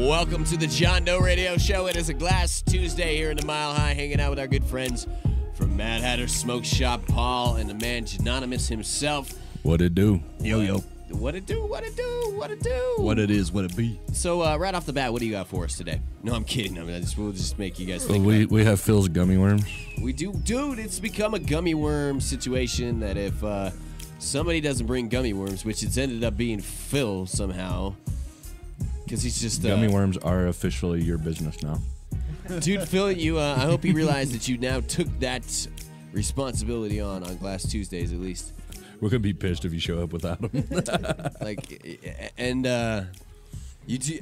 Welcome to the John Doe Radio Show. It is a Glass Tuesday here in the Mile High, hanging out with our good friends from Mad Hatter's Smokeshop, Paul, and the man Anonymous himself. What it do? Yo. What it do? What it do? What it do? What it is, what it be. So, right off the bat, what do you got for us today? No, I'm kidding. We'll just make you guys think. We have Phil's gummy worms. We do. Dude, it's become a gummy worm situation that if somebody doesn't bring gummy worms, which it's ended up being Phil somehow, because he's just... Gummy worms are officially your business now. Dude, Phil, I hope you realize that you now took that responsibility on Glass Tuesdays, at least. We're going to be pissed if you show up without them. You do,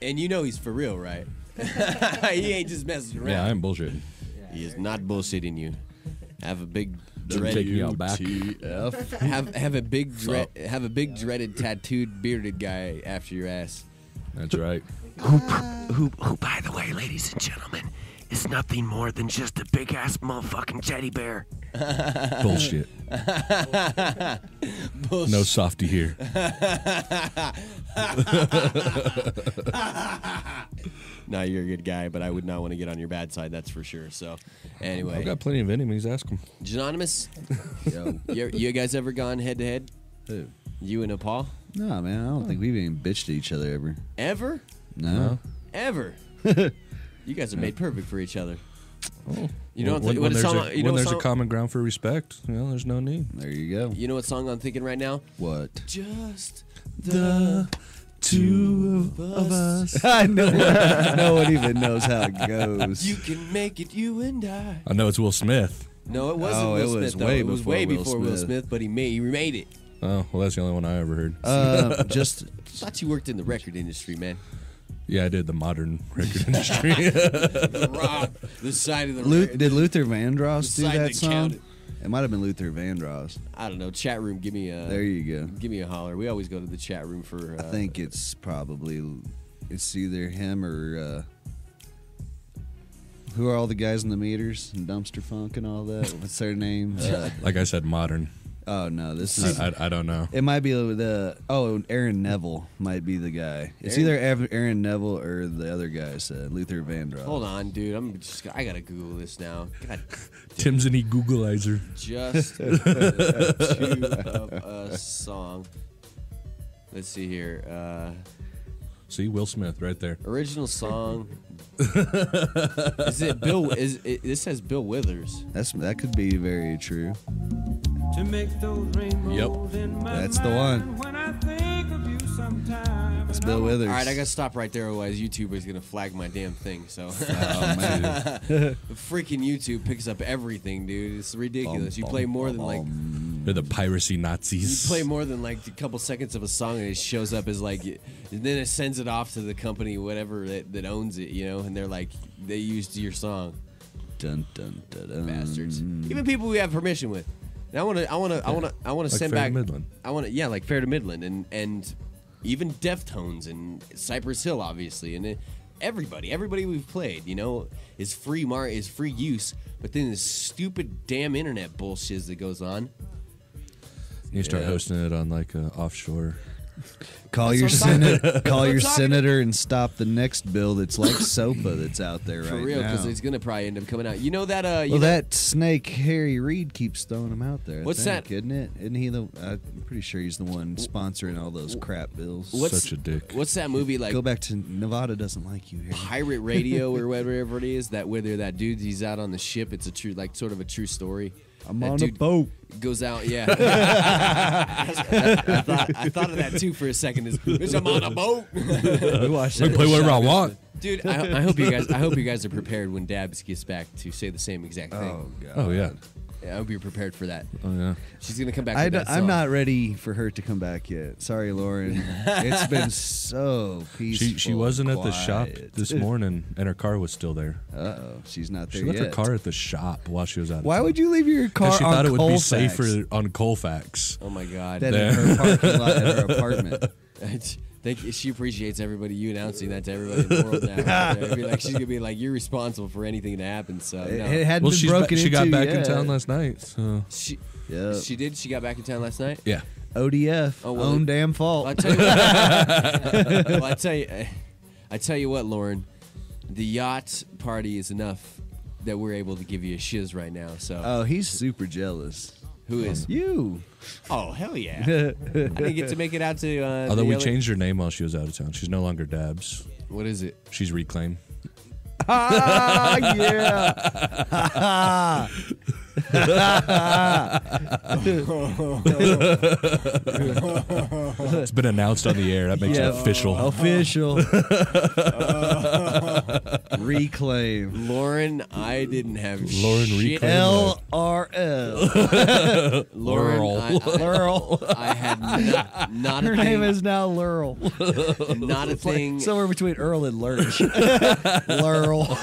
and you know he's for real, right? He ain't just messing around. Yeah, I'm bullshitting. He is not bullshitting you. Have a big... Take me out back. have a big dreaded tattooed bearded guy after your ass. That's right. Who, by the way, ladies and gentlemen, is nothing more than just a big ass motherfucking teddy bear. Bullshit. No softy here. No, you're a good guy, but I would not want to get on your bad side, that's for sure. So, anyway. I've got plenty of enemies, ask them. Anonymous, you guys ever gone head-to-head? Who? You and Paul? No, man, I don't think we've even bitched at each other ever. Ever? No. Ever? You guys are made perfect for each other. Oh. You know when there's a common ground for respect, there's no need. There you go. You know what song I'm thinking right now? What? Just the two of us. I know. No one even knows how it goes. You can make it, you and I. I know it's Will Smith. No, it wasn't Will Smith, though. It was way before Will Smith, but he made it. Oh, well, that's the only one I ever heard. I thought you worked in the record industry, man. Yeah, I did the modern record industry. The rock, the side of the Did Luther Vandross do that song? Counted. It might have been Luther Vandross. I don't know. Chat room, give me a... There you go. Give me a holler. We always go to the chat room for... I think it's either him or... who are all the guys in the meters and Dumpster Funk and all that? What's their name? Like I said, modern. Oh, no, this is... I don't know. It might be Aaron Neville might be the guy. It's either Aaron Neville or the other guy said, Luther Vandross. Hold on, dude. I gotta Google this now. God. Tim's an Googleizer. Just the two of us song. Let's see here. See, Will Smith right there. Original song. Is it Bill? This says Bill Withers. That could be very true. To make those rainbows in my That's the one. when I think of you sometime. It's Bill Withers. All right, I gotta stop right there, otherwise YouTube is gonna flag my damn thing. So, freaking YouTube picks up everything, dude. It's ridiculous. You play more than like They're the piracy Nazis. you play more than like a couple seconds of a song, and it shows up as like, and then it sends it off to the company, whatever that owns it, and they're like, they used your song. Dun, dun, dun, dun. Bastards. Even people we have permission with. And I want to Like send Fair back. to Midland. Like Fair to Midland, and even Deftones and Cypress Hill, obviously, and everybody we've played, is free use. But then this stupid damn internet bullshit that goes on. You start hosting it on like offshore. Call your senator and stop the next bill that's like SOPA that's out there For right real, now. because it's gonna probably end up coming out. You know that. That snake Harry Reid keeps throwing them out there. What's that? Isn't it? Isn't he the? I'm pretty sure he's the one sponsoring all those crap bills. Such a dick. What's that movie like? Go back to Nevada doesn't like you, Harry. Pirate Radio or whatever it is. Whether that dude, he's out on the ship. It's a true, sort of a true story. I'm on a boat. Goes out, yeah. I thought of that too for a second. I'm on a boat. I can play whatever I want. Dude, I hope you guys are prepared when Dabs gets back to say the same exact thing. Oh god. Oh yeah. Yeah, I hope you're prepared for that. Oh yeah. She's gonna come back. With that song. I'm not ready for her to come back yet. Sorry, Lauren. It's been so peaceful. She wasn't at the quiet. shop this morning, and her car was still there. Uh-oh, she's not there She left yet. her car at the shop while she was out. Why would you leave your car? She on thought it would be Colfax safer on Colfax. Oh my god. than in her parking lot at her apartment. She appreciates everybody, you announcing that to everybody in the world now. I feel like she's gonna be like, you're responsible for anything that happens. So no. It hadn't been Well, broken she got into back in yet. town last night. So. She did. She got back in town last night. Yeah. ODF. Oh, well, Own damn fault. I tell you what, well, I tell you what, Lauren, the yacht party is enough that we're able to give you a shiz right now. So, Oh, he's super jealous. who is? You. Oh, hell yeah! I didn't get to make it out to. Although we other- changed her name while she was out of town. She's no longer Dabs. What is it? She's Reclaim. Ah, yeah. It's been announced on the air. That makes it official. Official. Reclaim. Lauren, I didn't have Lauren shit. Reclaim. LRL. Lauren, Lurl. I had not a Her thing. name is now Lurl. Not a thing. Somewhere between Earl and Lurch. Lurl.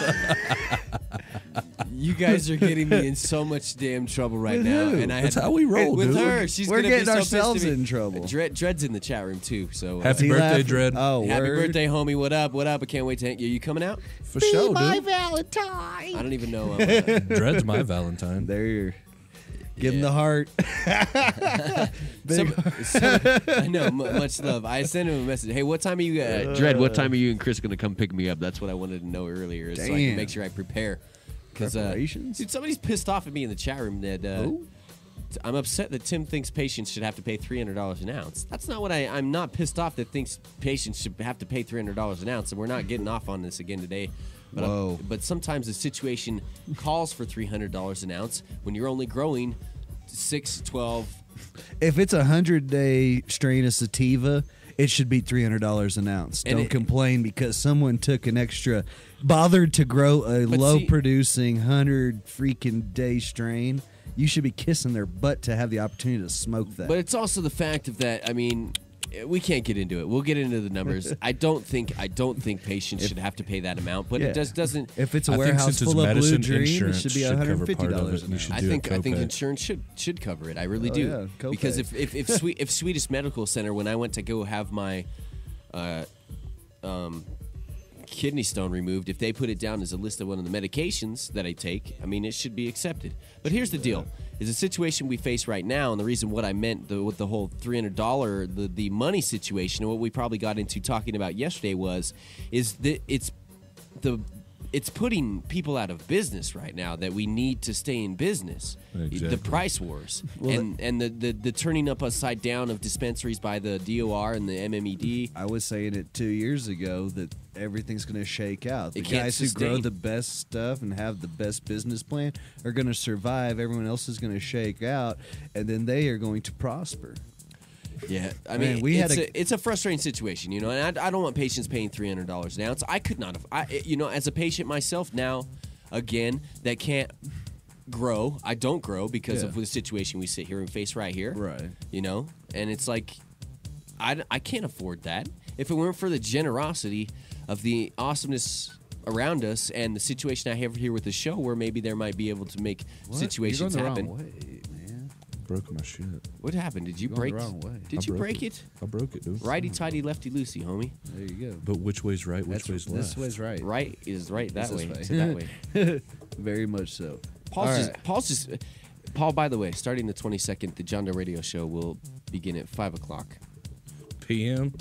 You guys are getting me in so much damn trouble right now, and I That's had, how we roll, with dude. her. She's We're gonna getting be so ourselves pissed at me. in trouble. Dread's in the chat room too. So Happy He birthday, laughing? Dread. Oh, happy word. birthday, homie! What up? What up? I can't wait to. Are you coming out? For sure, dude. Valentine. I don't even know. Dread's my Valentine. There. Give him the heart. I know. Much love. I sent him a message. Hey, what time are you? Dread, what time are you and Chris gonna come pick me up? That's what I wanted to know earlier, so I can Damn. make sure I prepare. Because Preparations? dude, somebody's pissed off at me in the chat room that I'm upset that Tim thinks patients should have to pay $300 an ounce. That's not what I'm not pissed off that thinks patients should have to pay $300 an ounce, and we're not getting off on this again today. But Whoa. but sometimes the situation calls for $300 an ounce when you're only growing 6, 12. If it's a 100-day strain of sativa, it should be $300 an ounce. And Don't it- complain because someone took an extra, bothered to grow a But low-producing 100-freaking-day strain. You should be kissing their butt to have the opportunity to smoke that. But it's also the fact of that. I mean, we can't get into it. We'll get into the numbers. I don't think patients should have to pay that amount, but Yeah. it just doesn't. If it's a I think warehouse since it's full of blue medicine, dream, it insurance should be should cover part of $150 it. an You ounce. should I do a think copay. insurance should cover it. I really Oh, do. yeah, copay. Because if Swedish Medical Center, when I went to go have my kidney stone removed, if they put it down as a list of one of the medications that I take, I mean, it should be accepted. But here's the deal: is the situation we face right now, and the reason what I meant with the whole $300 the money situation, and what we probably got into talking about yesterday is that it's putting people out of business right now that we need to stay in business. Exactly. The price wars and the turning up upside down of dispensaries by the DOR and the MMED. I was saying it 2 years ago that everything's going to shake out. The It can't guys who grow sustain. the best stuff and have the best business plan are going to survive. Everyone else is going to shake out, and then they are going to prosper. Yeah, I Man, mean, we had it's a frustrating situation, you know, and I don't want patients paying $300 an ounce. I could not have, as a patient myself now, again, that can't grow. I don't grow because of the situation we sit here and face right here. Right. You know, and it's like, I can't afford that. If it weren't for the generosity of the awesomeness around us and the situation I have here with the show, where maybe there might be able to make situations You're happen. going the wrong way, man. Broke my shit. What happened? Did you You're going break? the wrong way. Did I you broke break it? I broke it, dude. Righty tighty, lefty loosey, homie. There you go. But which way's right? Which That's way's left? This way's right. Right is right that This way. is To that way. Very much so. Paul, All by the way, starting the 22nd, the John Doe Radio Show will begin at 5 o'clock. PM?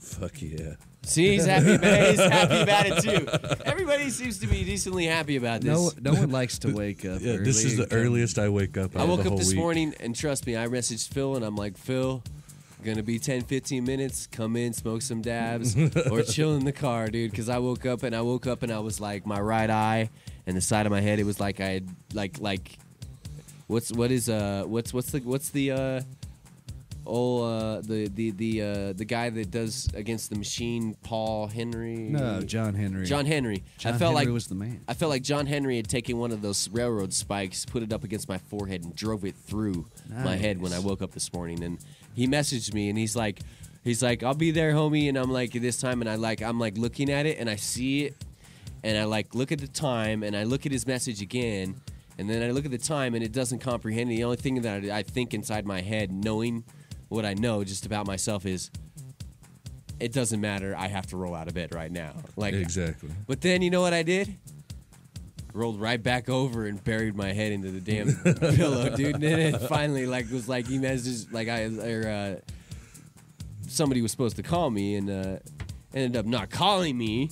Fuck yeah. See, he's happy about it. He's happy about it too. Everybody seems to be decently happy about this. No one likes to wake up. Yeah, this early is the and come- earliest I wake up. I out of woke the up whole this week. morning, and trust me, I messaged Phil, and I'm like, Phil, gonna be 10, 15 minutes. Come in, smoke some dabs, or chill in the car, dude. Because I woke up and I was like, my right eye and the side of my head, it was like I had like, what's the the guy that does Against the Machine, Paul Henry. No, John Henry. John Henry. John I felt Henry like was the man. I felt like John Henry had taken one of those railroad spikes, put it up against my forehead, and drove it through my head when I woke up this morning. And he messaged me, and he's like, "I'll be there, homie." And I'm like, this time, and I'm like looking at it, and I see it, and I like look at the time, and I look at his message again, and then I look at the time, and it doesn't comprehend. The only thing that I think inside my head, knowing what I know just about myself, is it doesn't matter. I have to roll out of bed right now. Like Exactly. But then you know what I did? rolled right back over and buried my head into the damn pillow, dude. And then it finally was like he messaged somebody was supposed to call me and ended up not calling me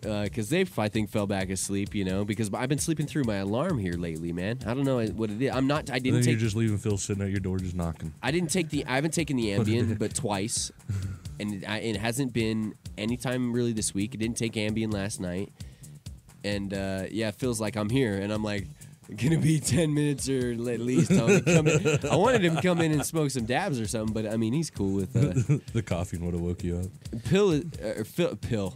because they I think fell back asleep, because I've been sleeping through my alarm here lately, man. I don't know what it is. I didn't take. You're just leaving Phil sitting at your door, just knocking. I haven't taken the Ambien, but twice, and it hasn't been any time really this week. It didn't take Ambien last night, and it feels like I'm here, and I'm like. Gonna be 10 minutes or at least. I wanted him to come in and smoke some dabs or something, but I mean he's cool with the coffee would have woke you up. Phil the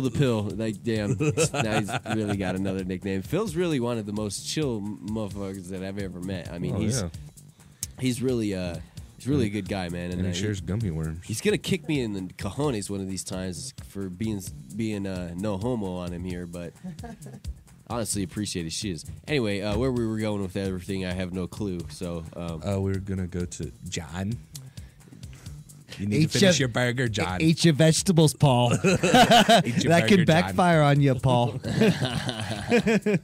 pill. Like damn, now he's really got another nickname. Phil's really one of the most chill motherfuckers that I've ever met. I mean he's really a good guy, man. And he shares gummy worms. He's gonna kick me in the cojones one of these times for being no homo on him here, but. Honestly, appreciate his shiz. Anyway, where we were going with everything, I have no clue. So, we're gonna go to John. You need to finish your burger, John. Eat your vegetables, Paul. That could backfire on you, Paul.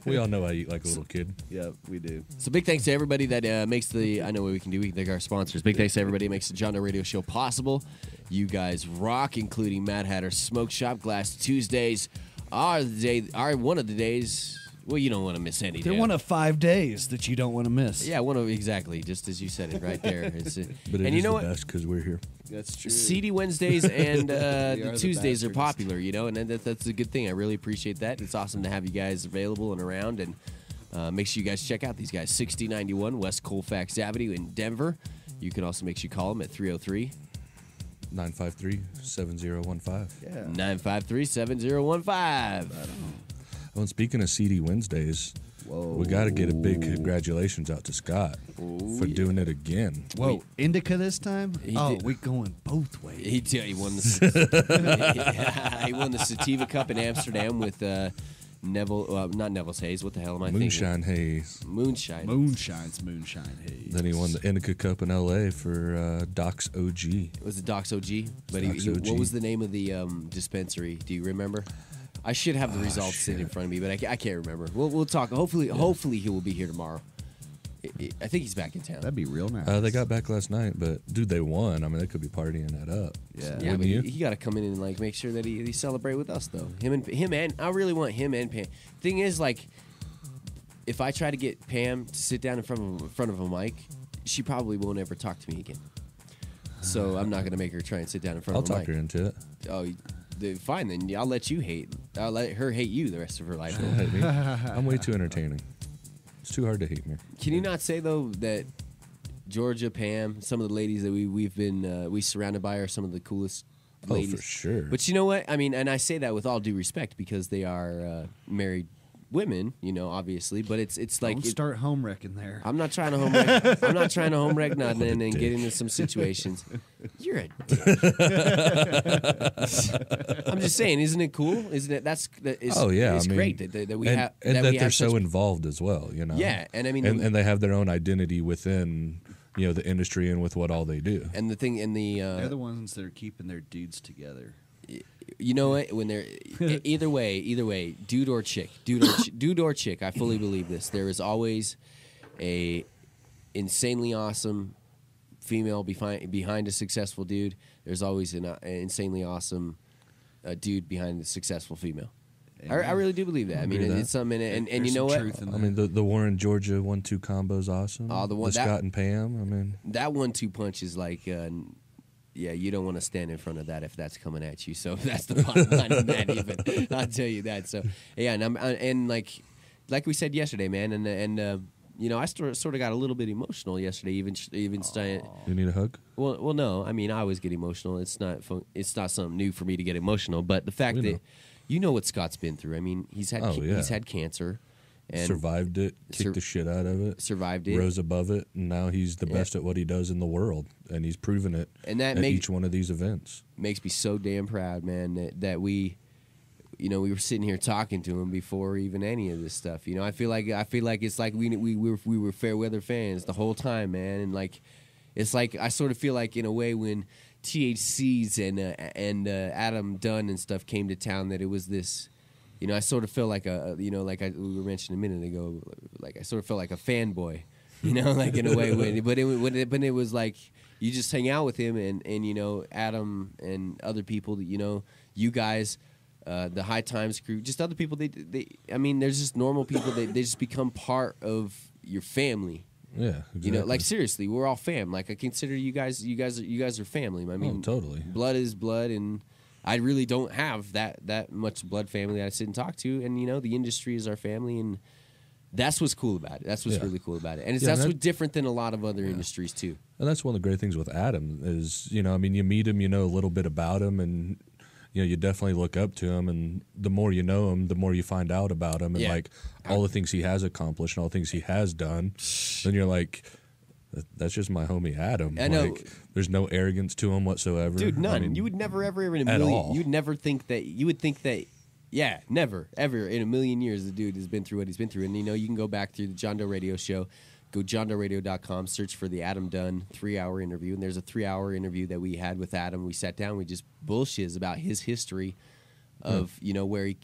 We all know I eat like a little kid. Yep, we do. So big thanks to everybody that makes the. I know what we can do. We can thank our sponsors. Big thanks to everybody that makes the John Doe Radio Show possible. You guys rock, including Mad Hatter's Smokeshop, Glass Tuesdays. Are one of the days. Well, you don't want to miss any. They're one of 5 days that you don't want to miss. Yeah, exactly, just as you said it right there. But it is the best because we're here. That's true. CD Wednesdays and the Tuesdays are popular, and that's a good thing. I really appreciate that. It's awesome to have you guys available and around, and make sure you guys check out these guys. 6091 West Colfax Avenue in Denver. You can also make sure you call them at 303. 953-7015. Yeah. 953-7015. Well, and speaking of CD Wednesdays, we got to get a big congratulations out to Scott for doing it again. Whoa, Indica this time? Did. We going both ways. He won the he won the Sativa Cup in Amsterdam with Neville, not Neville's Haze. What the hell am I Moonshine thinking? Haze. Moonshine. Moonshine's Moonshine Haze. Then he won the Indica Cup in L.A. for Doc's OG. It was the Doc's OG? But Doc's OG. What was the name of the dispensary? Do you remember? I should have the results sitting in front of me, but I can't remember. We'll talk. Hopefully he will be here tomorrow. I think he's back in town. That'd be real nice. They got back last night, but dude, they won. I mean, they could be partying that up. Yeah, but he got to come in and like make sure that he celebrate with us though. Him and I really want him and Pam. Thing is, like, if I try to get Pam to sit down in front of a mic, she probably won't ever talk to me again. So I'm not gonna make her try and sit down in front of a mic. I'll talk her into it. Oh, fine then. I'll let her hate you the rest of her life. Don't hate me. I'm way too entertaining. It's too hard to hate me. Can you not say though that Georgia, Pam, some of the ladies that we've been surrounded by are some of the coolest ladies? Oh, for sure. But you know what? I mean, and I say that with all due respect because they are married women, obviously. But it's like Don't start home wrecking there. I'm not trying to home wreck. I'm not trying to home wreck nothing and get into some situations. You're a dick. I'm just saying, isn't it cool? Isn't it? Oh yeah, it's I mean, great that we have and that we they're have so such, involved as well. Yeah, and I mean, and they have their own identity within the industry and with what all they do. And the thing in the they're the ones that are keeping their dudes together. You know what? When they're either way, dude or chick, dude or chick. I fully believe this. There is always a insanely awesome female behind a successful dude. There's always an insanely awesome dude behind a successful female. I really do believe that. I mean, it's something, and you know what? I mean, the Warren Georgia 1-2 combo is awesome. The Scott and Pam. I mean, that 1-2 punch is like. Yeah, you don't want to stand in front of that if that's coming at you. So that's the bottom line of that. Even I'll tell you that. So yeah, and like we said yesterday, man, and I sort of got a little bit emotional yesterday. Even you need a hug? Well, no. I mean, I always get emotional. It's not something new for me to get emotional. But the fact that what Scott's been through. I mean, he's had cancer. And survived it, kicked the shit out of it, survived it, rose above it, and now he's the best at what he does in the world, and he's proven it at each one of these events. Makes me so damn proud, man, that we, we were sitting here talking to him before even any of this stuff. I feel like it's like we were fair weather fans the whole time, man, and like it's like I sort of feel like in a way when THCs and Adam Dunn and stuff came to town that it was this. you know, I sort of feel like we were mentioning a minute ago, like I sort of felt like a fanboy, you know, like in a way. But it was like you just hang out with him and you know, Adam and other people that, you know, you guys, the High Times crew, just other people. I mean, there's just normal people. They just become part of your family. Yeah, exactly. You know, like seriously, we're all fam. Like I consider you guys are family. I mean, totally. Blood is blood, and I really don't have that much blood family that I sit and talk to. And you know, the industry is our family, and that's what's cool about it. That's what's really cool about it, and that's what's different than a lot of other industries too. And that's one of the great things with Adam is, you know, I mean, you meet him, you know a little bit about him, and you know, you definitely look up to him, and the more you know him, the more you find out about him, and like all the things he has accomplished and all the things he has done. Then you're like, that's just my homie Adam. I know. Like, there's no arrogance to him whatsoever, dude. None. I mean, You would never ever in a at million. all. You'd never think that. You would think that. Yeah, never ever in a million years the dude has been through what he's been through, and you know, you can go back through the John Doe Radio Show. Go johndoeradio.com, search for the Adam Dunn 3-hour interview, and there's a 3-hour interview that we had with Adam. We sat down, we just bullshits about his history of you know where he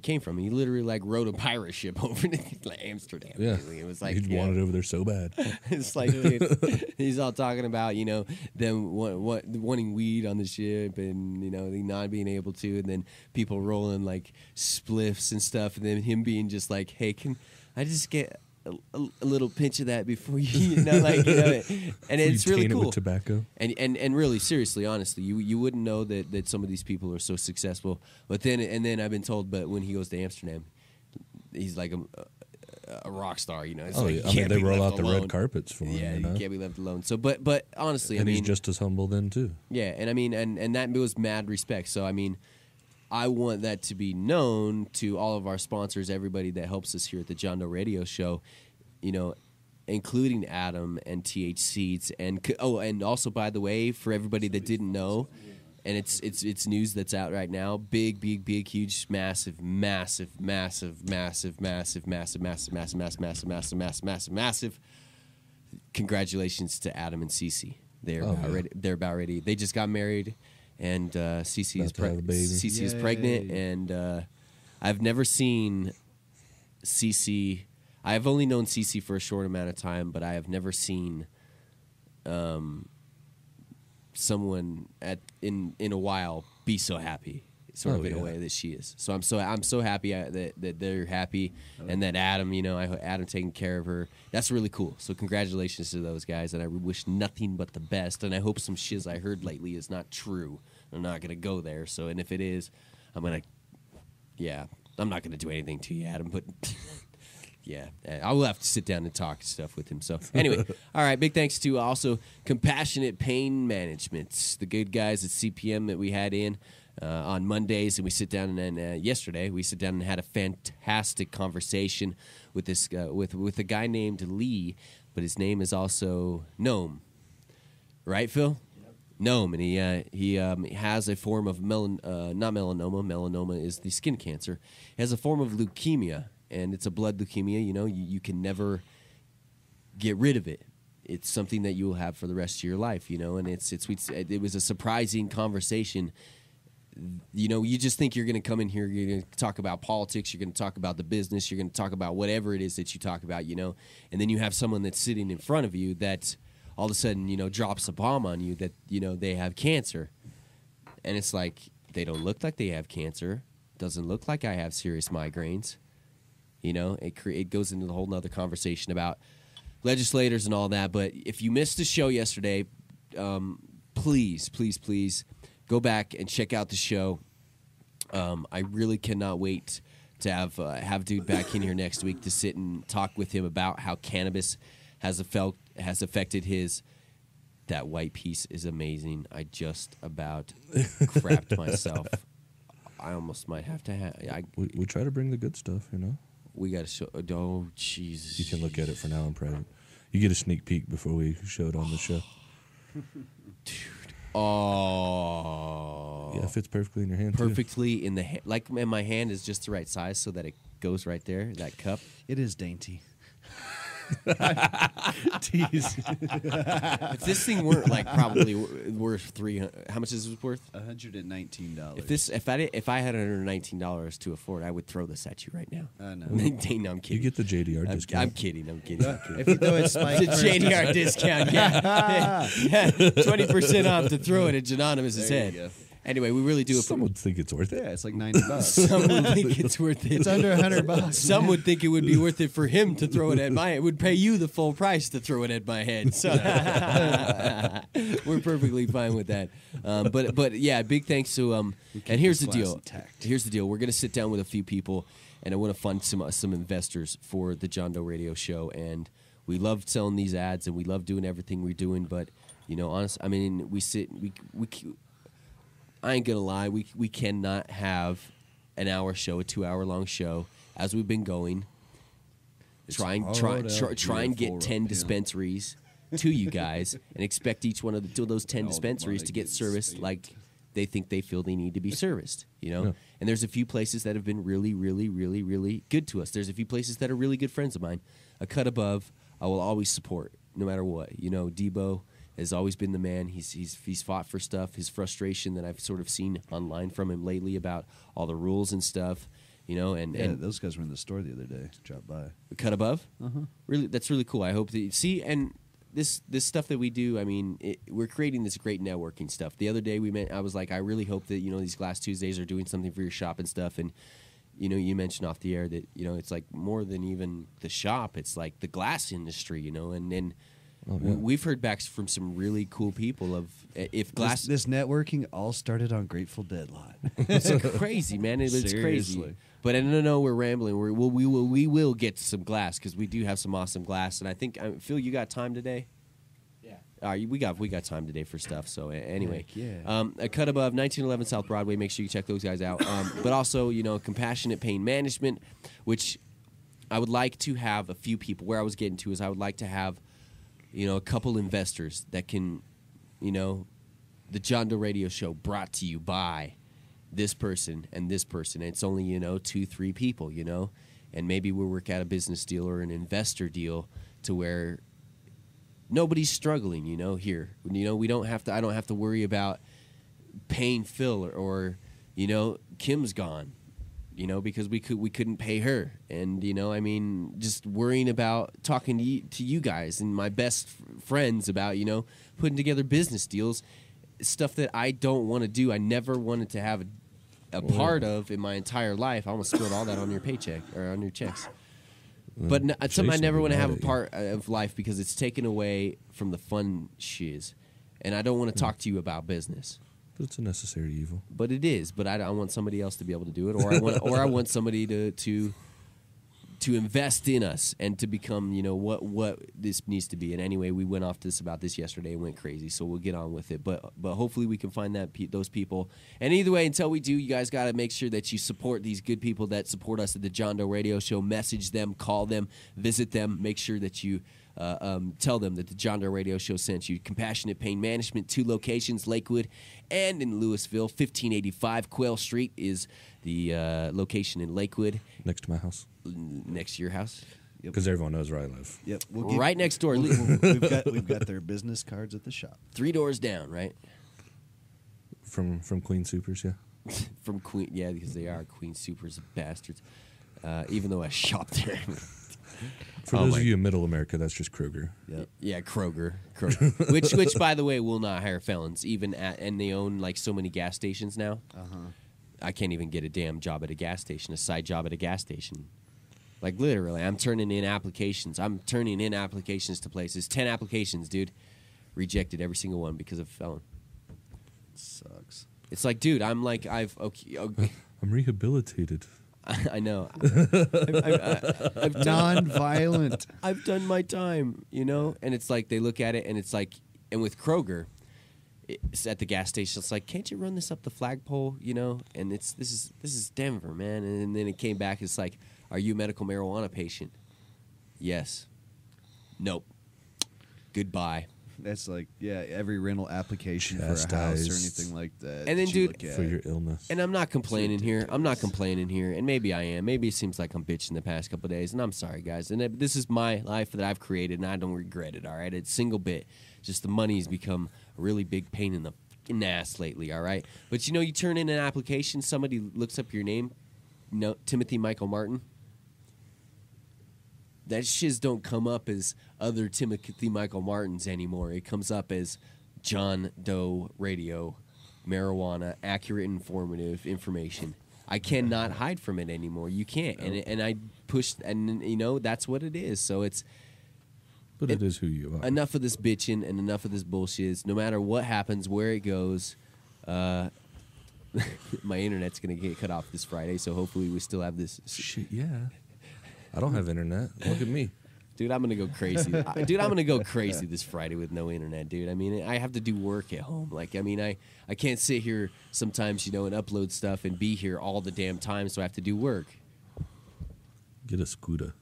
came from. He literally like rode a pirate ship over to like, Amsterdam. Yeah, it was like he wanted over there so bad. It's like, dude, he's all talking about, you know, them wanting weed on the ship, and you know, not being able to, and then people rolling like spliffs and stuff, and then him being just like, hey, can I just get a little pinch of that before you know, like, you know, and it's really cool. It with tobacco. And really, seriously, honestly, you wouldn't know that some of these people are so successful. But then I've been told, but when he goes to Amsterdam, he's like a rock star, you know. It's like, I mean, they roll out the alone. red carpets for him. Yeah, you know? you can't be left alone. So, but honestly, and I mean, he's just as humble then too. yeah, and I mean, and that was mad respect. So, I mean, I want that to be known to all of our sponsors, everybody that helps us here at the John Doe Radio Show, you know, including Adam and TH Seeds, and also, by the way, for everybody that didn't know, and it's news that's out right now, big, huge, massive congratulations to Adam and Cece. They're about ready. They just got married. And Cece is pregnant, and I've never seen Cece. I have only known Cece for a short amount of time, but I have never seen someone in a while be so happy, in a way that she is. So I'm so happy that they're happy, and that Adam, you know, Adam taking care of her. That's really cool. So congratulations to those guys, and I wish nothing but the best. And I hope some shiz I heard lately is not true. I'm not gonna go there. So, and if it is, I'm not gonna do anything to you, Adam. But yeah, I will have to sit down and talk stuff with him. So anyway, all right. Big thanks to also Compassionate Pain Management, the good guys at CPM that we had in on Mondays, and we sit down and yesterday we sit down and had a fantastic conversation with this with a guy named Lee, but his name is also Gnome, right, Phil? Gnome, and he has a form of not melanoma. Melanoma is the skin cancer. He has a form of leukemia, and it's a blood leukemia. You know, you can never get rid of it. It's something that you will have for the rest of your life. You know, and it was a surprising conversation. You know, you just think you're going to come in here, you're going to talk about politics, you're going to talk about the business, you're going to talk about whatever it is that you talk about. You know, and then you have someone that's sitting in front of you that all of a sudden, you know, drops a bomb on you that, you know, they have cancer. And it's like, they don't look like they have cancer. Doesn't look like I have serious migraines. You know, it goes into the whole nother conversation about legislators and all that. But if you missed the show yesterday, please go back and check out the show. I really cannot wait to have dude back in here next week to sit and talk with him about how cannabis has affected his. That white piece is amazing. I just about crapped myself. I almost might have to have. We try to bring the good stuff, you know. We got to show. Oh, Jesus! You can look at it for now in private. You get a sneak peek before we show it on the show. Dude. Oh. Yeah, it fits perfectly in your hand. Perfectly in the hand. Like, and my hand is just the right size so that it goes right there. That cup. It is dainty. Tease. If this thing weren't like probably worth $300, how much is it worth? $119. If I had $119 to afford, I would throw this at you right now. I know. No, I'm kidding. You get the JDR discount. I'm kidding. If you throw it spike It's a JDR discount, yeah. 20% off to throw it at Janonymous' There head. you go. Anyway, we really do it. Some would think it's worth it. Yeah, it's like $90. Some would think it's worth it. It's under $100. Some would think it would be worth it for him to throw it at my head. It would pay you the full price to throw it at my head. So we're perfectly fine with that. But yeah, big thanks to and here's the deal. Here's the deal. We're gonna sit down with a few people, and I want to fund some investors for the John Doe Radio Show. And we love selling these ads, and we love doing everything we're doing. But honestly, I mean, I ain't gonna lie, we cannot have an hour show, a 2-hour long show, as we've been going. Try and get 10 dispensaries to you guys, and expect each one of those 10 dispensaries to get serviced like they think they feel they need to be serviced. Yeah. And there's a few places that have been really, really, really, really good to us. There's a few places that are really good friends of mine. A cut above, I will always support, no matter what. Debo has always been the man. He's fought for stuff. His frustration that I've sort of seen online from him lately about all the rules and stuff, and those guys were in the store the other day. Dropped by. Cut above. Really, that's really cool. I hope that you see and this stuff that we do. I mean, we're creating this great networking stuff. The other day I was like, I really hope that these Glass Tuesdays are doing something for your shop and stuff. And you mentioned off the air that it's like more than even the shop. It's like the glass industry. And then. Oh, yeah. We've heard back from some really cool people of if glass. This networking all started on Grateful Dead lot. It's crazy, man. It's crazy. Seriously. But no, we're rambling. We will get to some glass because we do have some awesome glass. And I think Phil, you got time today? Yeah. We got time today for stuff. So anyway, yeah. A cut above 1911 South Broadway. Make sure you check those guys out. But also Compassionate Pain Management, which I would like to have a few people. Where I was getting to is I would like to have. A couple investors that can, the John Doe Radio Show brought to you by this person and this person. And it's only, 2-3 people, and maybe we'll work out a business deal or an investor deal to where nobody's struggling, here. We don't have to, I don't have to worry about paying Phil or Kim's gone. Because we couldn't pay her, and just worrying about talking to you guys and my best friends about putting together business deals, stuff that I don't want to do. I never wanted to have a part of in my entire life. I almost spilled all that on your paycheck or on your checks, but it's something I never want to have a part of life because it's taken away from the fun shiz, and I don't want to talk to you about business. It's a necessary evil. But it is. But I want somebody else to be able to do it, or I want somebody to invest in us and to become what this needs to be. And anyway, we went off about this yesterday and went crazy, so we'll get on with it. But hopefully we can find those people. And either way, until we do, you guys got to make sure that you support these good people that support us at the John Doe Radio Show. Message them, call them, visit them. Make sure that you. Tell them that the John Doe Radio Show sent you. Compassionate Pain Management, 2 locations, Lakewood and in Louisville. 1585 Quail Street is the location in Lakewood. Next to my house. Next to your house? Because everyone knows where I live. Yep. Right next door. We've got their business cards at the shop. 3 doors down, right? From Queen Supers, yeah. From Queen, yeah, because they are Queen Supers bastards. Even though I shop there. For those of you in Middle America, that's just Kroger. Yep. Yeah, Kroger. which by the way will not hire felons and they own like so many gas stations now. I can't even get a damn job at a gas station, a side job at a gas station. Like literally, I'm turning in applications. To places. 10 applications, dude. Rejected every single one because of a felon. Sucks. It's like, dude, I'm like okay. I'm rehabilitated. I know. I've non-violent. I've done my time, And it's like they look at it, and it's like, and with Kroger, it's at the gas station. It's like, can't you run this up the flagpole, And this is Denver, man. And then it came back. It's like, are you a medical marijuana patient? Yes. Nope. Goodbye. That's like, yeah, every rental application for a house or Chastised. anything like that. And then, that you dude, look at. for your illness. And I'm not complaining here. I'm not complaining here. And maybe I am. Maybe it seems like I'm bitching the past couple of days. And I'm sorry, guys. And this is my life that I've created, and I don't regret it, all right? It's single bit. Just the money's become a really big pain in the fucking ass lately, all right? But, you know, you turn in an application, somebody looks up your name, no, Timothy Michael Martin. That shiz don't come up as other Timothy Michael Martins anymore. It comes up as John Doe Radio, marijuana, accurate, informative information. I cannot hide from it anymore. You can't, and I pushed, and you know that's what it is. So it's. But it is who you are. Enough of this bitching and enough of this bullshit. No matter what happens, where it goes, my internet's gonna get cut off this Friday. So hopefully we still have this. Shit, yeah. I don't have internet. Look at me. Dude, I'm gonna go crazy. I'm gonna go crazy this Friday with no internet, dude. I mean, I have to do work at home. Like, I mean, I can't sit here sometimes, you know, and upload stuff and be here all the damn time. So I have to do work. Get a scooter.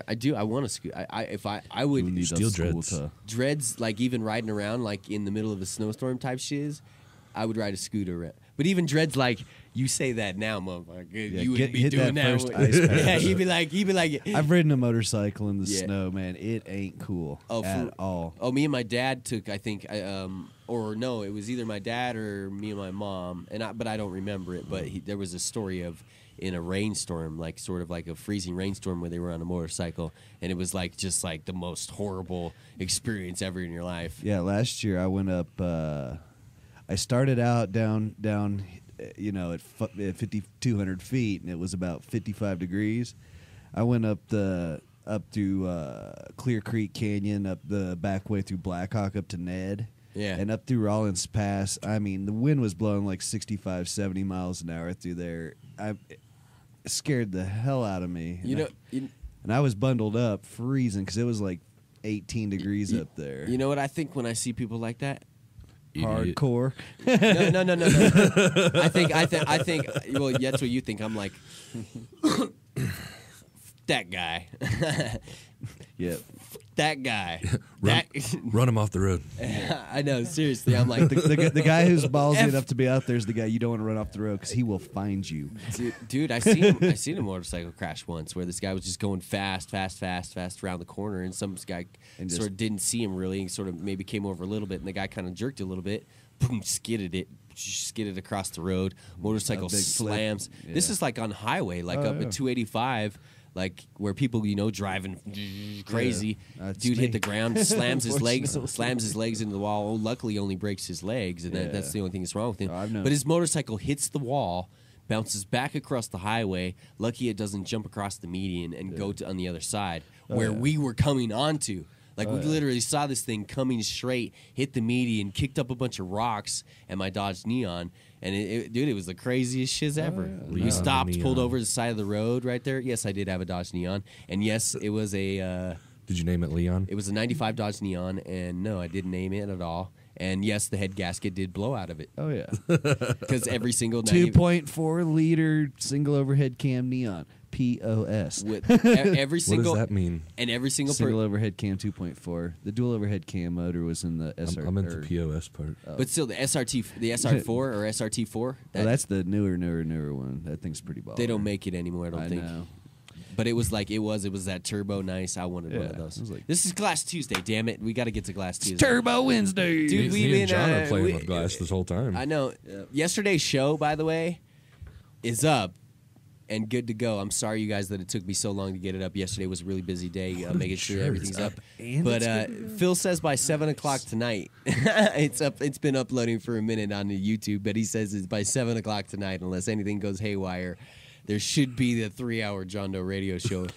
I do. I want to scoot. I would need Steel a dreads. scooter. dreads, like even riding around like in the middle of a snowstorm type shiz. I would ride a scooter around. But even dreads, like you say that now, motherfucker. Yeah, you wouldn't be hit doing that that. first with- ice patch. Yeah, he'd be like. I've ridden a motorcycle in the Yeah. snow, man. It ain't cool at all. Oh, me and my dad took, I think, or no, it was either my dad or me and my mom, but I don't remember it. But there was a story of in a rainstorm, like sort of like a freezing rainstorm, where they were on a motorcycle, and it was like just like the most horrible experience ever in your life. Yeah, last year I went up. I started out down, you know, at 5,200 feet, and it was about 55 degrees. I went up through Clear Creek Canyon, up the back way through Blackhawk up to Ned. Yeah. And up through Rollins Pass. I mean, the wind was blowing like 65, 70 miles an hour through there. It scared the hell out of me. And I was bundled up, freezing, because it was like 18 degrees up there. You know what I think when I see people like that? Idiot. Hardcore. No. I think. Well, that's what you think. I'm like that guy. Yeah. That guy. Run him off the road. I know. Seriously, I'm like The guy who's ballsy enough to be out there is the guy you don't want to run off the road because he will find you. Dude, I seen a motorcycle crash once where this guy was just going fast around the corner, and some guy And just- sort of didn't see him really, and sort of maybe came over a little bit, and the guy kind of jerked a little bit, boom, skidded across the road. Motorcycle A big flip. slams. This Yeah. is like on highway, like up yeah. at 285. Like where people, you know, driving crazy. That's Dude me. hit the ground, slams his legs Unfortunately. into the wall. Oh, luckily, only breaks his legs, and Yeah. that's the only thing that's wrong with him. Oh, I've known. But his motorcycle hits the wall, bounces back across the highway. Lucky it doesn't jump across the median and go to on the other side where yeah. we were coming onto. Like we literally saw this thing coming straight, hit the median, kicked up a bunch of rocks, and my Dodge Neon. And dude, it was the craziest shiz ever. We Neon. stopped, pulled Neon. over the side of the road right there. Yes, I did have a Dodge Neon, and yes, it was a Did you name it Leon? it was a '95 Dodge Neon, and no, I didn't name it at all. And yes, the head gasket did blow out of it Oh, yeah. because every single 2.4 liter single overhead cam neon. POS. with every What single does that mean? and every single Single overhead cam 2.4. The dual overhead cam motor was in the SR. I'm into POS part. but still the SR4 or SRT4 That's the newer one. That thing's pretty baller. they don't make it anymore. I don't I think. know. But it was like it was that turbo nice. I wanted one Yeah, of those. it was like- This is Glass Tuesday, damn it! We got to get to Glass Tuesday. Turbo Wednesday. Dude, Me we and John been, are playing we- with glass this whole time. I know. Yesterday's show, by the way, is up and good to go. I'm sorry, you guys, that it took me so long to get it up. Yesterday was a really busy day, making sure everything's up. And But it's Phil says by 7 o'clock tonight, it's up. It's been uploading for a minute on the YouTube, but he says it's by 7 o'clock tonight, unless anything goes haywire. There should be the 3-hour John Doe radio show.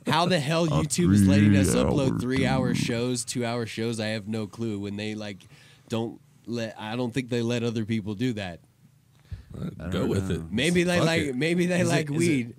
How the hell YouTube is letting us upload 3-hour shows, 2-hour shows? I have no clue. When they like don't let, I don't think they let other people do that. Go with it. Maybe they Fuck like. it. Maybe they like weed.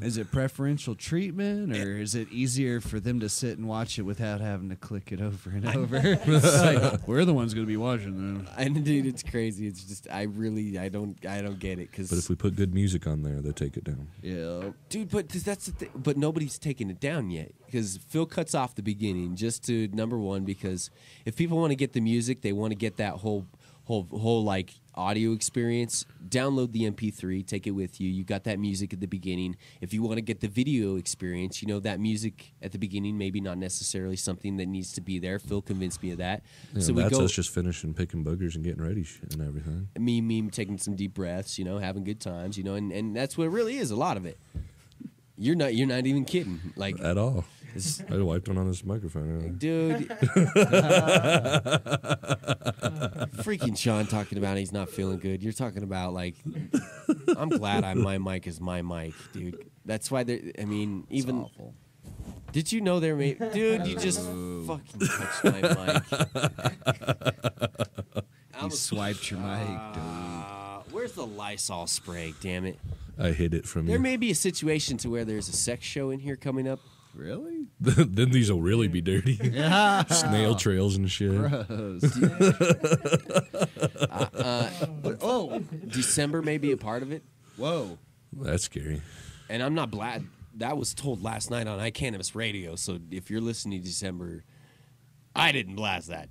Is it preferential treatment, or is it easier for them to sit and watch it without having to click it over and over? It's like, we're the ones going to be watching them. And dude, it's crazy. It's just I don't get it because. But if we put good music on there, they take it down. Yeah, dude, but that's the thing. But nobody's taking it down yet because Phil cuts off the beginning just to number one because if people want to get the music, they want to get that whole like audio experience. Download the MP3, take it with you. You got that music at the beginning. If you want to get the video experience, you know that music at the beginning maybe not necessarily something that needs to be there. Phil convinced me of that. Yeah, so that's we go. us just finishing picking boogers and getting ready and everything. Me taking some deep breaths, you know, having good times, you know, and that's what it really is. A lot of it. You're not even kidding, like At all. I wiped one on this microphone earlier. dude. Freaking Sean talking about he's not feeling good. You're talking about like, I'm glad my mic is my mic, dude. That's why I mean, even. awful. Did you know there may, dude? You just fucking touched my mic. You swiped your mic, dude. Where's the Lysol spray? Damn it! I hid it from There you. may be a situation to where there's a sex show in here coming up. Really? Then these will really be dirty. Snail trails and shit. Gross. Oh, December may be a part of it, whoa. That's scary. and I'm not glad. That was told last night on iCannabis Radio. So if you're listening to December, I didn't blast that.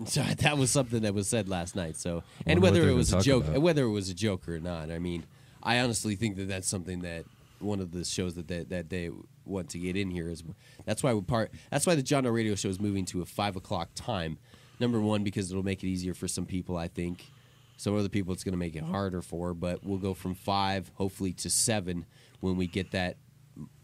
So that was something that was said last night. So, and Wonder what whether they're it was a gonna joke, talk about. whether it was a joke or not, I mean, I honestly think that that's something that one of the shows that they want to get in here is. That's why That's why the John Doe Radio Show is moving to a 5 o'clock time. Number one, because it'll make it easier for some people, I think. Some other people, it's going to make it harder for. But we'll go from 5, hopefully, to 7 when we get that.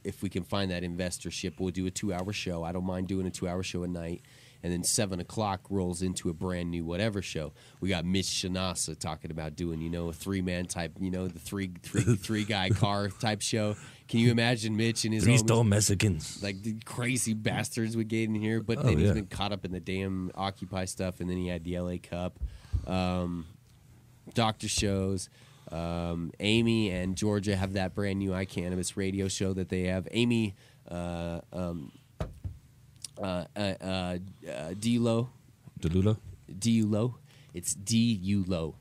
If we can find that investorship, we'll do a 2-hour show. I don't mind doing a 2-hour show at night. And then 7 o'clock rolls into a brand new whatever show. We got Mitch Shanasa talking about doing, a 3-man type, the three guy car type show. Can you imagine Mitch and his Three homies? stole Mexicans. Like the crazy bastards would get in here, but then he's been caught up in the damn Occupy stuff, and then he had the LA Cup, doctor shows. Amy and Georgia have that brand new iCannabis radio show that they have. Amy, D-Lo. Delulo? D-U-Lo. It's D-U-Lo.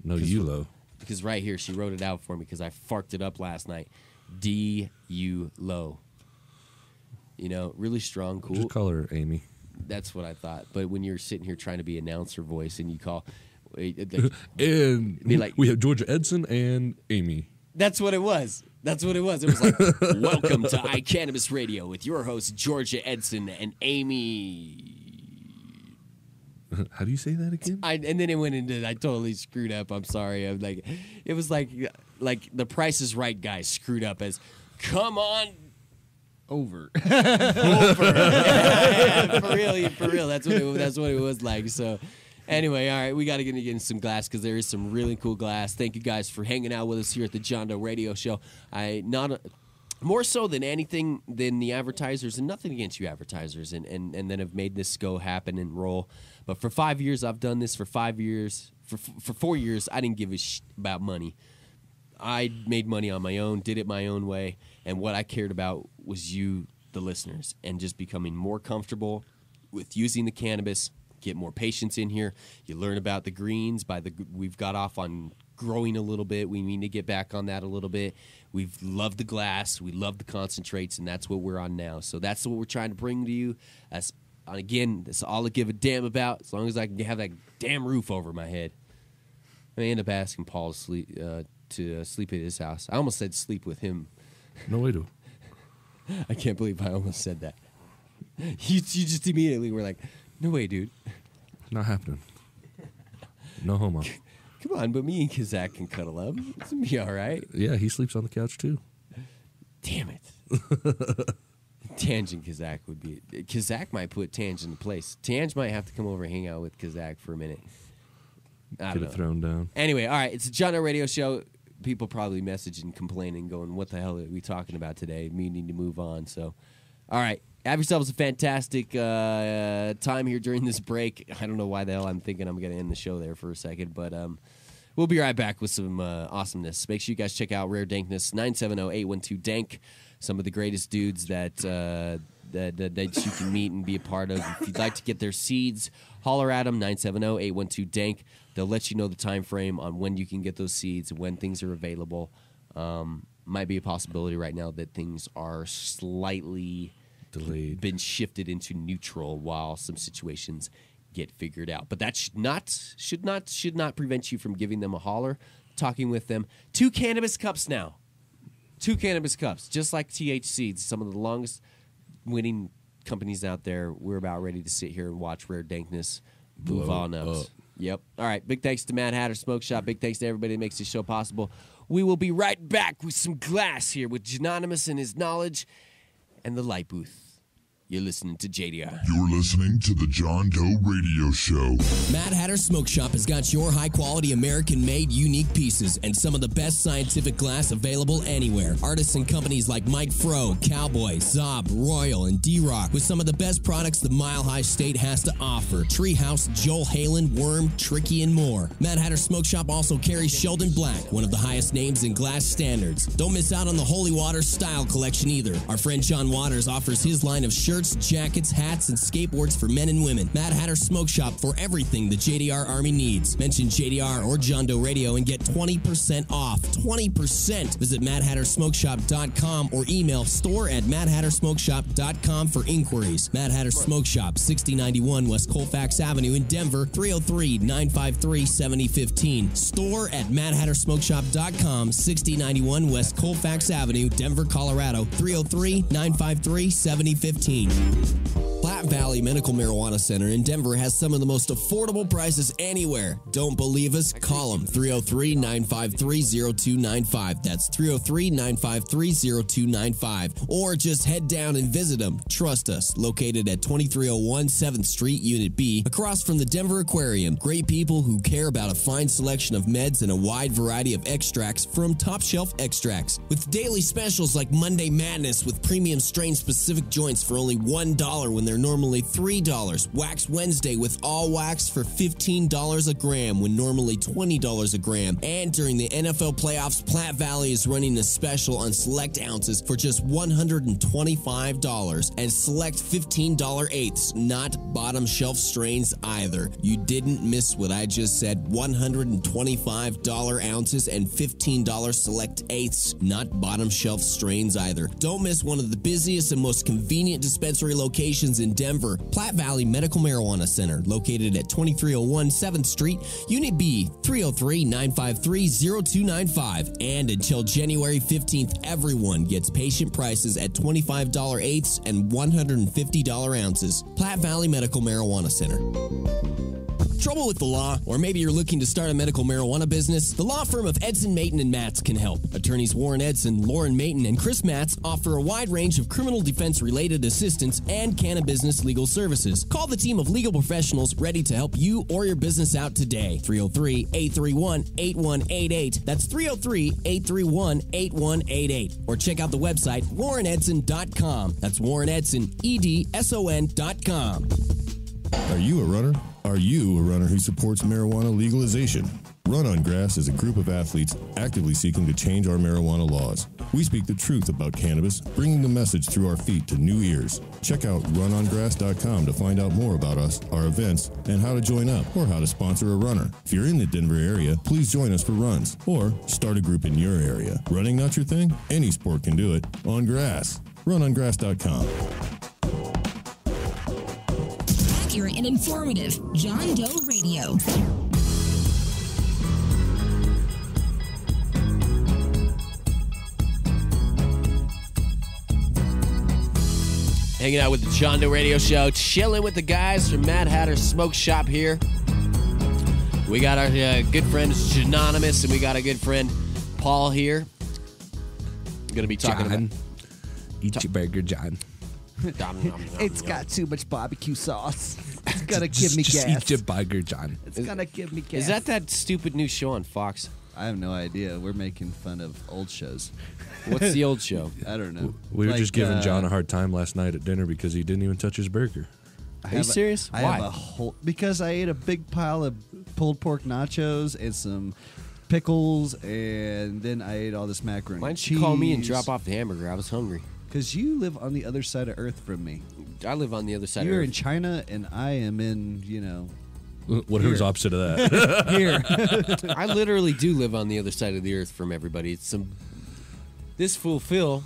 No, Yulo. Because right here, she wrote it out for me because I farked it up last night. D-U-Lo. Really strong, cool. Just call her Amy. That's what I thought. But when you're sitting here trying to be announcer voice and you call... And Be like- we have Georgia Edson and Amy. That's what it was. It was like, welcome to iCannabis Radio with your hosts, Georgia Edson and Amy. How do you say that again? And then it went into, I totally screwed up. I'm sorry. I'm like, it was like the Price is Right guy screwed up as, come on Over. over. Yeah, for real. That's what it was like. So. Anyway, all right, we got to get into some glass because there is some really cool glass. Thank you guys for hanging out with us here at the John Doe Radio Show. More so than anything than the advertisers, and nothing against you advertisers, and then have made this go happen and roll. But for 5 years, I've done this. For 5 years, for 4 years, I didn't give a shit about money. I made money on my own, did it my own way, and what I cared about was you, the listeners, and just becoming more comfortable with using the cannabis. Get more patients in here. You learn about the greens. We've got off on growing a little bit. We need to get back on that a little bit. We've loved the glass. We love the concentrates, and that's what we're on now. So that's what we're trying to bring to you. That's all I give a damn about. As long as I can have that damn roof over my head. I may end up asking Paul to sleep at his house. I almost said sleep with him. No way to. I can't believe I almost said that. You just immediately were like, no way, dude. Not happening. No homo. Come on, but me and Kazak can cuddle up. It's gonna be all right. Yeah, he sleeps on the couch too. Damn it. Tangent Kazak would be... Kazak might put Tangent in place. Tange might have to come over and hang out with Kazak for a minute. I Get don't it know. thrown down. Anyway, all right. It's a John Doe Radio Show. People probably messaging, complaining, going, what the hell are we talking about today? Me need to move on. So, all right. have yourselves a fantastic time here during this break. I don't know why the hell I'm thinking I'm going to end the show there for a second, but we'll be right back with some awesomeness. Make sure you guys check out Rare Dankness, 970-812-DANK. Some of the greatest dudes that you can meet and be a part of. If you'd like to get their seeds, holler at them, 970-812-DANK. They'll let you know the time frame on when you can get those seeds, when things are available. Might be a possibility right now that things are slightly delayed, been shifted into neutral while some situations get figured out. But that should not prevent you from giving them a holler, talking with them. 2 cannabis cups now. 2 cannabis cups, just like THC. Some of the longest winning companies out there. We're about ready to sit here and watch Rare Dankness move on up. Yep. All right. Big thanks to Mad Hatter Smokeshop. Big thanks to everybody that makes this show possible. We will be right back with some glass here with Janonymous and his knowledge and the light booth. You're listening to JDR. You're listening to the John Doe Radio Show. Mad Hatter Smokeshop has got your high-quality, American-made, unique pieces and some of the best scientific glass available anywhere. Artists and companies like Mike Fro, Cowboy, Zob, Royal, and D-Rock with some of the best products the Mile High State has to offer. Treehouse, Joel Halen, Worm, Tricky, and more. Mad Hatter Smokeshop also carries Sheldon Black, one of the highest names in glass standards. Don't miss out on the Holy Water Style Collection either. Our friend John Waters offers his line of shirts, jackets, hats, and skateboards for men and women. Mad Hatter Smoke Shop for everything the JDR Army needs. Mention JDR or John Doe Radio and get 20% off. 20%! Visit MadHatterSmokeshop.com or email store@MadHatterSmokeshop.com for inquiries. Mad Hatter Smoke Shop, 6091 West Colfax Avenue in Denver, 303-953-7015. Store at MadHatterSmokeshop.com, 6091 West Colfax Avenue, Denver, Colorado, 303-953-7015. Platte Valley Medical Marijuana Center in Denver has some of the most affordable prices anywhere. Don't believe us? Call them, 303-953-0295. That's 303-953-0295. Or just head down and visit them. Trust us. Located at 2301 7th Street, Unit B, across from the Denver Aquarium. Great people who care about a fine selection of meds and a wide variety of extracts from Top Shelf Extracts. With daily specials like Monday Madness with premium strain-specific joints for only $1 when they're normally $3. Wax Wednesday with all wax for $15 a gram when normally $20 a gram. And during the NFL playoffs, Platte Valley is running a special on select ounces for just $125 and select $15 eighths, not bottom shelf strains either. You didn't miss what I just said. $125 ounces and $15 select eighths, not bottom shelf strains either. Don't miss one of the busiest and most convenient dispensary locations in Denver, Platte Valley Medical Marijuana Center, located at 2301 7th Street, Unit B, 303-953-0295. And until January 15th, everyone gets patient prices at $25 eighths and $150 ounces. Platte Valley Medical Marijuana Center. Trouble with the law, or maybe you're looking to start a medical marijuana business? The law firm of Edson, Mayton, and Matz can help. Attorneys Warren Edson, Lauren Mayton, and Chris Matz offer a wide range of criminal defense-related assistance and cannabis legal services. Call the team of legal professionals ready to help you or your business out today. 303-831-8188. That's 303-831-8188. Or check out the website, warrenedson.com. That's warrenedson.com. Are you a runner? Are you a runner who supports marijuana legalization? Run on Grass is a group of athletes actively seeking to change our marijuana laws. We speak the truth about cannabis, bringing the message through our feet to new ears. Check out runongrass.com to find out more about us, our events, and how to join up or how to sponsor a runner. If you're in the Denver area, please join us for runs or start a group in your area. Running not your thing? Any sport can do it. On grass. Runongrass.com. Accurate and informative. John Doe Radio. Hanging out with the John Doe Radio Show, chilling with the guys from Mad Hatter Smoke Shop here. We got our good friend Janonymous, and we got a good friend Paul here. Going to be talking John. about... Eat your burger, John. It's got too much barbecue sauce. It's gonna give me just gas. Eat your burger, John. It's gonna give me gas. Is that stupid new show on Fox? I have no idea. We're making fun of old shows. What's the old show? I don't know. We were Like, just giving John a hard time last night at dinner because he didn't even touch his burger. Are you serious? I Why? have a whole because I ate a big pile of pulled pork nachos and some pickles, and then I ate all this macaroni. Why didn't you call me and drop off the hamburger? I was hungry. Because you live on the other side of Earth from me. I live on the other side You're of in Earth. China, and I am in, Whatever's Here. opposite of that. here. I literally do live on the other side of the earth from everybody. It's this fool Phil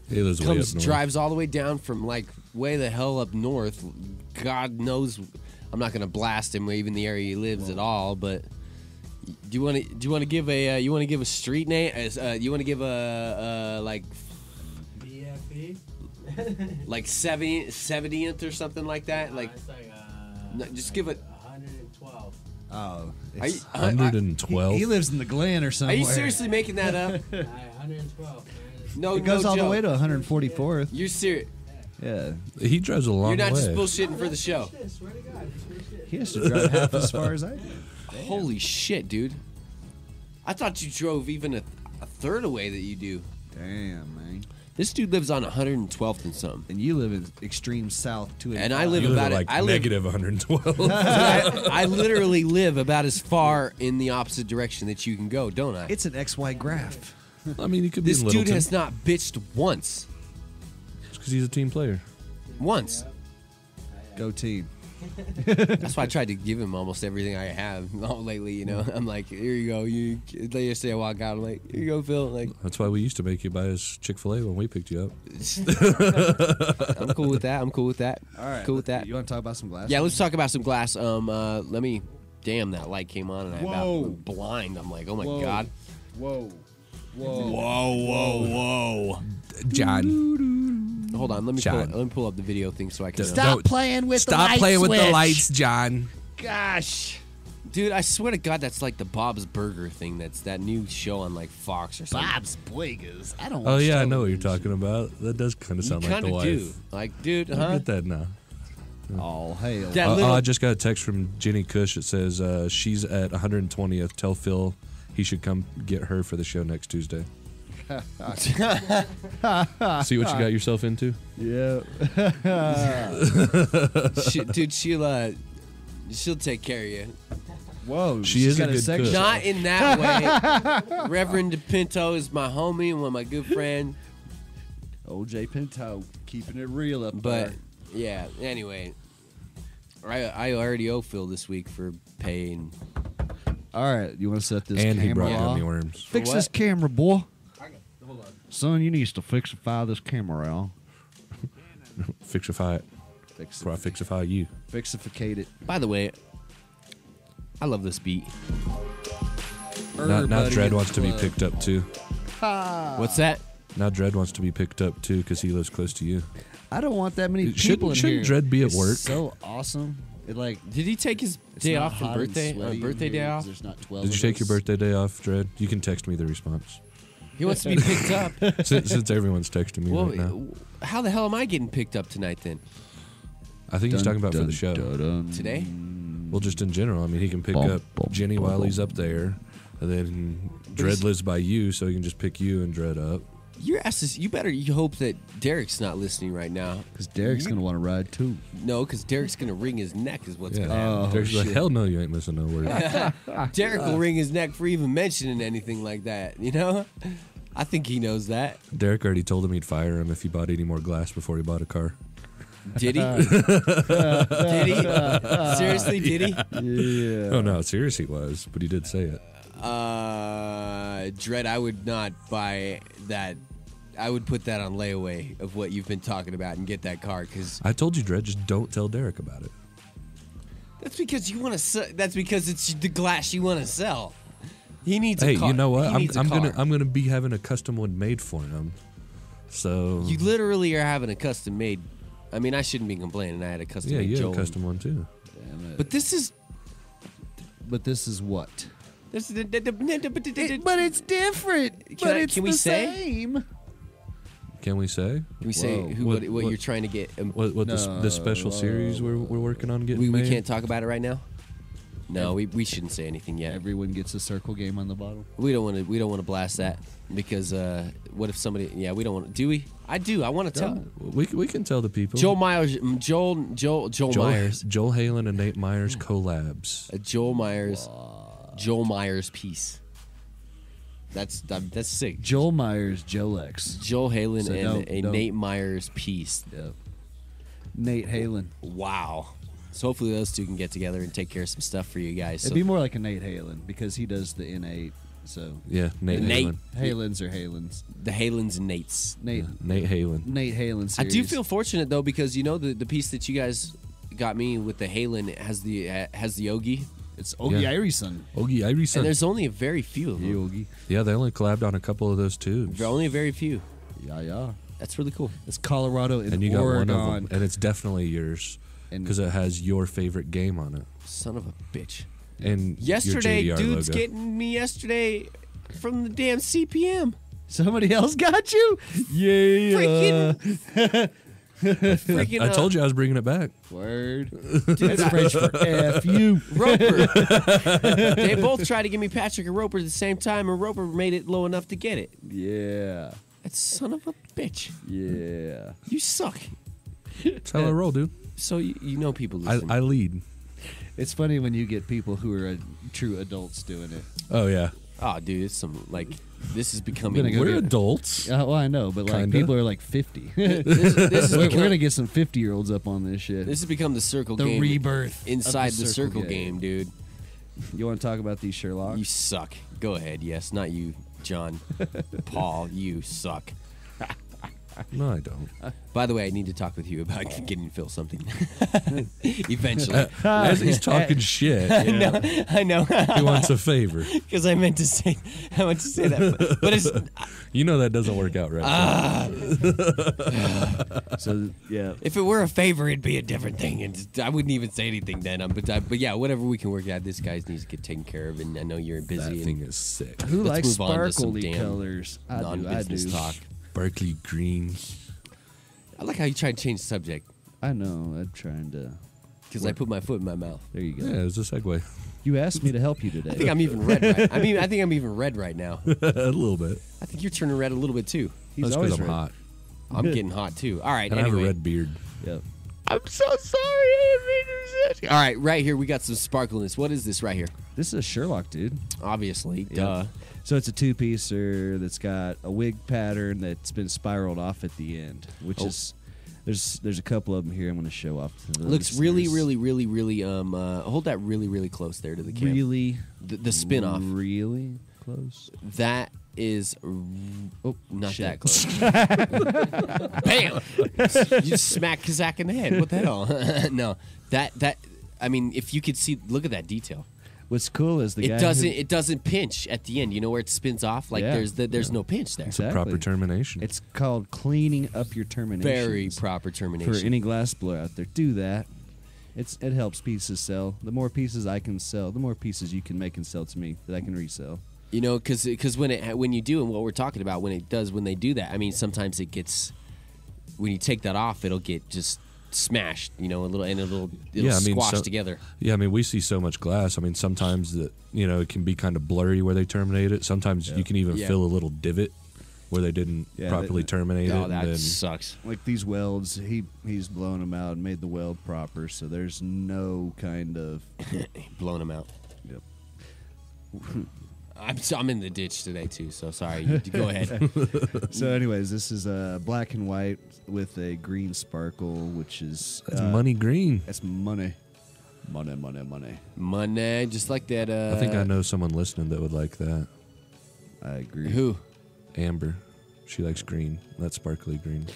He lives way up north. drives all the way down from like way the hell up north. God knows, I'm not gonna blast him even the area he lives at all. But do you want to give a street name? You want to give a like BFE? like 70th or something like that? Like It's like no, just give it. 112. Oh, Are you, 112. he lives in the Glen or are somewhere. you seriously making that up? 112, man. No, It goes no all joke. the way to 144th. You're serious. Yeah, He drives a long You're not way. just bullshitting for the show. Shit, swear to God. Shit. he has to drive half as far as I do. Holy shit, dude! I thought you drove even a third away that you do. Damn, man. This dude lives on 112th and something. And you live in extreme south too. And I live You live about at it. like I live. negative 112. I literally live about as far in the opposite direction that you can go, don't I? It's an XY graph. I mean, he could This be in dude Littleton. has not bitched once. because he's a team player. Once. Go team. That's why I tried to give him almost everything I have lately. You know, I'm like, here you go. Yesterday I walk out. I'm like, here you go, Phil. Like, That's why we used to make you buy us Chick-fil-A when we picked you up. I'm cool with that. I'm cool with that. All right, cool with that. You want to talk about some glass? Yeah, let's talk about some glass. Let me. Damn, that light came on and I Whoa. about went blind. I'm like, oh my Whoa. god. Whoa. Whoa. Whoa. John, Hold on, let me John. pull up the video thing so I can. Stop playing with stop playing with the lights, John. Gosh. Dude, I swear to God, that's like the Bob's Burger thing. That's that new show on like Fox or something. Bob's Burgers. I don't. Oh watch yeah, I know what you're television. talking about. That does kind of You sound like kind the of wife. do. Like, dude, I huh? get that now. Oh hell. That little- I just got a text from Jenny Cush. It says she's at 120th. Tell Phil he should come get her for the show next Tuesday. See what you got yourself into? Yeah. Dude, she'll take care of you. Whoa. She she's is a got good section. cook. Not in that way. Reverend DePinto is my homie and one of my good friend. OJ Pinto keeping it real up But there. yeah, anyway, I already owe Phil this week for paying. All right, you want to set this And he camera brought off? gummy worms. Fix For this what? camera, boy. Son, you need to fixify this camera out. Fixify it. Before I fixify you. Fixificate it. By the way, I love this beat. Now Everybody Dredd in wants the to be club. picked up too. What's that? Now Dredd wants to be picked up too because he lives close to you. I don't want that many Shouldn't- people in shouldn't here. Dredd be at It's work? So awesome. It like Did he take his it's day not off for hot and birthday? sweaty in Birthday here day 'cause off? There's not 12. Did you of take your us. birthday day off, Dredd? You can text me the response. He wants to be picked up. Since everyone's texting me Well, right now. how the hell am I getting picked up tonight then? I think he's talking about for the show. Today? Well, just in general. I mean, he can pick Bum, up bum, Jenny bum, while bum. he's up there. And then Dredd lives by you, so he can just pick you and Dredd up. Your ass is. You better. You hope that Derek's not listening right now. Because Derek's going to want to ride too. No, because Derek's gonna wring his neck. Is what's Yeah. gonna happen. Derek's like, shit. hell no, you ain't missing no word. Derek will wring his neck for even mentioning anything like that. You know, I think he knows that. Derek already told him he'd fire him if he bought any more glass before he bought a car. Did he? Did he? Seriously, did he? Yeah. Oh, no, serious he was, but he did say it. Dredd, I would not buy that. I would put that on layaway of what you've been talking about and get that car because I told you, Dredd, just don't tell Derek about it. that's because you want to. That's because it's the glass you want to sell. He needs a Hey, car. you know what? He needs a I'm car. gonna be having a custom one made for him. So You literally are having a custom made. I mean, I shouldn't be complaining. I had a custom yeah, made you have Joel. a custom one too. But this is. But this is what? This is But it's different. Can but I- it's can we the say? same. Can we say we say Whoa. who, What- what what- you're trying to get. what this special series we're working on getting We made? can't talk about it right now. No, we shouldn't say anything yet. Everyone gets a circle game on the bottle. We don't want to blast that because what if somebody? Yeah, we don't want to. Do we? I do. I want to tell. We can tell the people. Joel Myers. Joel Myers. Joel Halen and Nate Myers collabs. A Joel Myers piece. That's sick. Joel Myers, Jolex. Joel Halen So and don't- Nate Myers piece. Yep. Nate Halen. Wow. So hopefully those two can get together and take care of some stuff for you guys. It'd So be more like a Nate Halen because he does the N8. So Yeah, Nate Halen. Halens or Halens. the Halens and Nates. Nate Halen. Nate Halen series. I do feel fortunate though because you know the piece that you guys got me with the Halen has the Ogie, it's Ogie Yeah. Irison. Ogie and Irison. there's only a very few of them. Ogie. Yeah, they only collabed on a couple of those tubes. Only a very few. Yeah. That's really cool. It's Colorado and And you got Oregon. one of them, and it's definitely yours And- because it has your favorite game on it. Son of a bitch. And Yesterday, your JDR dude's logo. getting me yesterday from the damn CPM. Somebody else got you? Yeah. Freaking I told you I was bringing it back. Word. That's French for F you. Roper. They both tried to give me Patrick and Roper at the same time, and Roper made it low enough to get it. Yeah. That son of a bitch. Yeah. You suck. That's how I roll, dude. So you know people listen. I lead. It's funny when you get people who are true adults doing it. Oh yeah, Oh, dude, it's some like this is I'm becoming. gonna go we're get- adults. Well, I know, but like Kinda. people are like 50. This is We're become- gonna get some 50-year-olds up on this shit. This has become the circle The game. rebirth of inside the the circle circle game, game. dude. You want to talk about these Sherlocks? You suck. Go ahead. Yes, not you, John. Paul, you suck. No, I don't. By the way, I need to talk with you about getting Phil something. Eventually. As he's talking shit, I know. he wants a favor. Because I meant to say that. But it's You know that doesn't work out right. So yeah, if it were a favor, it'd be a different thing, and I wouldn't even say anything then. But yeah, whatever we can work out. This guy needs to get taken care of, and I know you're that busy. thing And is sick. who Let's likes move on to some sparkly damn colors? I do. non-business talk. Sparkly green. I like how you try to change the subject I know. I'm trying to. because I put my foot in my mouth. There you go. Yeah, it was a segue. You asked me to help you today. I think I'm even red. Right. I think I'm even red right now. A little bit. I think you're turning red a little bit too. He's That's always because I'm red. hot. I'm getting hot too. All right. And I have anyway. a red beard. Yep. I'm so sorry. All right, right here we got some sparkliness. What is this right here? This is a Sherlock, dude. Obviously, Yep. duh. So it's a two-piecer that's got a wig pattern that's been spiraled off at the end, which is there's a couple of them here I'm going to show off to the Looks really, listeners. really. Hold that really close there to the camera. really The spin off. really close. That is not shit. that close. Bam! You smack Kazak in the head. What the hell? No, that. I mean, if you could see, look at that detail. What's cool is the guy It doesn't pinch at the end. You know where it spins off? Like Yeah. there's no pinch there. Exactly. Proper termination. It's called cleaning up your termination. Very proper termination. For any glass blower out there, do that. It helps pieces sell. The more pieces I can sell, the more pieces you can make and sell to me that I can resell. You know, because when you do, and what we're talking about, when they do that, I mean, sometimes it gets, when you take that off, it'll get just smashed, you know, it'll squash together. Yeah, I mean, we see so much glass. I mean, sometimes that it can be kind of blurry where they terminate it. Sometimes you can even feel a little divot where they didn't properly terminate it. Oh, that and then, sucks. Like these welds, he's blown them out and made the weld proper, so there's no kind of Blown them out. Yep. I'm in the ditch today too, so sorry. You go ahead. So, anyways, this is black and white with a green sparkle, which is That's money green. That's money, money. Money, just like that. I think I know someone listening that would like that. I agree. Who? Amber. She likes green. That sparkly green.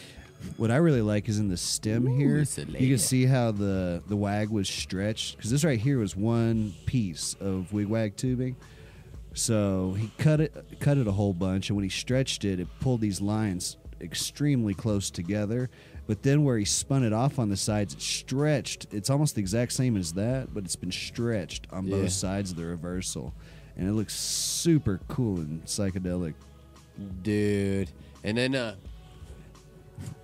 What I really like is in the stem here. it's a lady. You can see how the wag was stretched because this right here was one piece of wig-wag tubing. So he cut it a whole bunch, and when he stretched it, it pulled these lines extremely close together. But then where he spun it off on the sides, it stretched. It's almost the exact same as that, but it's been stretched on both sides of the reversal, and it looks super cool and psychedelic. Dude. And then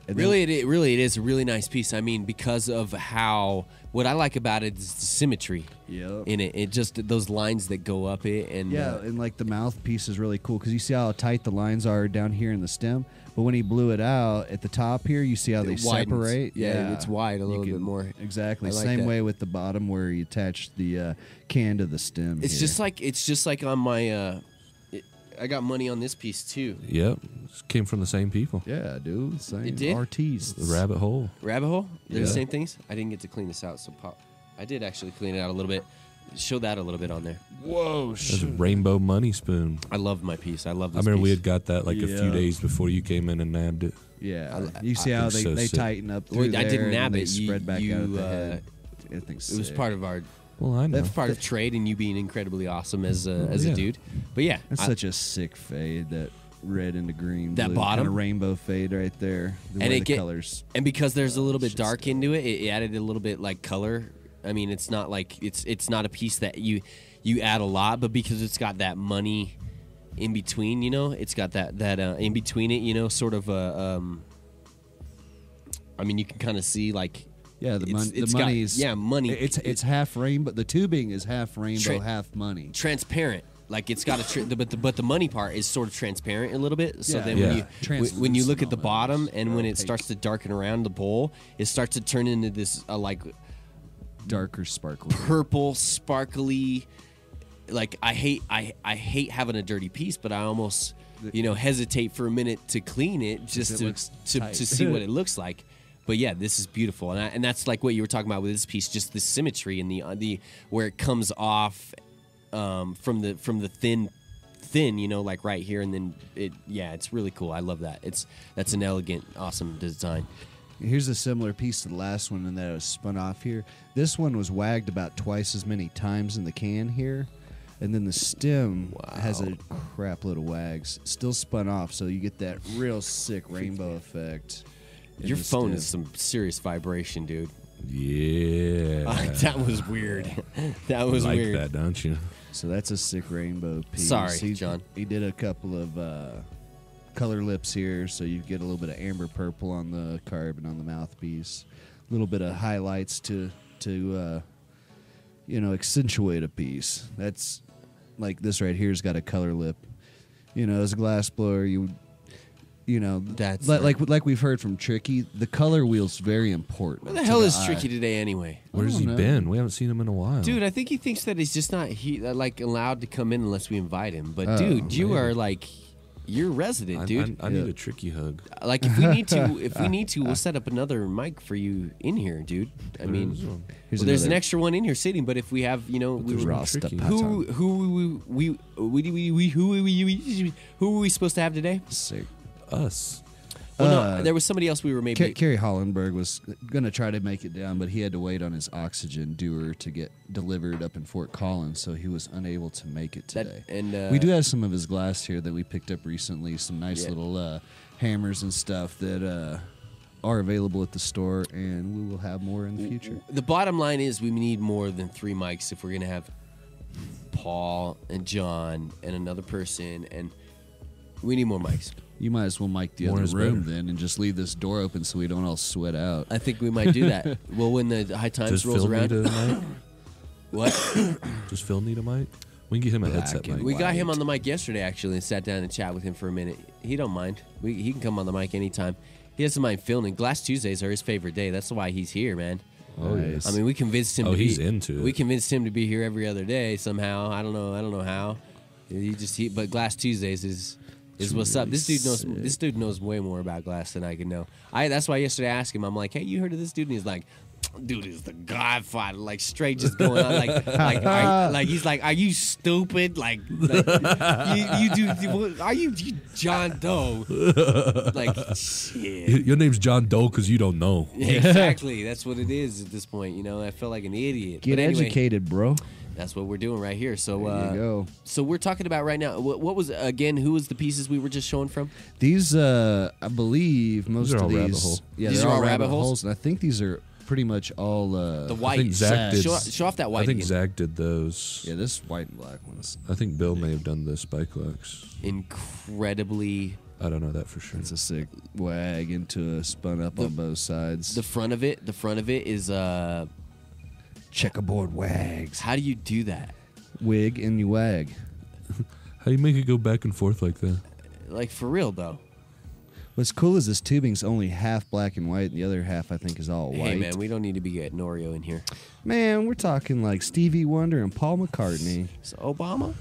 And Really, it is a really nice piece. I mean, because of how what I like about it is the symmetry Yep. in it. It just those lines that go up it, and Yeah, and like the mouthpiece is really cool because you see how tight the lines are down here in the stem. But when he blew it out at the top here, you see how they It widens. separate. Yeah, it's wide a You little can- bit more. Exactly. I like Same that. way with the bottom where you attach the can to the stem. It's here. just like on my. I got money on this piece too. Yep, came from the same people. Yeah, dude. Same It did? artists. The rabbit hole. Rabbit hole? They're the Yeah. same things? I didn't get to clean this out, so I did actually clean it out a little bit. Show that a little bit on there. Whoa, That's a rainbow money spoon. I love my piece. I love I this remember we piece. had got that like a few Yeah. days before you came in and nabbed it. Yeah, you see how it's they, so they sick. tighten up through Well, I there didn't and then nab they it. spread back out at the You, head. I think It was part of our. Well, I know. That's part of trade and you being incredibly awesome as a yeah. dude. But yeah, That's such a sick fade, that red into green. That blue, bottom? kind of rainbow fade right there. The And way it the get- colors. and because there's a little bit shit's dark into it, it added a little bit like color. I mean, it's not like it's not a piece that you add a lot, but because it's got that money in between, you know, it's got that in between it, you know, sort of a. I mean, you can kind of see like. Yeah, the It's got- money's money. It's half rainbow. The tubing is half rainbow, half money. Transparent. Like it's got a, but the money part is sort of transparent a little bit. So Yeah. then Yeah. when you look at the Translucent bottom almost. and when it Opaque. starts to darken around the bowl, it starts to turn into this like Darker sparkly. purple, sparkly. Like I hate having a dirty piece, but I almost hesitate for a minute to clean it just it to looks tight. see what it looks like. But yeah, this is beautiful, and that's like what you were talking about with this piece, just the symmetry and the where it comes off from the thin, you know, like right here, and then it's really cool. I love that. That's an elegant, awesome design. Here's a similar piece to the last one, and that it was spun off here. This one was wagged about twice as many times in the can here, and then the stem has a crap load of wags, still spun off, so you get that real sick rainbow effect. in Your the phone stem. is some serious vibration, dude. Yeah. That was weird. That was like weird. that, don't you? So that's a sick rainbow piece. Sorry, John. He did a couple of color lips here, so you get a little bit of amber purple on the carbon on the mouthpiece, a little bit of highlights to accentuate a piece. That's like this right here's got a color lip. You know, as a glass blower, That's like we've heard from Tricky, the color wheel's very important. Where the to hell is eye. Tricky today anyway? Where's he know. been? We haven't seen him in a while. Dude, I think he thinks that he's just not allowed to come in unless we invite him. But Oh, dude, you maybe. are like you're resident, dude. I need a tricky hug. Like if we need to, we'll set up another mic for you in here, dude. I mean, Here's there's an another- extra one in here sitting, but if we have, we there's were- no tricky. who are we supposed to have today? Sick. Us. Well, no, there was somebody else we were maybe. Kerry Hollenberg was going to try to make it down, but he had to wait on his oxygen doer to get delivered up in Fort Collins, so he was unable to make it That- today. and we do have some of his glass here that we picked up recently, some nice Yeah. little hammers and stuff that are available at the store, and we will have more in the future. The bottom line is we need more than 3 mics if we're going to have Paul and John and another person, and we need more mics. You might as well mic the More other is room better. then and just leave this door open so we don't all sweat out. I think we might do that. Well, when the high times Does rolls Phil around. need a mic? What? Does Phil need a mic? We can get him a Black headset and mic. We got him on the mic yesterday, actually, and sat down and chat with him for a minute. He don't mind. He can come on the mic anytime. He doesn't mind filming. Glass Tuesdays are his favorite day. That's why he's here, man. Oh, Nice. yes. I mean, we convinced him. Oh, to he's be, into it. We convinced him to be here every other day somehow. I don't know how. But Glass Tuesdays is what's up. This dude knows way more about glass than I can know. That's why yesterday I asked him. I'm like, hey, you heard of this dude? And he's like, dude is the godfather. Like straight just going on. Like he's like, are you stupid? Like you do? Are you John Doe? Like shit. Your name's John Doe because you don't know. Exactly. That's what it is at this point. You know, I felt like an idiot. Get But anyway, educated, bro. that's what we're doing right here. So, There you go. so we're talking about right now. What was again? Who was the pieces we were just showing from? These, I believe, most These are of all these. rabbit hole. Yeah, These they're are all all rabbit rabbit holes? holes, and I think these are pretty much all. The I white. think Zach did. Show off that white. I think again. Zach did those. Yeah, this white and black ones. I think Bill may have done the Spikelucks. Incredibly I don't know that for sure. It's a sick wag into a spun up on both sides. The front of it is checkerboard wags. How do you do that? Wig and you wag. How do you make it go back and forth like that? Like for real though. What's cool is this tubing's only half black and white, and the other half I think is all white. Hey man, we don't need to be getting Oreo in here. Man, we're talking like Stevie Wonder and Paul McCartney. So Obama?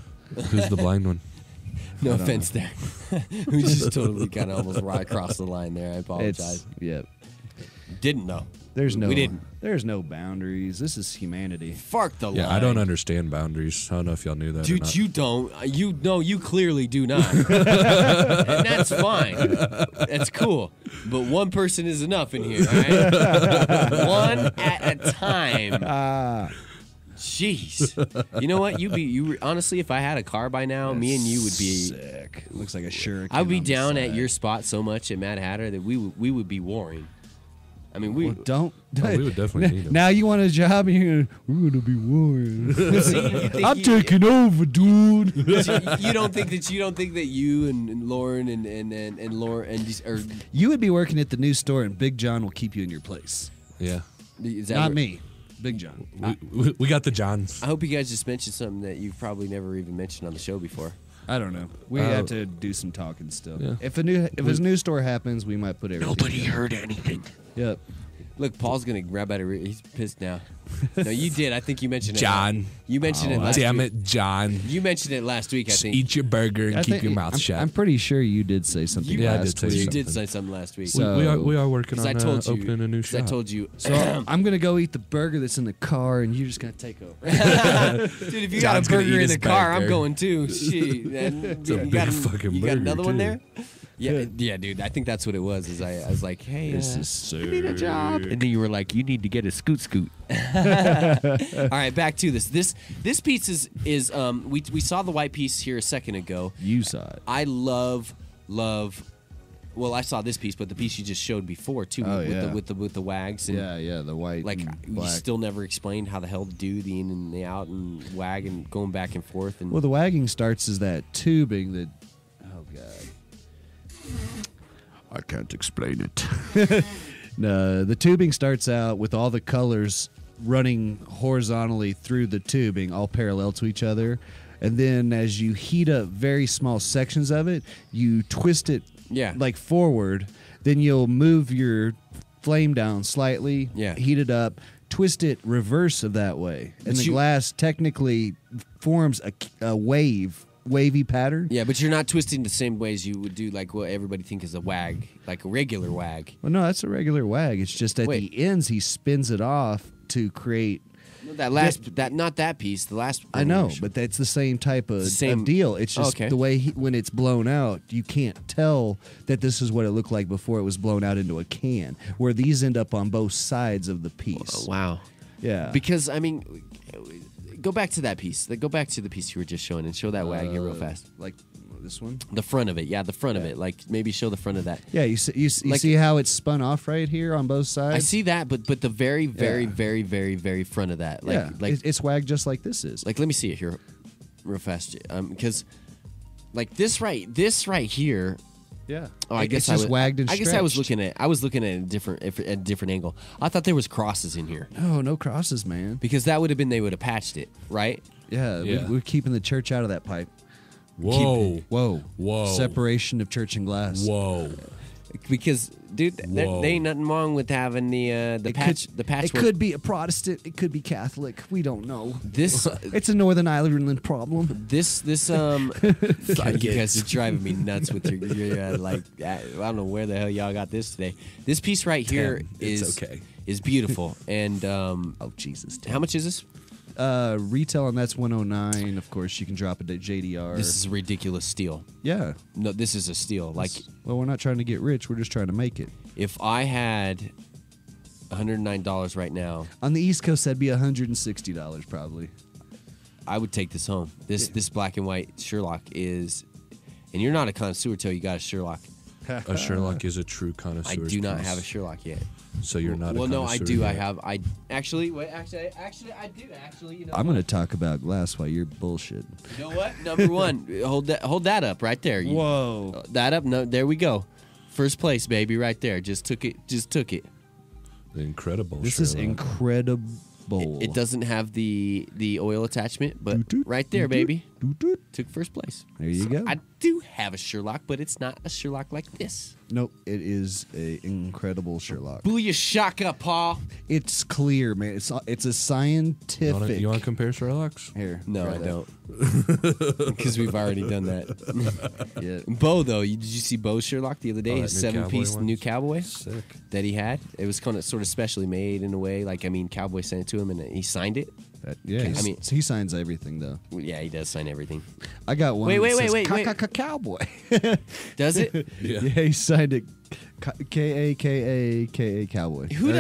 Who's the blind one? No offense there. We just totally kind of almost right across the line there. I apologize. Yep. Didn't know. We didn't. There's no boundaries. This is humanity. Fuck the line. Yeah, I don't understand boundaries. I don't know if y'all knew that. Dude, or not. you don't. You know, you clearly do not. And that's fine. That's cool. But one person is enough in here, all right? One at a time. Jeez. You know what? Honestly, if I had a car by now, me and you would be sick. Looks like a shuriken. I would be on the down side. at your spot so much at Mad Hatter that we would be warring. I mean, we don't. Oh, we would definitely need him. Now you want a job, and we're gonna be warring. See, I'm taking over, dude. You don't think that you and Lauren and Lauren or You would be working at the new store, and Big John will keep you in your place. Yeah. is that Not me, Big John. We got the Johns. I hope you guys just mentioned something that you've probably never even mentioned on the show before. I don't know. We have to do some talking still. Yeah. If a new store happens, we might put everything. Nobody together. heard anything. Yep. Look, Paul's gonna grab at it. He's pissed now. No, you did. I think you mentioned it. John. You mentioned it last Damn week. it, John. You mentioned it last week, I Just think. eat your burger and keep your mouth shut. I'm pretty sure you did say something Yeah, I last did say week. You something. did say something last week. So- we are working 'Cause on I told you, opening a new 'cause shop. I told you. So I'm gonna go eat the burger that's in the car, and you're just gonna take over. Dude, if you John's got a gonna burger eat in the his car, I'm burger. going too. Shit, man. It's a you big got fucking You got burger, another one too. there? Yeah, dude. I think that's what it was. Is I was like, hey, This is I need a job, and then you were like, you need to get a scoot. All right, back to this. This piece is we saw the white piece here a second ago. You saw it. I love. Well, I saw this piece, but the piece you just showed before too, Oh, yeah. with the wags and Yeah, the white. like and you black. still never explained how the hell to do the in and the out and wag and going back and forth and Well, the wagging starts as that tubing that. Oh God. I can't explain it. No, the tubing starts out with all the colors running horizontally through the tubing, all parallel to each other. And then as you heat up very small sections of it, you twist it like forward. Then you'll move your flame down slightly, heat it up, twist it reverse of that way. And the glass technically forms a wavy pattern. Yeah, but you're not twisting the same ways you would do like what everybody think is a wag, like a regular wag. Well, no, that's a regular wag. It's just at the ends he spins it off to create. Not that piece. The last. I know, but that's the same type of deal. It's just the way when it's blown out, you can't tell that this is what it looked like before it was blown out into a can. Where these end up on both sides of the piece. Oh, wow. Yeah. Because I mean, go back to that piece. Go back to the piece you were just showing and show that wag here real fast. Like this one. The front of it. Yeah, the front of it. Like maybe show the front of that. Yeah, you see how it's spun off right here on both sides. I see that, but the very, very, very, very, very front of that. Like it's wagged just like this is. Like let me see it here, real fast. Because like this right here. Yeah. Oh, I guess it's just wagged and I guess I was stretched. looking at a different angle. I thought there was crosses in here. No crosses, man. Because that would have been they would have patched it, right? Yeah. We're keeping the church out of that pipe. Whoa. Separation of church and glass. Whoa. Because, dude, there ain't nothing wrong with having the patchwork. It could be a Protestant. It could be Catholic. We don't know. This it's a Northern Ireland problem. You guys are driving me nuts with your like. I don't know where the hell y'all got this today. This piece right here is beautiful and oh Jesus. How much is this? Retail, and that's $109. Of course, you can drop it at JDR. This is a ridiculous steal. Yeah. No, this is a steal. Like, well, we're not trying to get rich. We're just trying to make it. If I had $109 right now on the East Coast, that'd be $160 probably. I would take this home. This black and white Sherlock is, and you're not a connoisseur till you got a Sherlock. A Sherlock is a true connoisseur. I do not have a Sherlock yet. So you're not. Well, a no, I connoisseur do. yet. I have. I actually, wait, actually, I do. Actually, you know. I'm going to talk about glass while you're bullshitting. You know what? Number one, hold that up right there. Whoa. That up. No, there we go. First place, baby, right there. Just took it. Incredible. This is incredible. It doesn't have the oil attachment, but right there, baby. Took first place. There you go. I do have a Sherlock, but it's not a Sherlock like this. Nope, it is a incredible Sherlock. Booyah shaka, Paul. It's clear, man. It's a scientific. You want to compare Sherlocks? Here. No, try I that. don't. Because we've already done that. Yeah. Bo, though, did you see Bo's Sherlock the other day? Oh, His that new 7-piece cowboy one? new cowboy Sick. that he had. It was kind of sort of specially made in a way. Like, I mean, Cowboy sent it to him and he signed it. Yeah, I mean- he signs everything though. Well, yeah, he does sign everything. I got one. Wait, that wait, says wait, wait, wait. Cowboy. Does it? Yeah. Yeah, he signed it. K-A-K-A-K-A Cowboy. Who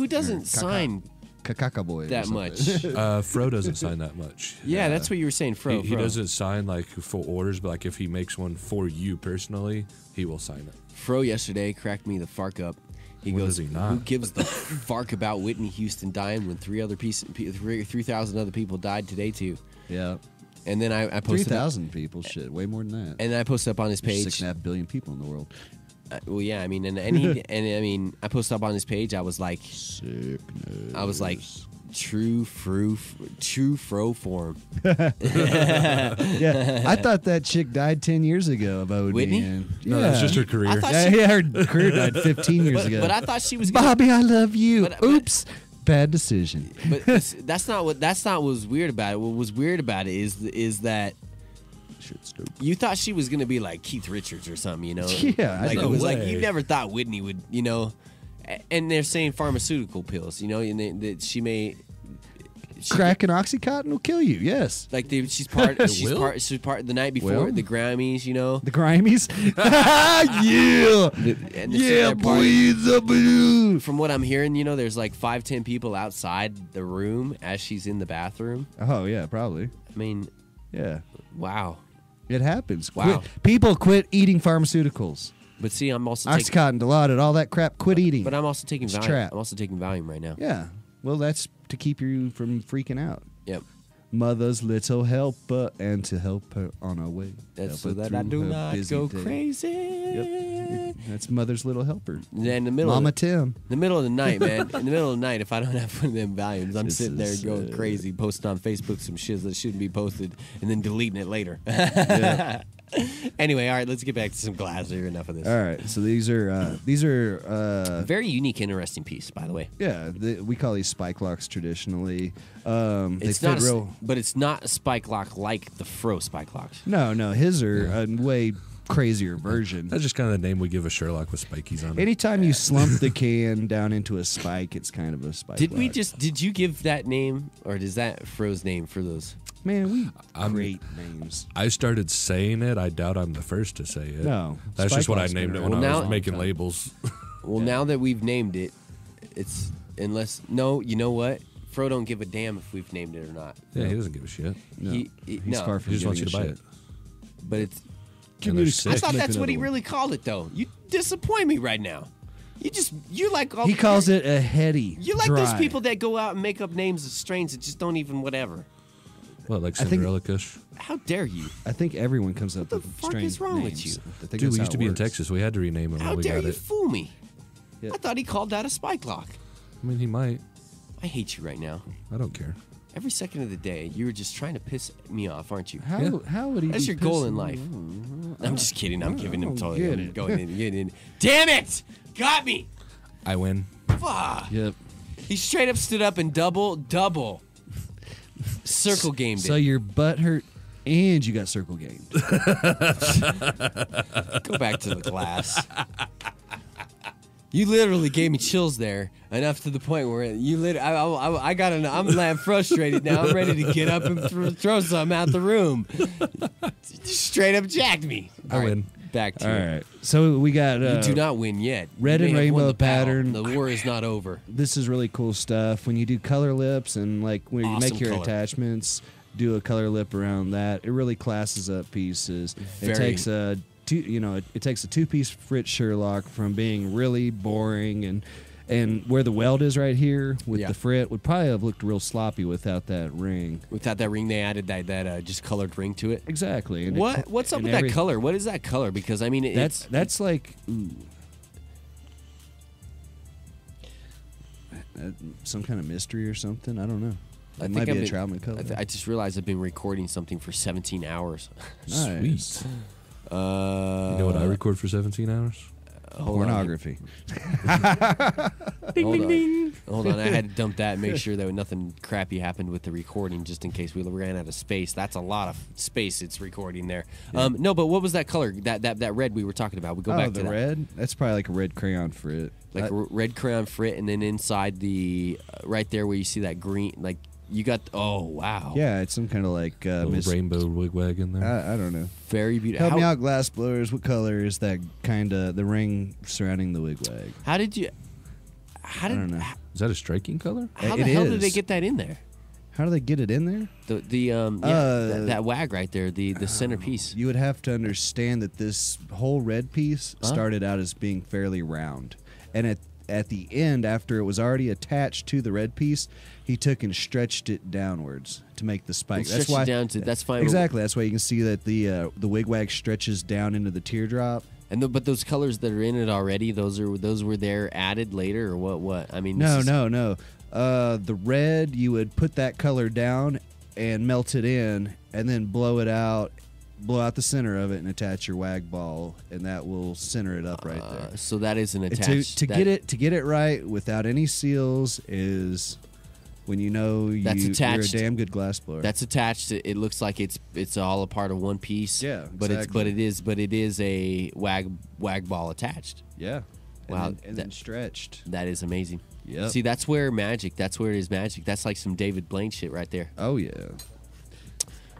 doesn't sign Cowboy that much? Fro doesn't sign that much. Yeah, that's what you were saying, Fro. He doesn't sign like full orders, but like if he makes one for you personally, he will sign it. Fro yesterday cracked me the fark up. He When goes, does he not? "Who gives the fark about Whitney Houston dying when 3,000 other people died today too?" Yeah. And then I posted 3,000 people. Shit, way more than that. and then I posted up on his There's page. 6.5 billion people in the world. Well, yeah, I mean, and I mean, I posted up on his page. I was like, true fro form. Yeah, I thought that chick died 10 years ago of OD. Whitney? No, that's just her career. I thought Yeah, her career died 15 years ago. but I thought she was gonna, Bobby, I love you. But- Oops, bad decision. but that's not what was weird about it. What was weird about it is that Shit's stupid. you thought she was gonna be like Keith Richards or something, you know? Yeah, I like know. it was like way. you never thought Whitney would, you know. And they're saying pharmaceutical pills, you know, and that she may. Crack and Oxycontin will kill you. Yes. Like she's part will? the night before Will? the Grammys, you know. The Grimies. Yeah. And Yeah, they're part- boys. From what I'm hearing, you know, there's like 5-10 people outside the room as she's in the bathroom. Oh yeah, probably. I mean, Yeah, wow. it happens. Wow. People quit eating pharmaceuticals. But see, I'm also taking, Oxycontin, Dilaudid, all that crap. Quit eating. but I'm also taking It's a Valium. trap. I'm also taking Valium right now. Yeah. Well, that's to keep you from freaking out. Yep. Mother's little helper, and to help her on her way. That's Help so her that I through do her not busy go day. crazy. Yep. That's Mother's little helper. And then in the middle Mama of Tim. the middle of the night, man. In the middle of the night, if I don't have one of them Valiums, I'm This sitting there is, going crazy, posting on Facebook some shit that shouldn't be posted, and then deleting it later. Anyway, all right, let's get back to some glass here. Enough of this. All right. So these are Very unique, interesting piece, by the way. yeah. We call these spike locks traditionally. It's they not, fit real. but it's not a spike lock like the Fro spike locks. No, his are a way crazier version. That's just kind of the name we give a Sherlock with spikies on it. Anytime you slump the can down into a spike, it's kind of a spike. Did we lock. did you give that name, or is that Fro's name for those? Man, we great names. I started saying it. I doubt I'm the first to say it. No, That's spike just what I locks named been it when around. I Well, was now- making labels. Well, now that we've named it, it's no. You know what? Fro don't give a damn if we've named it or not. Yeah, he doesn't give a shit. No, He- he's no. far He from just wants you giving to a buy shit. it. But it's. And they're I sick. thought Make that's what he another one. really called it, though. You disappoint me right now. You like all. He calls it a heady. You like those dry. people that go out and make up names of strains that just don't even whatever. What, like I think- Cinderella Kush? How dare you? I think everyone comes up the with fuck strange is wrong with names. you? I think Dude, that's we how used to it be in works. Texas. We had to rename them How when we dare got you it. fool me? Yep. I thought he called that a spike lock. I mean, he might. I hate you right now. I don't care. Every second of the day, you were just trying to piss me off, aren't you? How would he? That's be your goal in pissing life. me? I'm just kidding. I'm giving him don't totally. get I'm it. going in, getting in. Damn it! Got me. I win. Fuck. Yep. He straight up stood up and double circle gamed So it. your butt hurt, and you got circle gamed. Go back to the glass. You literally gave me chills there, enough to the point where I'm like frustrated now. I'm ready to get up and throw something out the room. Straight up jacked me. I All right, win. Back to All you. right. So we got. You do not win yet. red You and may have won rainbow the battle. pattern. The war is not over. This is really cool stuff. When you do color lips and like when you Awesome make your color. attachments, do a color lip around that. It really classes up pieces. It Very- takes a it takes a 2-piece Fritz Sherlock from being really boring And where the weld is right here with Yeah. the frit would probably have looked real sloppy without that ring. Without that ring, they added that just colored ring to it. Exactly. And What's up with that color? What is that color? Because I mean, that's like some kind of mystery or something. I don't know. It might be a Troutman color. I just realized I've been recording something for 17 hours. Nice. Sweet. You know what I record for 17 hours? Pornography. Ding, ding, ding. Hold on, I had to dump that and make sure that nothing crappy happened with the recording, just in case we ran out of space. That's a lot of space it's recording there. Yeah. No, but what was that color? That red we were talking about. We go back to the that. red. That's probably like a red crayon frit. Like a red crayon frit, and then inside the right there where you see that green, like you got. Oh wow. Yeah, it's some kind of like rainbow wigwag in there. I don't know. Very beautiful. Help me out, glass blowers. What color is that kind of the ring surrounding the wigwag? How did you? I don't know. Is that a striking color? How the hell did they get that in there? How do they get it in there? That wag right there, the centerpiece. You would have to understand that this whole red piece started out as being fairly round, and at the end, after it was already attached to the red piece, he took and stretched it downwards to make the spike. That's why. That's fine. Exactly. That's why you can see that the wigwag stretches down into the teardrop. And but those colors that are in it already, those were there added later, or what? I mean, No. The red, you would put that color down and melt it in, and then blow out the center of it, and attach your wag ball, and that will center it up right there. So that is an attached. To get it right without any seals is when you know you're a damn good glass blower. That's attached. It looks like it's all a part of one piece. Yeah, but exactly. it is a wag ball attached. Yeah. Wow, and then stretched. That is amazing. Yeah. See, that's where it is magic. That's like some David Blaine shit right there. Oh yeah.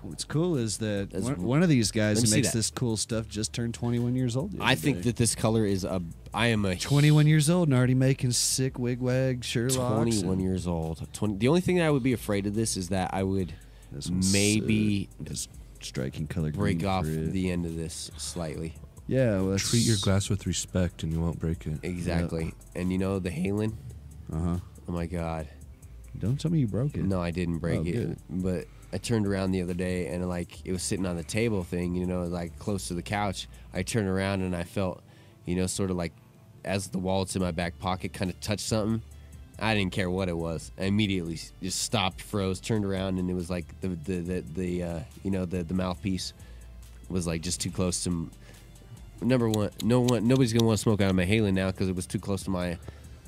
What's cool is that one of these guys who makes this cool stuff just turned 21 years old. I think that this color is I am a 21 years old and already making sick wigwag Sherlocks. 21 years old. The only thing that I would be afraid of this is that I would maybe just striking color break off the end of this slightly. Yeah, well, treat your glass with respect and you won't break it. Exactly. Yep. And you know the Halen? Uh-huh. Oh my God. Don't tell me you broke it. No, I didn't break it. Good. But I turned around the other day and it was sitting on the table thing, like close to the couch. I turned around and I felt, sort of like as the wallet's in my back pocket kind of touched something. I didn't care what it was. I immediately just stopped, froze, turned around, and it was like the mouthpiece was like just too close to. Number one, nobody's gonna want to smoke out of my Halen now because it was too close to my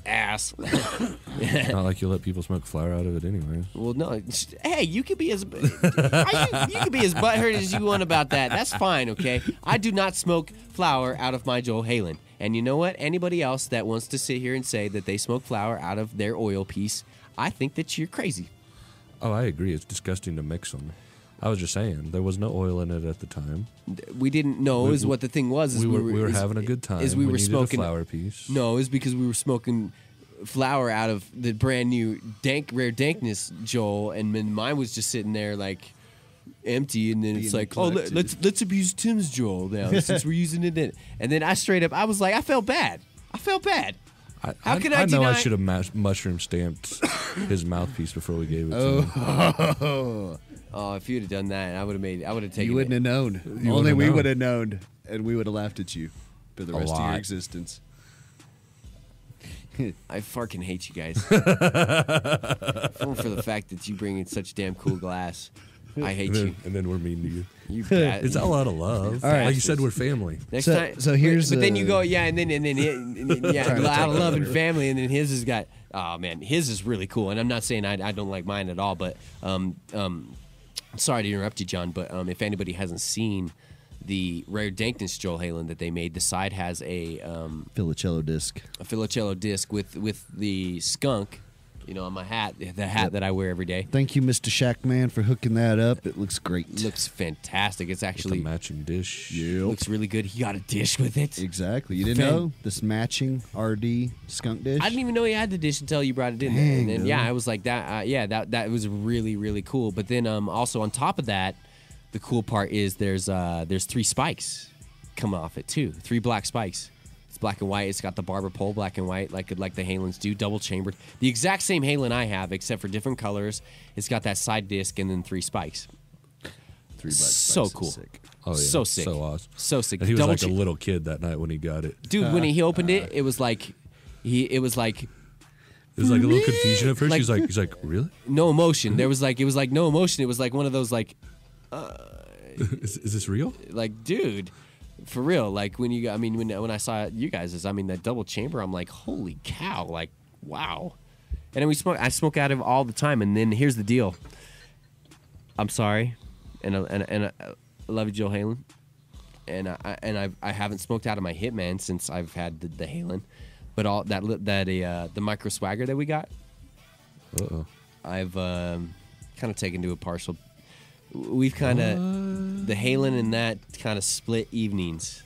ass. Not like you let people smoke flower out of it anyway. Well, no. Hey, you can be as you can be as butthurt as you want about that. That's fine, okay? I do not smoke flower out of my Joel Halen. And you know what? Anybody else that wants to sit here and say that they smoke flower out of their oil piece, I think that you're crazy. Oh, I agree. It's disgusting to mix them. I was just saying there was no oil in it at the time. We didn't know is what the thing was. Is we were having a good time. Is we were smoking a flower piece. No, it's because we were smoking flower out of the brand new rare dankness Joel, and mine was just sitting there like empty. And then it's like, collected. let's abuse Tim's Joel now since we're using it in. And then I was like, I felt bad. How can I know deny? I should have mushroom stamped his mouthpiece before we gave it to him. Oh, if you'd have done that, I would have taken it. You wouldn't have known. Only we would have known, and we would have laughed at you for the rest of your existence. I fucking hate you guys. For the fact that you bring in such damn cool glass. I hate you. And then we're mean to you. It's all out of love. All right. Like you said, we're family. Next time, so here's. But then you go, and then out of love and family, and then his has got. Oh man, his is really cool, and I'm not saying I don't like mine at all, but sorry to interrupt you, John, but if anybody hasn't seen the rare dankness Joel Halen that they made, the side has a Filicello disc. A Filicello disc with the skunk, on my hat, the hat that I wear every day. Thank you, Mr. Shackman, for hooking that up. It looks great. It looks fantastic. It's actually a matching dish. Yep. Looks really good. He got a dish with it. Exactly. You didn't know this matching RD skunk dish? I didn't even know he had the dish until you brought it in. Dang, and then, I was like that. That was really, really cool. But then also on top of that, the cool part is there's 3 spikes coming off it too. 3 black spikes. It's black and white. It's got the barber pole, black and white, like the Halens do, double chambered. The exact same Halen I have, except for different colors. It's got that side disc and then 3 spikes. 3 So spikes is cool. sick. Oh yeah, So sick. so awesome. So sick. And he was Double like a little kid that night when he got it. dude. When he opened it, it was like It was like a little confusion at first. Like- he's like, really? no emotion. There was like, it was like no emotion. It was like one of those like, Is this real? like, dude, for real. Like when you, I mean, when I saw you guys, I mean, that double chamber, I'm like, holy cow, like, wow. And then I smoke out of it all the time. And then here's the deal. I'm sorry, and I love you, Joe Halen. And I haven't smoked out of my Hitman since I've had the Halen, but all the micro swagger that we got, I've kind of taken to a partial. We've kind of the Halen and that kind of split evenings.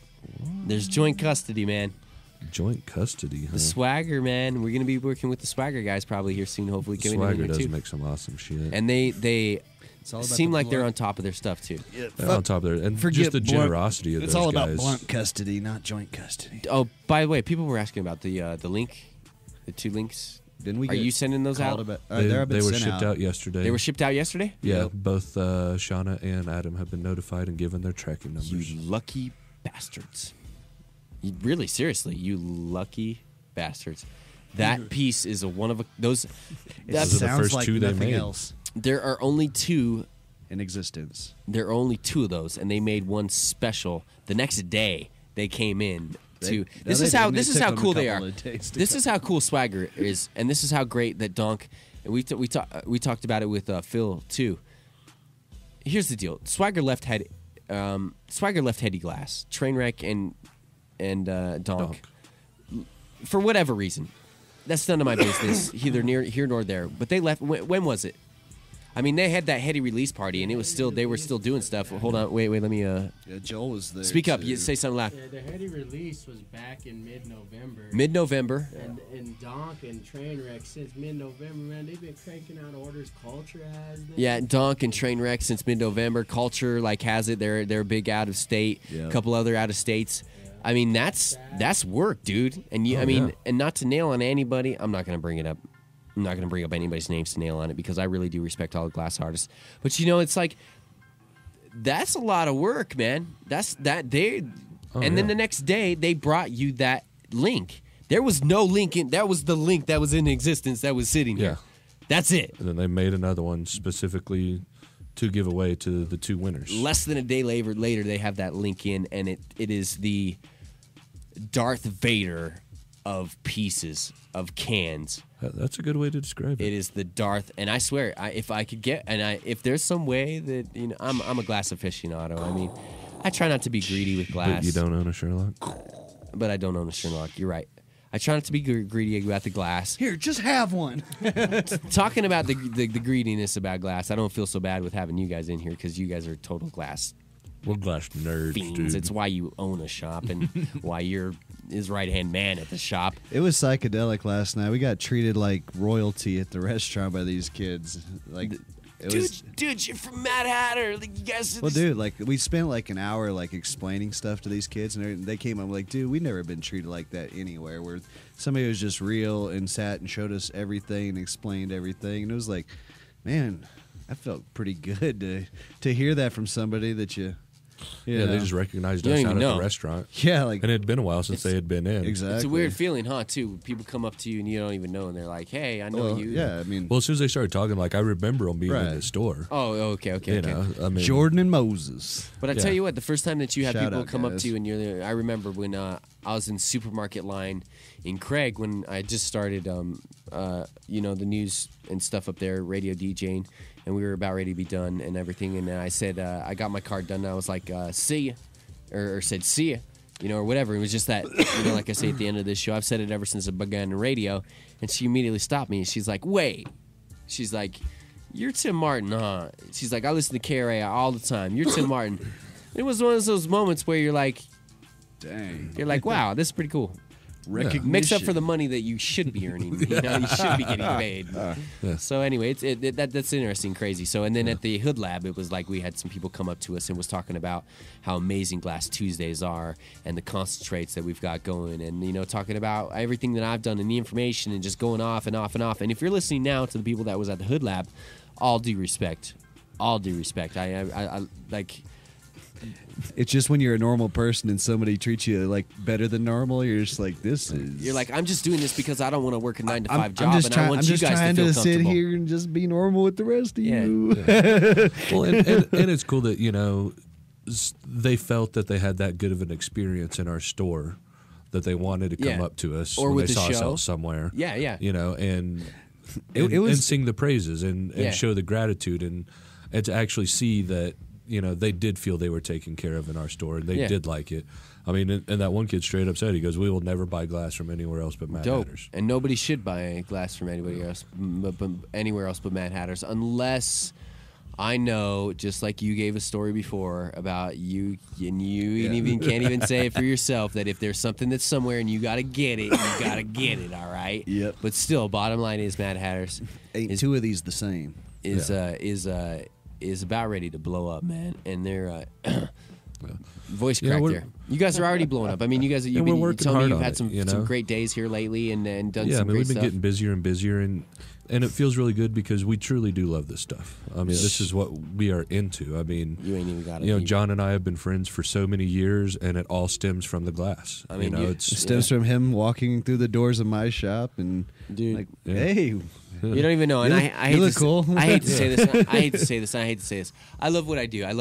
There's joint custody, man. Joint custody, huh? The swagger, man. We're gonna be working with the swagger guys probably here soon. Hopefully, The coming in swagger here does too. make some awesome shit. And they It's all about seem the like they're blunt. on top of their stuff too. They're on top of there, and Forget just the blunt. generosity of It's those all about guys. blunt custody, not joint custody. Oh, by the way, people were asking about the link, the 2 links. Didn't we? Are get you sending those called out? About, They, they're they were sent shipped out yesterday. They were shipped out yesterday? Yeah, Yep. both Shauna and Adam have been notified and given their tracking numbers. You lucky bastards. You, really, seriously, you lucky bastards. That piece is one of those. It Those are the sounds first like 2 they nothing made. else There are only 2. in existence. There are only 2 of those, and they made one special. The next day, they came in to. This is how cool they are. This is how cool Swagger is, and this is how great that Donk. And we talked about it with Phil too. Here's the deal: Swagger left Heady Glass, Trainwreck, and Donk. For whatever reason. That's none of my business, either here nor there. But they left. When was it? I mean, they had that Heady release party, and they were still doing stuff. Hold on, wait. Let me. Yeah, Joel was there. Speak up. too. You say something loud. Yeah, the Heady release was back in mid-November. Mid-November. And Donk and Trainwreck since mid-November, man, they've been cranking out orders. Culture has them. Yeah, Donk and Trainwreck since mid-November. Culture has it. They're big out of state. Yeah. A couple other out of states. I mean, that's work, dude. And Oh, and not to nail on anybody. I'm not gonna bring it up. I'm not gonna bring up anybody's names to nail on it because I really do respect all the glass artists. But it's like that's a lot of work, man. And then the next day they brought you that link. There was no link in. That was the link that was in existence that was sitting here. Yeah. That's it. And then they made another one specifically to give away to the 2 winners. Less than a day later, they have that link in, and it is the Darth Vader of pieces of cans. That's a good way to describe it. It is the Darth, and I swear, if there's some way that I'm a glass aficionado. I mean, I try not to be greedy with glass. But you don't own a Sherlock? But I don't own a Sherlock. You're right. I try not to be greedy about the glass. Here, just have one. Talking about the greediness about glass, I don't feel so bad with having you guys in here because you guys are total glass We're glass nerds, fiends. dude. It's why you own a shop and why you're his right-hand man at the shop. It was psychedelic last night. We got treated like royalty at the restaurant by these kids. Like, Dude, you're from Mad Hatter. Like, you guys. Well, dude, like we spent like an hour like explaining stuff to these kids, and they came up like, dude, we've never been treated like that anywhere. Where somebody was just real and sat and showed us everything and explained everything, and it was like, man, I felt pretty good to hear that from somebody that you Yeah, they just recognized You us don't out even at know. the restaurant. Yeah, like, and it had been a while since they had been in. Exactly. It's a weird feeling, huh? Too. People come up to you and you don't even know, and they're like, "Hey, I know Well, you." yeah, I mean, Well, as soon as they started talking, like I remember them being in Right. the store. Oh, okay. You know, I mean, Jordan and Moses. But I tell Yeah. you what, the first time that you have Shout people out, come up guys. to you and you're there, I remember when I was in supermarket line in Craig when I just started, the news and stuff up there, radio DJing, and we were about ready to be done and everything. And I said, I got my card done. And I was like, see ya, or said see ya, or whatever. It was just that, like I say at the end of this show, I've said it ever since I began in radio. And she immediately stopped me. She's like, wait. She's like, you're Tim Martin, huh? She's like, I listen to KRA all the time. You're Tim Martin. It was one of those moments where you're like, Dang. wow, this is pretty cool. Recognition. Makes up for the money that you should be earning. You know, you should be getting paid. So anyway, that's interesting, crazy. So and then at the Hood Lab, it was like we had some people come up to us and was talking about how amazing Glass Tuesdays are and the concentrates that we've got going, and you know, talking about everything that I've done and the information and just going off and off and off. And if you're listening now to the people that was at the Hood Lab, all due respect. I like. It's just when you're a normal person and somebody treats you like better than normal, you're just like, this is. You're like, I'm just doing this because I don't want to work a 9 to 5 job, I'm just and trying, I want I'm you just guys trying to feel sit comfortable. here and just be normal with the rest of you. Well, and it's cool that, you know, they felt that they had that good of an experience in our store that they wanted to come up to us or when with they the saw us show. out somewhere. Yeah. You know, and sing the praises and show the gratitude and to actually see that, you know, they did feel they were taken care of in our store and they did like it. I mean, and that one kid straight up said, he goes, we will never buy glass from anywhere else but Mad Hatters. And nobody should buy glass from anybody else, but anywhere else but Mad Hatters, unless I know, just like you gave a story before about you, and you can't even say it for yourself, that if there's something that's somewhere and you got to get it, you got to get it, all right? Yep. But still, bottom line is Mad Hatters. Ain't two of these the same. Is about ready to blow up, man. And they're voice crack there. You guys are already blowing up. I mean, you guys, you've been telling me you've had some great days here lately and done some great stuff. Yeah, I mean, we've been getting busier and busier, and it feels really good because we truly do love this stuff. I mean, this is what we are into. I mean, you ain't even got it. You know, John and I have been friends for so many years, and it all stems from the glass. I mean, you know, it stems from him walking through the doors of my shop and like, hey. You don't even know, and I hate look to cool. I hate to say this. I hate to say this. I love what I do. I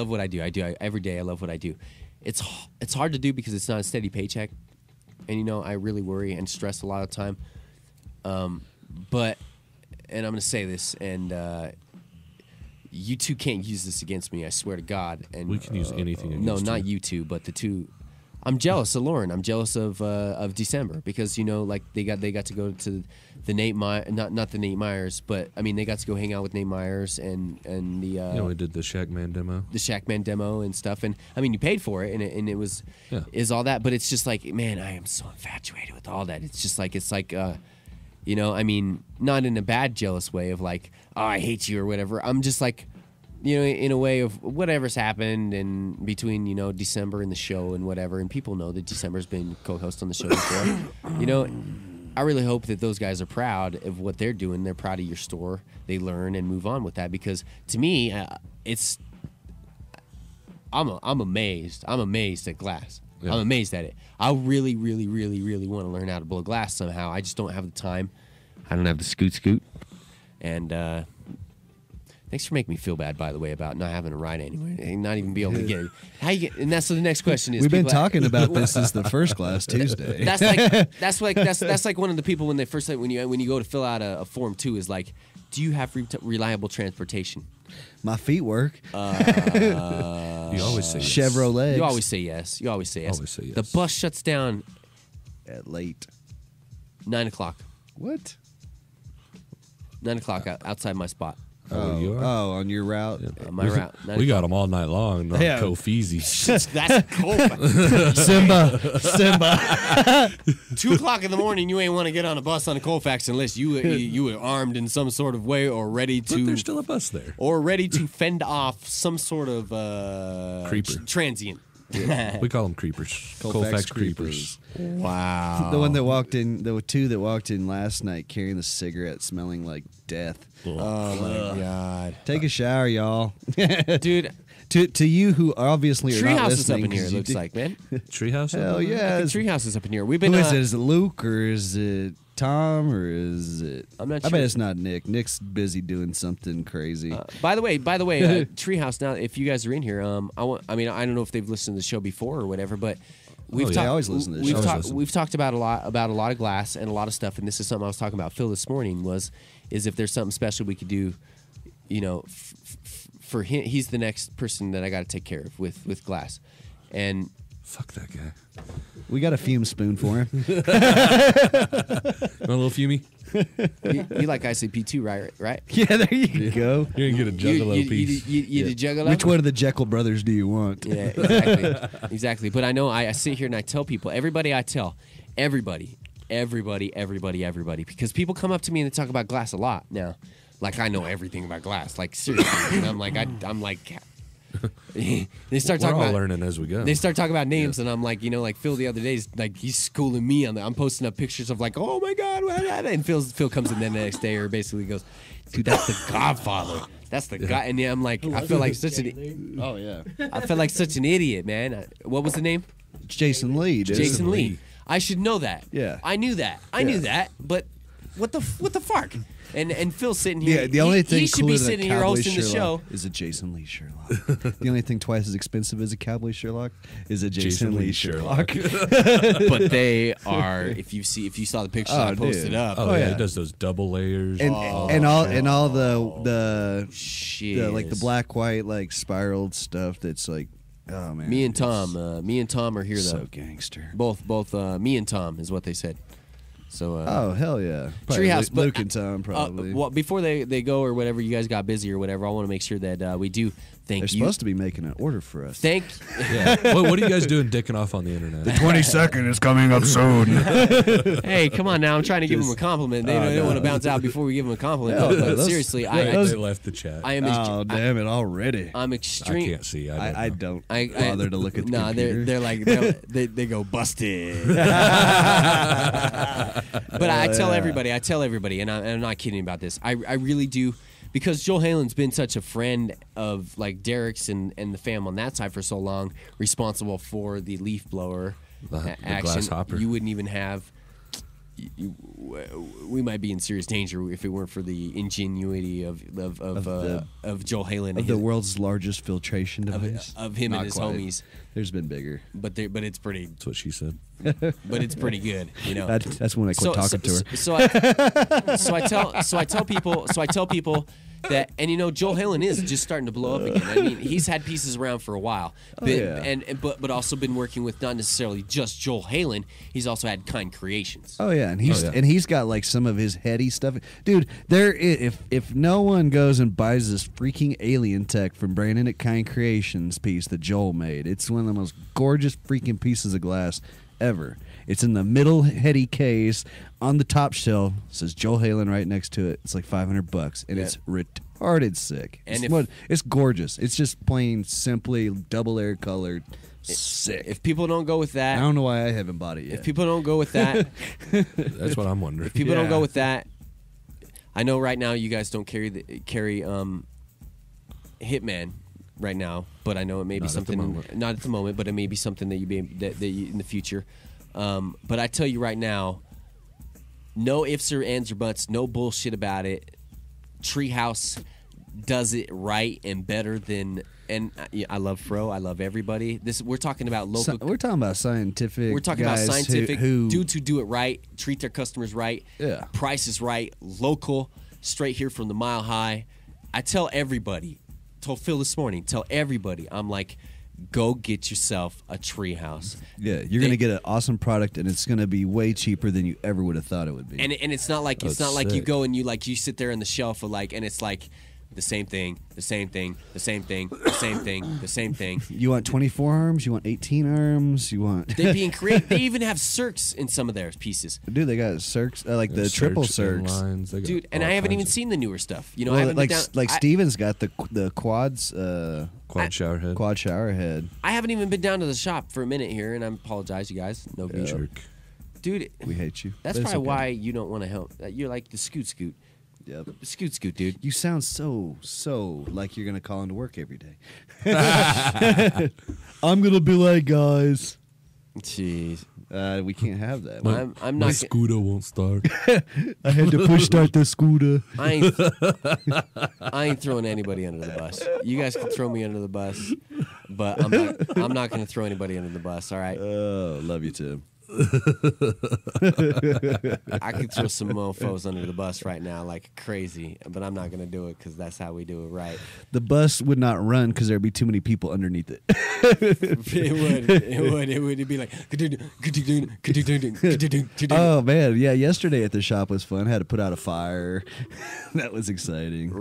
do every day. I love what I do. It's hard to do because it's not a steady paycheck, and you know, I really worry and stress a lot of the time. But I'm going to say this, and you two can't use this against me. I swear to God. And we can use anything against no, you. not you two, but the two. I'm jealous of Lauren. I'm jealous of December because, you know, like they got to go to the Nate Myers, not the Nate Myers, but I mean they got to go hang out with Nate Myers and the we did the Shackman demo and stuff, and I mean you paid for it and it was is all that, but it's just like, man, I am so infatuated with all that. It's just like you know, I mean, not in a bad jealous way of like, oh, I hate you or whatever. I'm just like, you know, in a way of whatever's happened and between, you know, December and the show and whatever, and people know that December's been co-host on the show before. You know, I really hope that those guys are proud of what they're doing. They're proud of your store. They learn and move on with that because to me, I'm amazed. I'm amazed at glass. Yeah. I'm amazed at it. I really, really, really, really want to learn how to blow glass somehow. I just don't have the time. I don't have the scoot. And thanks for making me feel bad, by the way, about not having a ride anywhere and not even be able to get it. How you get? And that's the next question is. We've been talking about this since the first Glass Tuesday. That's like one of the people when they first when you go to fill out a form 2 is like, do you have reliable transportation? My feet work. You always say yes. Chevrolet. You always say yes. Always say yes. The bus shuts down at late 9 o'clock. What? 9 o'clock outside my spot. Oh, on your route? Yeah. My route. We got them all night long. Yeah. Kofizi. That's cool. Simba. 2 o'clock in the morning, you ain't want to get on a bus on a Colfax unless you were armed in some sort of way or ready to. But there's still a bus there. Or ready to fend off some sort of creeper transient. Yeah. We call them creepers. Colfax creepers. Wow. The one that walked in, the two that walked in last night carrying the cigarette, smelling like death. Oh my God! Take a shower, y'all, dude. To you who obviously are not listening, is up in here. It looks like, man. Treehouse. Hell yeah! Treehouse is up in here. We've been. Who is it? Is it Luke or is it Tom or is it? I'm not sure. I bet it's not Nick. Nick's busy doing something crazy. By the way, Treehouse. Now, if you guys are in here, I don't know if they've listened to the show before or whatever, but. I always listen to this show. We've talked about a lot of glass and a lot of stuff, and this is something I was talking about Phil this morning. Is if there's something special we could do, you know, for him. He's the next person that I got to take care of with glass, and fuck that guy. We got a fume spoon for him. Want a little fumey? You like ICP too, right? Yeah, there you go. You're gonna get a Juggalo piece. You the Juggalo? Which one of the Jekyll brothers do you want? Yeah, exactly. But I know I sit here and I tell people, everybody, everybody, because people come up to me and they talk about glass a lot now. Like I know everything about glass. Like seriously, and I'm like. They start talking about learning as we go. They start talking about names, and I'm like, like Phil the other day, like he's schooling me on that. I'm posting up pictures of like, oh my god, and Phil comes in the next day, or basically goes, dude, that's the Godfather. That's the guy. And I'm like, I feel like such an. Oh yeah. I feel like such an idiot, man. What was the name? Jason Lee. Dude. Jason Lee. I should know that. Yeah. I knew that. I knew that. But what the fuck? And Phil's sitting here. Yeah, the only thing he should be cooler than sitting here Cowboy hosting the Sherlock show. is a Jason Lee Sherlock. The only thing twice as expensive as a Cowboy Sherlock is a Jason Lee Sherlock. But they are. If you saw the pictures I posted up. Oh yeah, he does those double layers and all the shit, like the black white like spiraled stuff. That's like, oh man. Me and Tom are here though. So gangster. Both me and Tom is what they said. So oh hell yeah, Treehouse, Luke and Tom probably. Well, before they go or whatever, you guys got busy or whatever. I want to make sure that we do thank They're you. supposed to be making an order for us. Yeah. What are you guys doing dicking off on the internet? The 22nd is coming up soon. Hey, come on now! I'm trying to give them a compliment. They don't want to bounce out before we give them a compliment. But seriously, they left the chat. I am. Oh damn it already! I'm extreme. I can't see. I don't bother to look at the computer. They're like they go busted. But I tell everybody, and I'm not kidding about this. I really do, because Joel Halen's been such a friend of like Derek's and the fam on that side for so long, responsible for the leaf blower the action. glass hopper. You wouldn't even have. We might be in serious danger if it weren't for the ingenuity of Joel Halen of the world's largest filtration device of him and his homies. There's been bigger, but it's pretty. That's what she said. But it's pretty good, That's when I quit talking to her. So I tell people that, and Joel Halen is just starting to blow up again. I mean, he's had pieces around for a while, but also been working with not necessarily just Joel Halen. He's also had Kind Creations. Oh yeah, and he's got like some of his heady stuff, dude. If no one goes and buys this freaking alien tech from Brandon at Kind Creations piece that Joel made, it's one of the most gorgeous freaking pieces of glass ever. It's in the middle heady case. On the top shelf says Joel Halen right next to it. It's like $500, and it's retarded sick. And it's gorgeous. It's just plain simply double air colored. Sick. If people don't go with that, I don't know why I haven't bought it yet. If people don't go with that, that's what I'm wondering. If people don't go with that, I know right now you guys don't carry Hitman right now, but I know it may be something. Not at the moment, but it may be something that you in the future. But I tell you right now, no ifs or ands or buts, no bullshit about it. Treehouse does it right and better than. And I love Fro. I love everybody. We're talking about local. We're talking about scientific. We're talking about scientific dudes who do it right, treat their customers right. Yeah. Price is right, local, straight here from the Mile High. I tell everybody. Told Phil this morning. Tell everybody. I'm like, go get yourself a Treehouse. Yeah, you're gonna get an awesome product, and it's gonna be way cheaper than you ever would have thought it would be. And it's not like like you go and you sit there on the shelf and it's like the same thing, the same thing, the same thing, the same thing, the same thing. You want 24 arms? You want 18 arms? You want? They're being creative. They even have circs in some of their pieces. Dude, they got circs like the triple circs. Dude, and I haven't even seen the newer stuff. Well, I haven't Steven's got the quads. Quad shower head. Quad shower head. I haven't even been down to the shop for a minute here, and I apologize, you guys. No jerk. Dude, we hate you. That's probably why you don't want to help. You're like the scoot. Yep. Scoot, dude. You sound so like you're gonna call into work every day. I'm gonna be late, guys. Jeez. We can't have that. I'm not. My scooter won't start. I had to push start the scooter. I ain't throwing anybody under the bus. You guys can throw me under the bus, but I'm not going to throw anybody under the bus. All right. Oh, love you, Tim. I could throw some mofos under the bus right now like crazy, but I'm not going to do it because that's how we do it right. The bus would not run because there'd be too many people underneath it. It would. It'd be like. Oh man, yeah. Yesterday at the shop was fun. Had to put out a fire. That was exciting.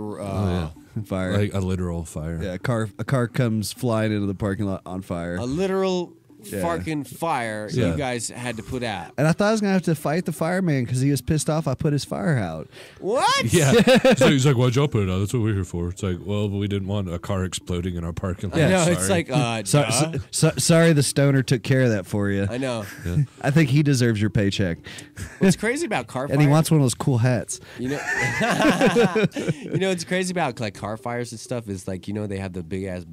Fire, like a literal fire. Yeah, a car comes flying into the parking lot on fire. A literal fucking fire you guys had to put out. And I thought I was gonna have to fight the fireman because he was pissed off I put his fire out. What? Yeah. So he's like, why'd y'all put it out? That's what we're here for. It's like, well, we didn't want a car exploding in our parking lot. I know, Sorry. it's like, sorry, the stoner took care of that for you. I know. I think he deserves your paycheck. What's crazy about car fires? And he wants one of those cool hats. You know, what's crazy about like car fires and stuff is like, they have the big ass.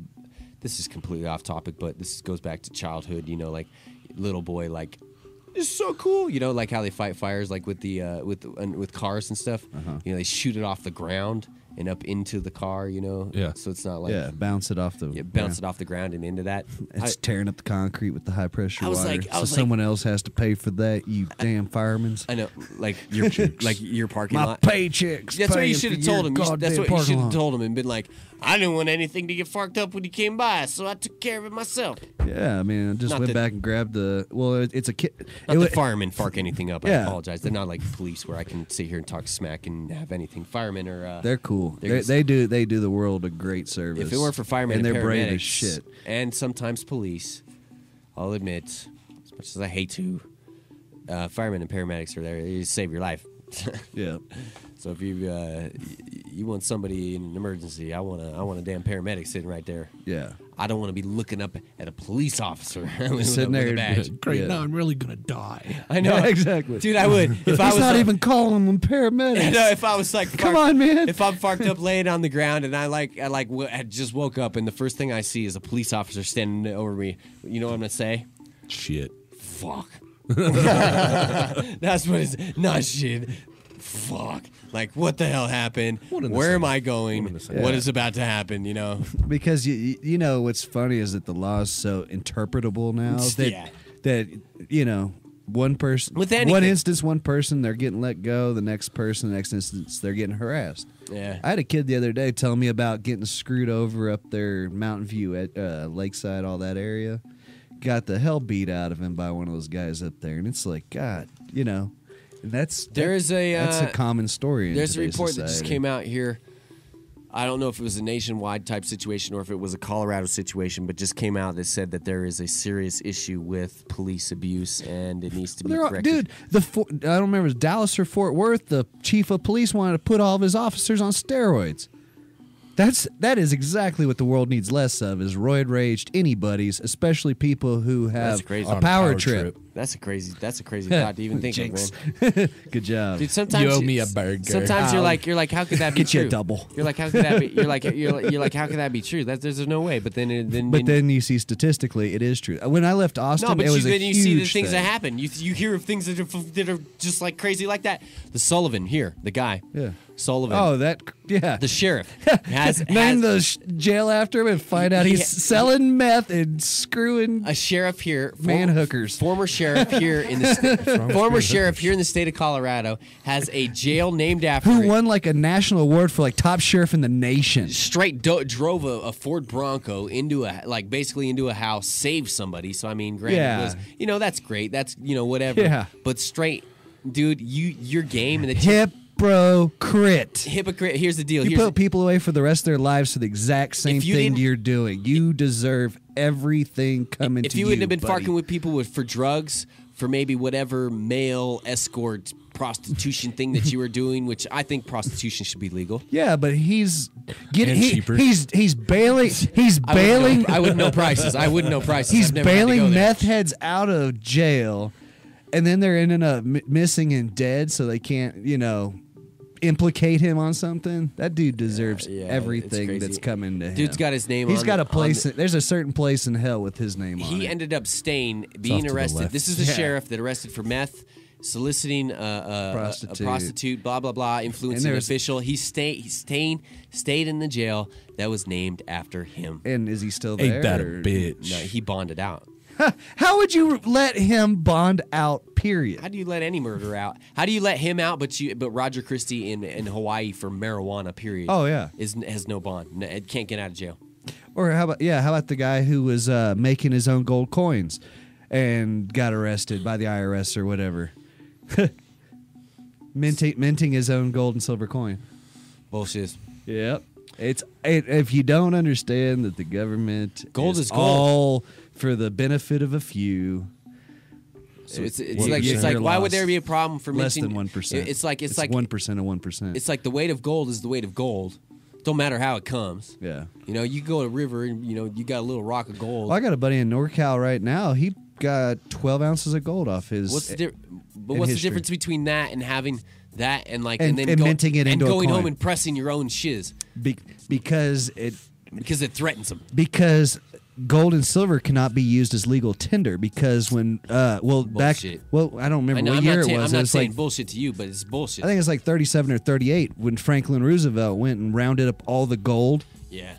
This is completely off topic, but this goes back to childhood. Like little boy, like it's so cool. Like how they fight fires, like with the with cars and stuff. They shoot it off the ground and up into the car. Yeah. So it's not like bounce it off the bounce it off the ground and into that. It's tearing up the concrete with the high pressure water. I was someone else has to pay for that. You damn firemen. I know, like your parking My lot. paychecks. That's what you should have told him. That's what you should have lot. told him and been like, I didn't want anything to get fucked up when you came by, so I took care of it myself. Yeah, I mean, I just Not went that- back and grabbed the. Well, it's a kid. Not the firemen fuck anything up. I Yeah. apologize. They're not like police where I can sit here and talk smack and have anything. Firemen are. They're cool. they're They do the world a great service. If it weren't for firemen and and they're brave as paramedics shit. and sometimes police, I'll admit, as much as I hate to, firemen and paramedics are there to save your life. Yeah. So if you want somebody in an emergency, I want a damn paramedic sitting right there. Yeah. I don't want to be looking up at a police officer Sitting there. with a badge. Great, Yeah. now I'm really going to die. I know, Yeah, exactly. dude. I would if I He's was not like, even calling them paramedics. No, if I was like, Come on, man. If I'm fucked up laying on the ground and I had just woke up and the first thing I see is a police officer standing over me, you know what I'm gonna say? Shit. Fuck. That's what it's not shit. Fuck. Like, what the hell happened? Where am I going? What is about to happen? Because you know what's funny is that the law is so interpretable now that one person With one anything. instance one person they're getting let go, the next instance they're getting harassed. Yeah. I had a kid the other day telling me about getting screwed over up there Mountain View at Lakeside, all that area. Got the hell beat out of him by one of those guys up there, and it's like, God, that's a common story. There's a today's report that just society. came out here. I don't know if it was a nationwide type situation or if it was a Colorado situation, but just came out that said that there is a serious issue with police abuse and it needs to be corrected. Dude, I don't remember, it was Dallas or Fort Worth. The chief of police wanted to put all of his officers on steroids. That is exactly what the world needs less of, is roid raged anybody's, especially people who have crazy. a power trip. That's a crazy thought to even think of, Jinx. man. Good job. Dude, sometimes You owe me a burger. Sometimes you're like, how could that be Get true? you a double. You're like, how could that be? You're like, how could that be true? There's no way. But then you see statistically it is true. When I left Austin, no, but it was then a you see the huge things thing. that happen. You hear of things that are just like crazy like that. The Sullivan here, the guy. Yeah. Sullivan. Oh, The sheriff name the jail after him and find out he's He- selling meth and screwing a sheriff here, man hookers. Former sheriff here in the former sheriff here in the state of Colorado has a jail named after who him. won like a national award for like top sheriff in the nation. Straight drove a Ford Bronco into basically into a house, saved somebody. So I mean, granted, Yeah. it was, that's great. That's whatever. Yeah. But straight, dude, your game and the Hypocrite. hypocrite. Here's the deal. You put people away for the rest of their lives for the exact same If you thing didn't- you're doing. You deserve everything coming to you. If you wouldn't have been buddy. fucking with people for drugs, for maybe whatever male escort prostitution thing that you were doing, which I think prostitution should be legal. Yeah, but he's getting cheaper. he's bailing I wouldn't know prices. I wouldn't know prices. he's I've never had to go bailing there. meth heads out of jail, and then they're ending up missing and dead, so they can't implicate him on something. That dude deserves Yeah, it's everything crazy. that's coming to him. Dude's got his name He's on got the- a place. on the- There's a certain place in hell with his name on it. He ended up being off to the arrested. left. This is the Yeah. sheriff that arrested for meth, soliciting a prostitute, blah blah blah, influencing an there's- official. He stayed in the jail that was named after him. And is he still there? Ain't that a or- bitch? No, he bonded out. How would you let him bond out? Period. How do you let any murderer out? How do you let him out? But Roger Christie in Hawaii for marijuana. Period. Oh, yeah. has no bond. No, it can't get out of jail. Or how about the guy who was making his own gold coins and got arrested by the IRS or whatever, minting his own gold and silver coin. Bullshit. Yep. If you don't understand that the government Gold is gold. all for the benefit of a few. So it's like why would there be a problem for less minting? than 1%? It's like 1% of 1%. It's like the weight of gold is the weight of gold. Don't matter how it comes. Yeah. You know, you go to a river and you got a little rock of gold. Well, I got a buddy in NorCal right now. He got 12 ounces of gold off his. What's the difference between that and having that and minting it into a going coin? home and pressing your own shiz? Because it threatens them. Because gold and silver cannot be used as legal tender because when I don't remember what year it was. I'm not saying bullshit to you, but it's bullshit. I think it's like 37 or 38 when Franklin Roosevelt went and rounded up all the gold. Yeah.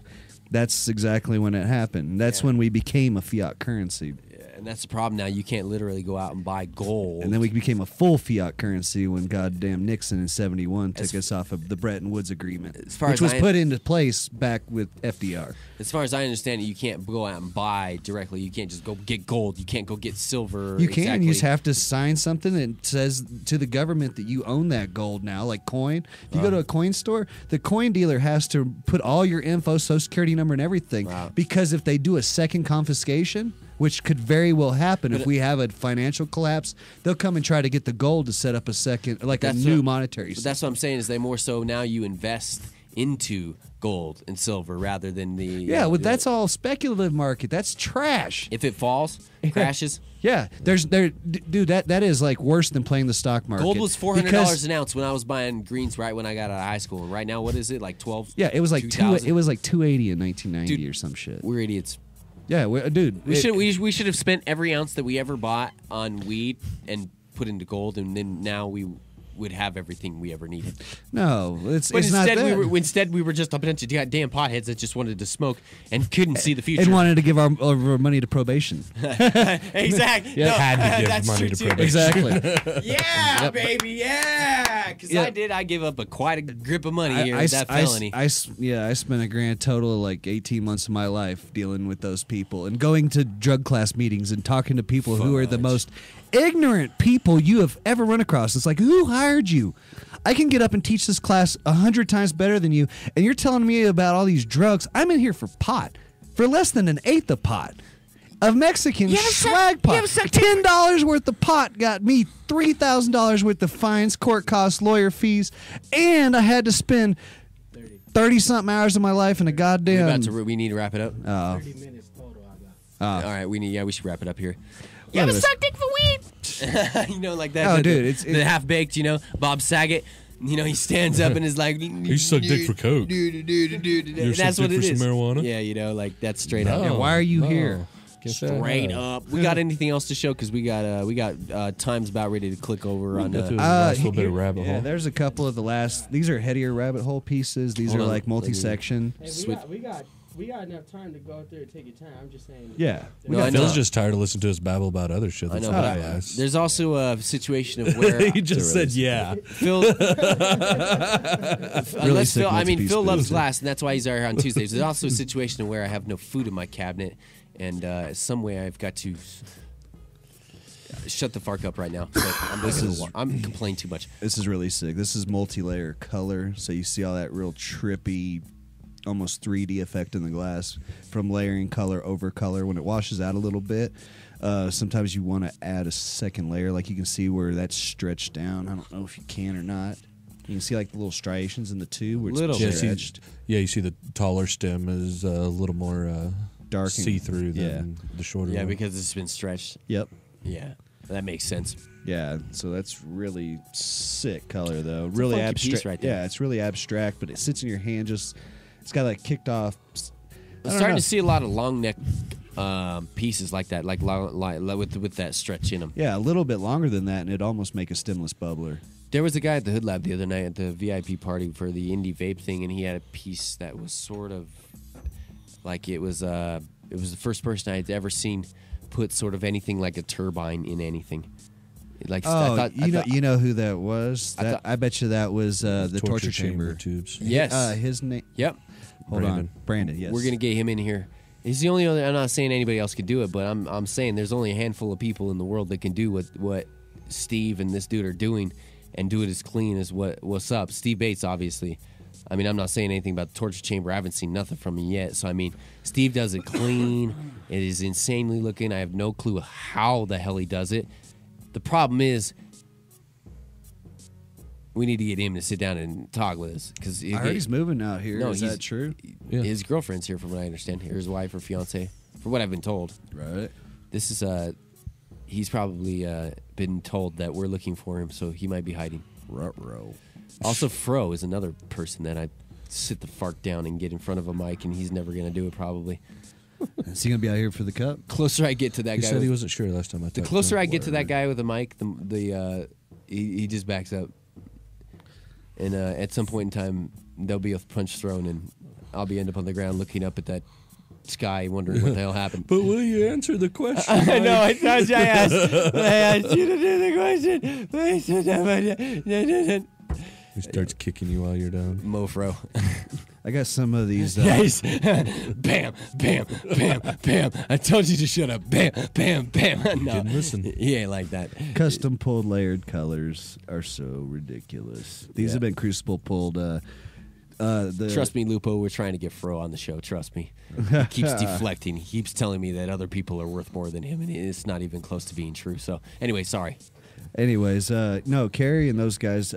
That's exactly when it happened. That's when we became a fiat currency. And that's the problem now. You can't literally go out and buy gold. And then we became a full fiat currency when goddamn Nixon in 71 took us off of the Bretton Woods Agreement, which was put into place back with FDR. As far as I understand it, you can't go out and buy directly. You can't just go get gold. You can't go get silver. You can. Exactly. You just have to sign something that says to the government that you own that gold now, like coin. If you go to a coin store, the coin dealer has to put all your info, social security number and everything, because if they do a second confiscation, which could very well happen if we have a financial collapse, they'll come and try to get the gold to set up a second, like a new monetary system. That's what I'm saying is they more so now you invest into gold and silver rather than the... Yeah, that's all speculative market. That's trash. If it falls, crashes... Yeah, dude, that is like worse than playing the stock market. Gold was $400 an ounce when I was buying greens right when I got out of high school. And right now, what is it, like 12? Yeah, it was like $280 in 1990 or some shit. We're idiots. Yeah, dude. We should have spent every ounce that we ever bought on weed and put into gold, and then now we would have everything we ever needed. No, it's instead not that. Instead we were just a bunch of goddamn potheads that just wanted to smoke and couldn't see the future and wanted to give our money to probation. Exactly. Yeah, had to give money to probation. Exactly. Yeah, baby. Yeah, because I gave up quite a grip of money here with that felony. I spent a grand total of like 18 months of my life dealing with those people and going to drug class meetings and talking to people who are the most ignorant people you have ever run across. It's like, who hired you? I can get up and teach this class 100 times better than you, and you're telling me about all these drugs. I'm in here for pot, for less than an eighth of pot. Of Mexican swag pot. $10 worth of pot got me $3,000 worth of fines, court costs, lawyer fees, and I had to spend 30-something hours of my life in a goddamn... We need to wrap it up. 30 minutes total I got. All right, we should wrap it up here. You ever suck dick for weed? You know, like that. Oh, dude, it's the half-baked, Bob Saget. He stands up and is like... You suck dick for coke. That's what it is. Some marijuana? Yeah, like that's straight up. Yeah, why are you here? Straight up. We got anything else to show? Because we got time's about ready to click over on the last little bit of rabbit hole. Yeah, there's a couple of the last. These are headier rabbit hole pieces. These are like multi-section. Hey, we got enough time to go out there and take your time. I'm just saying. Yeah. Phil's just tired of listening to us babble about other shit. I know, but there's also a situation of where he just said, "Yeah." Phil, Phil loves glass, and that's why he's here on Tuesdays. There's also a situation where I have no food in my cabinet, and some way I've got to shut the fuck up right now. I'm complaining too much. This is really sick. This is multi-layer color, so you see all that real trippy, almost 3D effect in the glass from layering color over color. When it washes out a little bit, sometimes you want to add a second layer. Like you can see where that's stretched down. I don't know if you can or not. You can see like the little striations in the tube where it's stretched. You see the taller stem is a little more dark, see-through than the shorter one. Yeah, because it's been stretched. Yep. Yeah, that makes sense. Yeah, so that's really sick color though. Really abstract. Right there. Yeah, it's really abstract, but it sits in your hand just. It's got like kicked off. I'm starting to see a lot of long neck pieces like that, like with that stretch in them. Yeah, a little bit longer than that, and it'd almost make a stemless bubbler. There was a guy at the Hood Lab the other night at the VIP party for the indie vape thing, and he had a piece that was sort of like it was the first person I had ever seen put sort of anything like a turbine in anything. Like, you know who that was? I bet you that was the torture chamber tubes. Yes, his name. Yep. Hold on, Brandon. Yes, we're gonna get him in here. He's the only other. I'm not saying anybody else could do it, but I'm saying there's only a handful of people in the world that can do what Steve and this dude are doing, and do it as clean as what's up. Steve Bates, obviously, I mean, I'm not saying anything about the torture chamber. I haven't seen nothing from him yet. So, I mean, Steve does it clean. It is insanely looking. I have no clue how the hell he does it. The problem is, we need to get him to sit down and talk with us. Cause I heard he's moving out here. Is that true? Yeah. His girlfriend's here, from what I understand. Or his wife or fiance, from what I've been told. Right. This is, he's probably been told that we're looking for him, so he might be hiding. Ruh-roh. Also, Fro is another person that I sit the fart down and get in front of a mic, and he's never going to do it probably. Is he going to be out here for the cup? Closer I get to that He guy. said he wasn't sure last time I talked to him. The closer I get to that guy with a mic, he just backs up. And at some point in time, there'll be a punch thrown, and I'll end up on the ground looking up at that sky, wondering what the hell happened. But will you answer the question? I know. I thought I asked you to do the question. He starts kicking you while you're down. Mofro. I got some of these. Nice. Bam, bam, bam, bam. I told you to shut up. Bam, bam, bam. No, didn't listen. He ain't like that. Custom pulled layered colors are so ridiculous. These have been crucible pulled. Trust me, Lupo, we're trying to get Fro on the show. Trust me. He keeps deflecting. He keeps telling me that other people are worth more than him, and it's not even close to being true. So, anyway, sorry. Anyways, no, Kerry and those guys,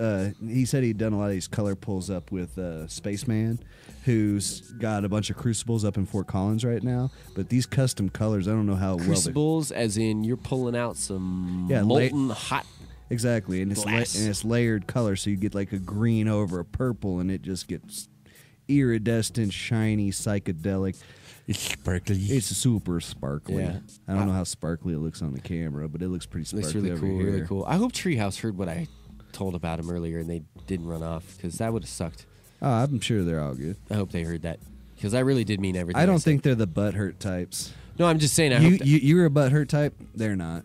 he said he'd done a lot of these color pulls up with Spaceman, who's got a bunch of crucibles up in Fort Collins right now. But these custom colors, I don't know how Crucibles, as in you're pulling out some Yeah, molten hot. Exactly, and it's layered color, so you get like a green over a purple, and it just gets iridescent, shiny, psychedelic. It's sparkly. It's super sparkly. Yeah. I don't know how sparkly it looks on the camera, but it looks pretty sparkly. Looks really over cool, here. really cool. I hope Treehouse heard what I told about him earlier, and they didn't run off, because that would have sucked. Oh, I'm sure they're all good. I hope they heard that, because I really did mean everything. I don't think they're the butthurt types. No, I'm just saying. You're a butthurt type. They're not.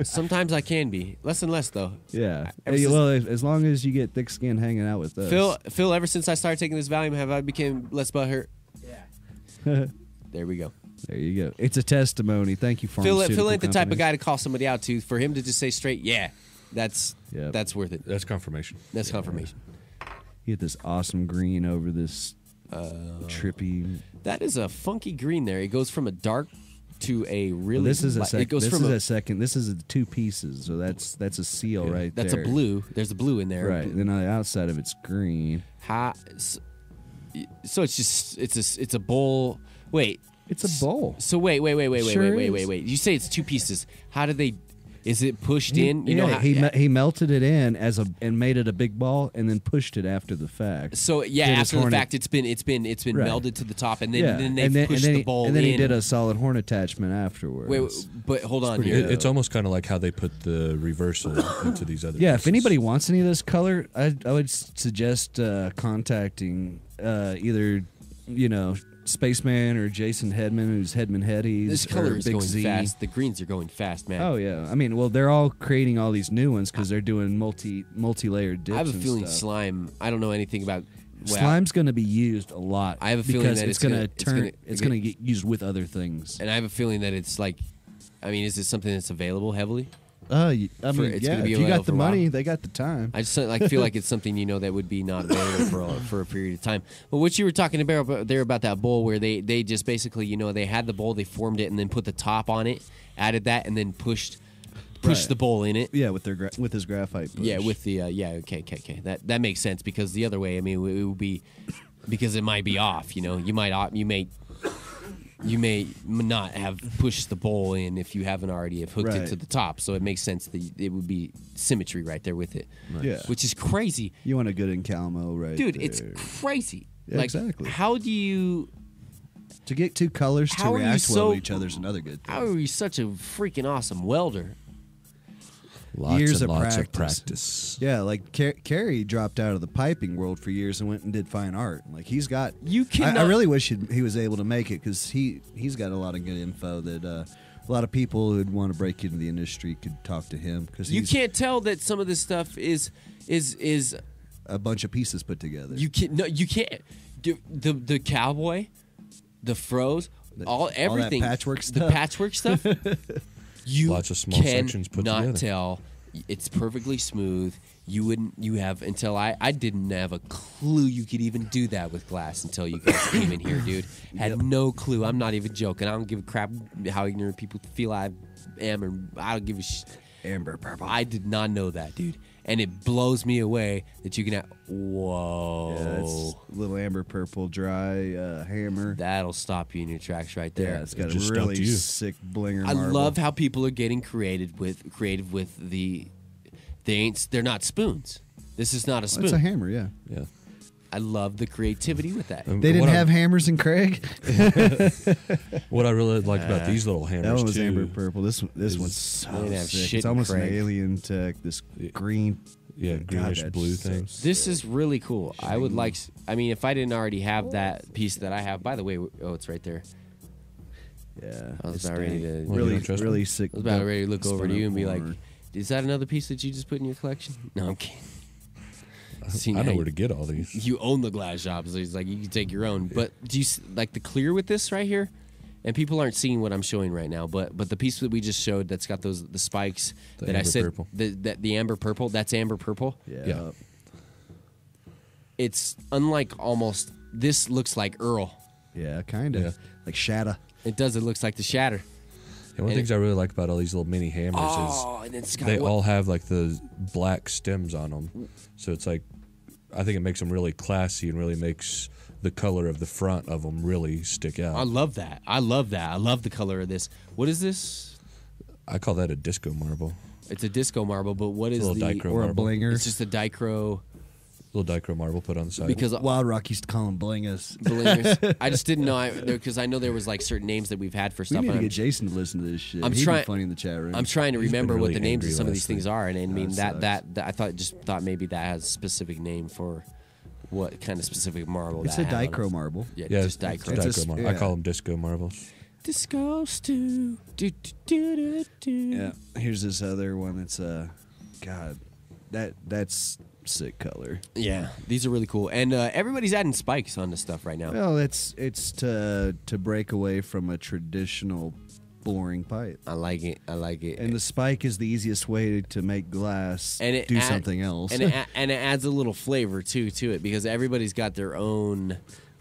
Sometimes I can be. Less and less, though. Yeah. Well, as long as you get thick skin hanging out with us. Phil, ever since I started taking this Valium, have I become less butthurt? Yeah. There we go. There you go. It's a testimony. Thank you, pharmaceutical Phil ain't the type of companies. guy to call somebody out to. For him to just say straight, yeah, that's worth it. That's confirmation. That's confirmation. You get this awesome green over this trippy. That is a funky green there. It goes from a dark to a really. Well, this is a It second. goes This from is a second. This is two pieces. So that's a seal right that's there. a blue. There's a blue in there. Right. Then on the outside of it's green. So it's just it's a bowl. Wait. It's a bowl. So wait. Sure Wait. You say it's two pieces. How did they? Is it pushed in? You know how, he melted it in and made it a big ball and then pushed it after the fact. So yeah, Did after the hornet- fact, it's been Right. melded to the top, and then Yeah. then they and then, pushed and then the he, bowl and then in. he did a solid horn attachment afterwards. Wait, but hold on pretty here. good. It's almost kind of like how they put the reversal into these other Yeah, if pieces. anybody wants any of this color, I would suggest contacting either Spaceman or Jason Hedman, who's Hedman Headies. This color or is Big going Z. fast. The greens are going fast, man. Oh yeah, I mean, well, they're all creating all these new ones because they're doing multi-layered dips. I have a and feeling stuff. slime. I don't know anything about. Well, Slime's going to be used a lot. I have a feeling because that it's going to turn. it's It's gonna- going to get used with other things. and I have a feeling that it's like. I mean, is it something that's available heavily? I mean, it's gonna yeah. be If you available got the for a while. money, they got the time. I just feel like it's something that would be not available for a period of time. But what you were talking about there about that bowl where they just basically they had the bowl, they formed it and then put the top on it, added that and then pushed Right. the bowl in it. Yeah, with with his graphite. Push. Yeah, with the okay. That makes sense because the other way, I mean, it would be because it might be off. You may not have pushed the bowl in if you haven't already have hooked it Right. to the top. So it makes sense that it would be symmetry right there with it. Yeah. Which is crazy. You want a good encalmo, right? Dude, there. it's crazy. Yeah, exactly. How do you To get two colors to How are you react well so- to each other is another good thing. how are you such a freaking awesome welder? Lots Years and of lots practice. of practice. Yeah, like Carrie dropped out of the piping world for years and went and did fine art. Like he's got. You I cannot really wish he was able to make it because he's got a lot of good info that a lot of people who'd want to break into the industry could talk to him because You can't tell that some of this stuff is a bunch of pieces put together. you can't. The cowboy, the froze, everything patchwork The stuff. patchwork stuff. You Lots of small sections put cannot together. tell. It's perfectly smooth. you have until I didn't have a clue you could even do that with glass until you guys came in here, dude. Had no clue. I'm not even joking. I don't give a crap how ignorant people feel I am, and I don't give a Amber purple. I did not know that, dude. And it blows me away that you can have. Whoa. Yeah, it's little amber purple dry hammer. That'll stop you in your tracks right there. Yeah, it's got just a really stumped you. sick blinger I marble. love how people are getting creative with they're not spoons. This is not a spoon. It's a hammer, yeah. Yeah. I love the creativity with that. They didn't have hammers in Craig? What I really like about these little hammers, That one was too, amber purple. This one's so They didn't have sick. shit It's in almost an Craig. alien tech. This green, yeah, God, greenish that's blue so thing. sick. This is really cool. I would like. I mean, if I didn't already have that piece that I have. By the way, oh, it's right there. Yeah, I was it's about ready dang. to. Well, you really, don't trust really me? sick. I was about ready to look over to you and be like, spun-up "Is that another piece that you just put in your collection?" No, I'm kidding. See, I know now where to get all these. You own the glass shop, so he's like, you can take your own. But do you like the clear with this right here? And people aren't seeing what I'm showing right now, but the piece that we just showed that's got the spikes The that I amber said purple. the amber purple. That's amber purple. Yeah. It's unlike almost. This looks like Earl. Yeah, kind of. Yeah. Like Shatta. It does. It looks like the Shatter. And one of the things I really like about all these little mini hammers And it's is got they what- all have like the black stems on them. So it's like, I think it makes them really classy and really makes the color of the front of them really stick out. I love that. I love that. I love the color of this. What is this? I call that a disco marble. It's a disco marble, but what is Little the dichro Or a marble. blinger. It's just a dichro Little dichro marble put on the side. because Wild Rock used to call them blingers. blingers. I just didn't know because I know there was like certain names that we've had for We stuff. need to and get Jason to listen to this shit. I'm He'd trying- be funny in the chat room. I'm trying to He's been remember what really the names of angry some of these lately. things are, and I mean That that I thought maybe that has a specific name for what kind of specific marble. It's that a had on it. dichro marble. Yeah, yeah, just it's dichro. It's a dichro marble. yeah. I call them disco marbles. Disco stew. Do, do, do, do, do. Yeah. Here's this other one. It's God, that's sick color. Yeah, these are really cool, and everybody's adding spikes on this stuff right now. Well, it's to break away from a traditional boring pipe. I like it. I like it. And the spike is the easiest way to make glass And it do add- something else. and it adds a little flavor too to it because everybody's got their own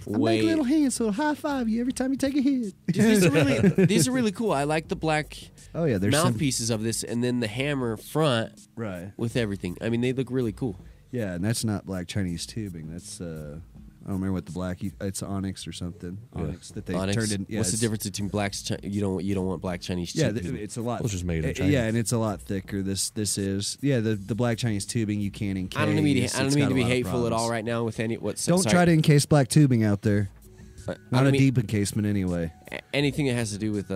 I way. make little hands, so high five you every time you take a hit. Dude, these are really cool. I like the black Oh yeah, there's mouthpieces of this, and then the hammer front right. with everything. I mean, they look really cool. Yeah, and that's not black Chinese tubing. That's I don't remember what the black. It's onyx or something. Onyx that they Onyx. turned in. Yeah, What's the it's- difference between black? You don't want black Chinese. Yeah, tubing. it's a lot. Well, it's just made in China. Yeah, and it's a lot thicker. This is the black Chinese tubing you can't encase. I don't mean It's to got a be lot of hateful at all problems. right now with any what. Don't try to encase black tubing out there. I Not don't a mean- deep encasement anyway. anything that has to do with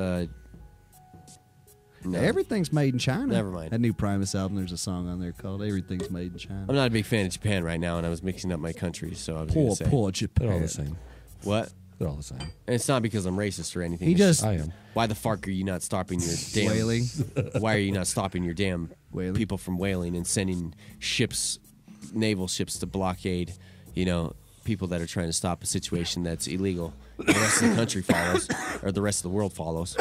no. Everything's made in China. Never mind. That new Primus album, there's a song on there called "Everything's Made in China." I'm not a big fan of Japan right now, and I was mixing up my countries, so I was going to say Poor Japan. They're all the same. what. They're all the same. And it's not because I'm racist or anything. He it's just- I am. Why the fuck are you not stopping your damn Whaling. Why are you not stopping your damn Whaling. people from whaling and sending ships, naval ships to blockade, people that are trying to stop a situation that's illegal. The rest of the country follows, or the rest of the world follows.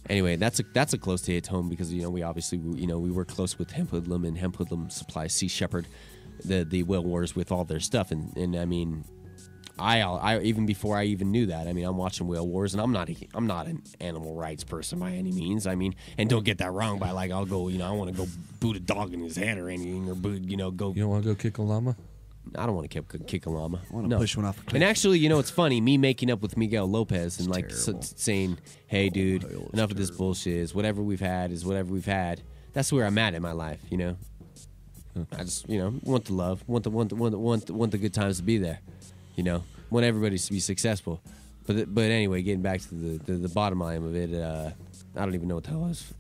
Anyway, that's a close to hit home because we obviously we work close with Hemp Hoodlum, and Hemp Hoodlum supplies Sea Shepherd, the whale wars with all their stuff, and I mean. I even before I even knew that, I mean, I'm watching Whale Wars, and I'm not an animal rights person by any means. I mean, and don't get that wrong by like I'll go, I want to go boot a dog in his head or anything, or boot, go. You don't want to go kick a llama? I don't want to kick a llama. I want to push one off a cliff. And actually, it's funny, me making up with Miguel Lopez and like saying, "Hey, dude, enough of this bullshit. Is whatever we've had is whatever we've had." That's where I'm at in my life, I just, want the love, want the good times to be there. Want everybody to be successful. But anyway, getting back to the bottom line of it, I don't even know what the hell was.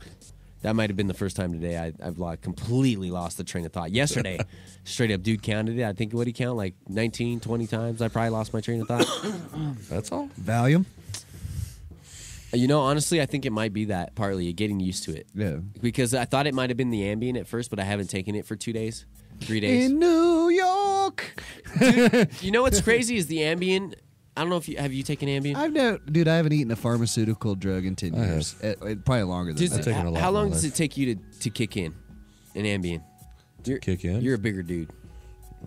That might have been the first time today I've completely lost the train of thought. Yesterday, straight up, dude counted it. I think what he count, like 19, 20 times. I probably lost my train of thought. That's all? Valium. Honestly, I think it might be that partly getting used to it. Yeah. Because I thought it might have been the Ambien at first, but I haven't taken it for 2 days, 3 days. In New York. You know what's crazy is the Ambien. I don't know if have you taken Ambien? I haven't eaten a pharmaceutical drug in 10 I years. Probably longer than Does that. I've taken a lot how in my long does life. it take you to kick in an Ambien? kick in. You're a bigger dude.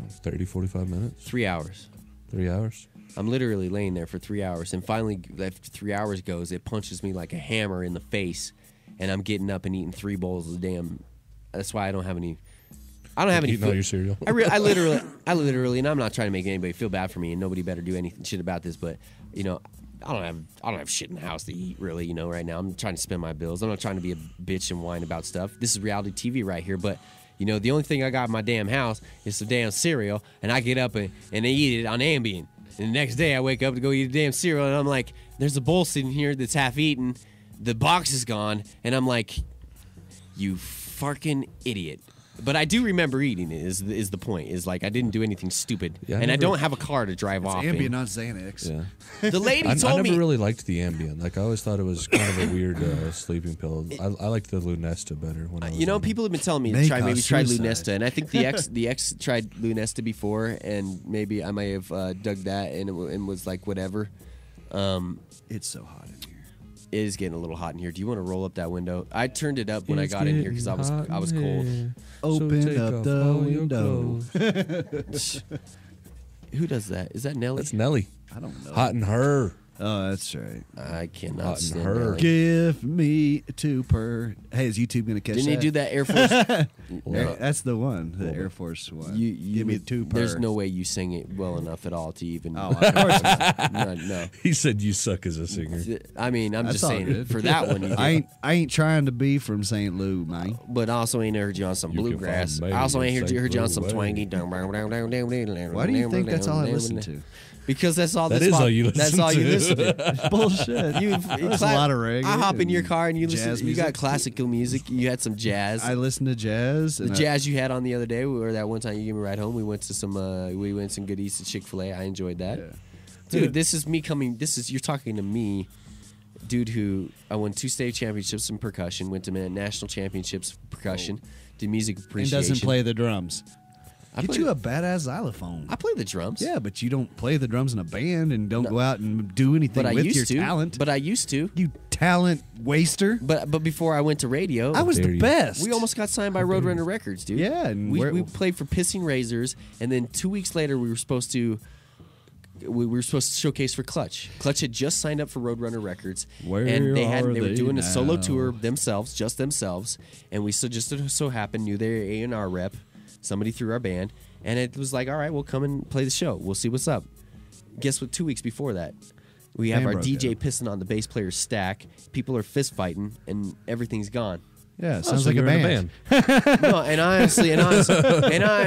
30, 45 minutes. 3 hours. 3 hours. I'm literally laying there for 3 hours, and finally, after 3 hours goes, it punches me like a hammer in the face, and I'm getting up and eating 3 bowls of damn. That's why I don't have any. I don't have any. Eating all your cereal. I literally, and I'm not trying to make anybody feel bad for me, and nobody better do anything shit about this, but you know, I don't have shit in the house to eat, really. You know, right now I'm trying to spend my bills. I'm not trying to be a bitch and whine about stuff. This is reality TV right here, but. You know, the only thing I got in my damn house is some damn cereal, and I get up and I eat it on Ambien. And the next day I wake up to go eat a damn cereal, and I'm like, there's a bowl sitting here that's half eaten. The box is gone, and I'm like, you fucking idiot. But I do remember eating it, is the point. Is like, I didn't do anything stupid. Yeah, I don't have a car to drive off Ambien, in. not Xanax. Yeah. The lady I told me. never really liked the Ambien. Like, I always thought it was kind of a weird sleeping pill. I liked the Lunesta better. When I was You know, younger. people have been telling me May to try cause try suicide. Lunesta, and I think the ex tried Lunesta before, and maybe I may have dug that and was like, whatever. It's so hot in here. It is getting a little hot in here. Do you want to roll up that window? I turned it up when I got in here because I was cold. Open up the window. Who does that? Is that Nelly? That's Nelly. I don't know. Hot in her. Oh, that's right. I cannot Hot in stand her. Nelly. Give me 2 per. Hey, is YouTube gonna catch Didn't that? you do that Air Force? No. That's the one, the Air Force one. You Give me 2 per. There's no way you sing it well enough at all to even. Oh, of course not. No. He said you suck as a singer. I mean, I'm That's just all saying good. for that one. You did. I ain't trying to be from St. Louis, man. But I also ain't heard you on some You can bluegrass. find I also me ain't in heard you on some St. twangy. Why do you think that's all I listen to? Because that's all. That this is pop- all you listen That's all you to. listen to. Bullshit. That's a lot of reggae. I hop in your and car and you jazz listen. You music. got classical music. You had some jazz. I listen to jazz. The and jazz you had on the other day, or that one time you gave me a ride home, we went to some good eats at Chick-fil-A. I enjoyed that. Yeah. Dude, this is me coming. You're talking to me, dude, who I won 2 state championships in percussion, went to national championships percussion, did music and appreciation. doesn't play the drums. I Get play- you a badass xylophone. I play the drums. Yeah, but you don't play the drums in a band and don't go out and do anything but I with used your to. talent. But I used to. You talent waster. But before I went to radio, I was dare the you. best. we almost got signed by Roadrunner Records, dude. Yeah, and we played for Pissing Razors, and then 2 weeks later we were supposed to showcase for Clutch. Clutch had just signed up for Roadrunner Records, Where and they are were they doing a solo now? tour themselves, just themselves, and we just so happened knew their A&R rep, somebody through our band, and it was like, all right, we'll come and play the show. We'll see what's up. Guess what? 2 weeks before that, we have Band our broke DJ up. pissing on the bass player's stack. People are fist fighting, and everything's gone. Yeah, Oh, sounds so like a you're in band. No, and I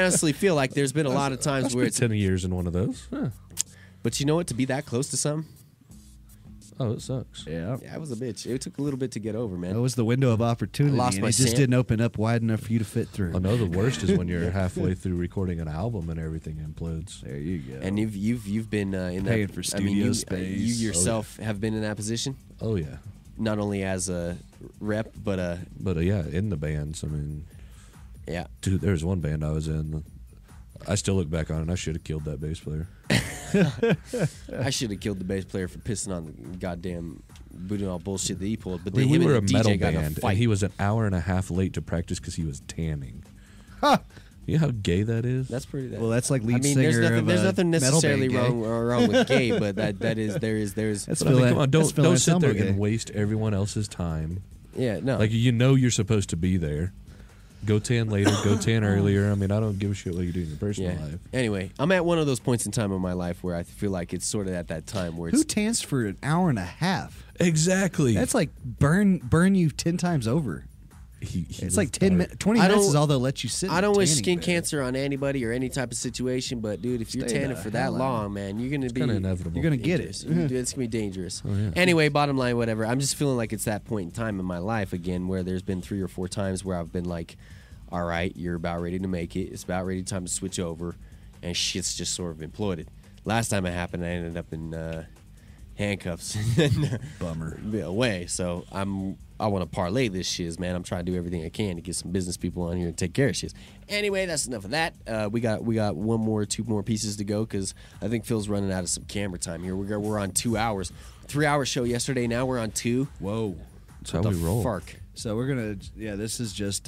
honestly feel like there's been a lot of times where it's. 10 years in one of those. Huh. But you know what? To be that close to some, Oh, it sucks. Yeah. I was a bitch. It took a little bit to get over, man. That was the window of opportunity, I lost and my it just sam- didn't open up wide enough for you to fit through. I know the worst is when you're halfway through recording an album and everything implodes. There you go. And you've been in that. Paying for studio you space. You yourself have been in that position, Oh yeah, not only as a rep, but but yeah, in the bands. I mean, yeah. dude, there's one band I was in. I still look back on it. I should have killed that bass player. I should have killed the bass player for pissing on the goddamn booting all bullshit that he pulled. But We him were a and the metal DJ got in a band, fight. and he was an hour and a half late to practice because he was tanning. You know how gay that is? That's pretty. well, that's like lead I mean, singer there's of nothing a metal necessarily band gay. wrong with gay, but there is. That's But I mean, Phil- come on, that's Phil don't sit there Anselmo and gay. waste everyone else's time. Yeah, no. Like, you know you're supposed to be there. Go tan later, go tan earlier. I mean, I don't give a shit what you do in your personal yeah. life. Anyway, I'm at one of those points in time in my life where I feel like it's sort of at that time where it's Who tans for an hour and a half? Exactly. That's like burn you 10 times over. He It's was like 10 dark. 20 I minutes don't- is all they'll let you sit. I in don't the wish tanning skin bed. cancer on anybody or any type of situation, but dude, if you're Stay tanning the for that hell out. long, man, you're gonna be kinda inevitable. You're gonna get dangerous. it. It's gonna be dangerous. Oh, yeah. Anyway, bottom line, whatever. I'm just feeling like it's that point in time in my life again where there's been 3 or 4 times where I've been like, all right, you're about ready to make it. It's about ready time to switch over, and shit's just sort of imploded. Last time it happened, I ended up in handcuffs. Bummer. Away. So I want to parlay this shiz, man. I'm trying to do everything I can to get some business people on here and take care of shiz. Anyway, that's enough of that. We got 2 more pieces to go because I think Phil's running out of some camera time here. We're on 2 hours. 3-hour show yesterday. Now we're on 2. Whoa. That's how What we the roll. Fark. So we're gonna, this is just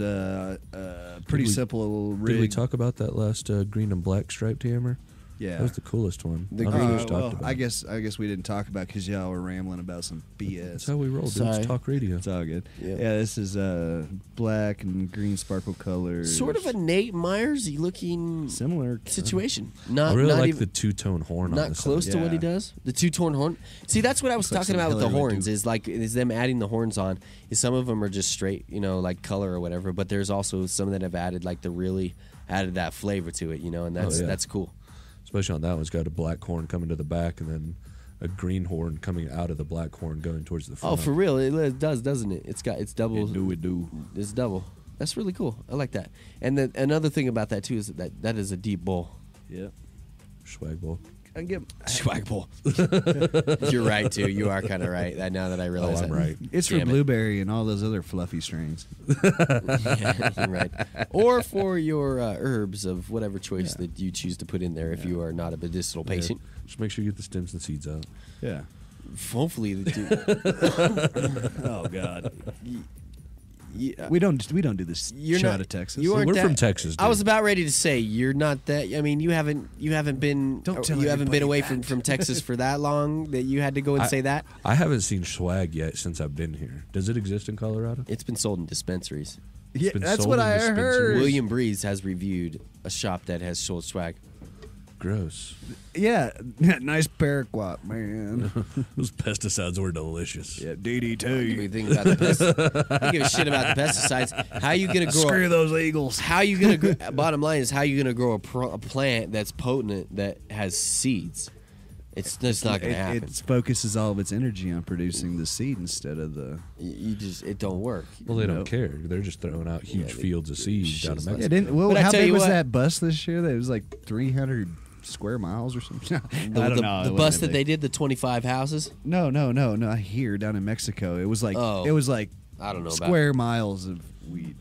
pretty simple rig. Did we talk about that last green and black striped hammer? Yeah, that was the coolest one. The I guess we didn't talk about because y'all were rambling about some BS. That's how we roll. It's talk radio. It's all good. Yeah, this is black and green sparkle colors. Sort of a Nate Myers-y looking similar situation. I really like the two-tone horn. Not on close to what he does. The two-tone horn. See, that's what I was talking about with the horns. Is them adding the horns on. Is some of them are just straight, like color or whatever. But there's also some that have added added that flavor to it, and that's cool. Especially on that one, it's got a black horn coming to the back and then a green horn coming out of the black horn going towards the front. Oh, for real? It does, doesn't it? It's double. It do. It's double. That's really cool. I like that. And then another thing about that too is that is a deep bowl. Yep. Swag bowl. Swag bowl. You're right too. You are kind of right. Now that I realize I'm right. It's for blueberry and all those other fluffy strains. Yeah, you're right. Or for your herbs of whatever choice that you choose to put in there if you are not a medicinal patient. Just make sure you get the stems and seeds out. Yeah. Hopefully Oh God. Yeah. We don't do this out of Texas. We're from Texas. Dude. I was about ready to say you're not that. I mean, you haven't been away from Texas for that long that you had to go and say that. I haven't seen swag yet since I've been here. Does it exist in Colorado? It's been sold in dispensaries. Yeah, that's what I heard. William Breeze has reviewed a shop that has sold swag. Gross. Yeah, nice paraquat, man. Those pesticides were delicious. Yeah, DDT. You think about the pesticides? I give a shit about the pesticides. How you gonna grow? Screw those eagles. How you gonna? Bottom line is how you gonna grow a plant that's potent that has seeds. It's just not gonna happen. It focuses all of its energy on producing the seed instead of the. It don't work. Well, they don't care. They're just throwing out huge fields of seeds down in Mexico. How big was that bus this year? That was like 300 square miles or something. I don't know. The bus that they did, the 25 houses. No. Here down in Mexico, it was like I don't know square miles of weed.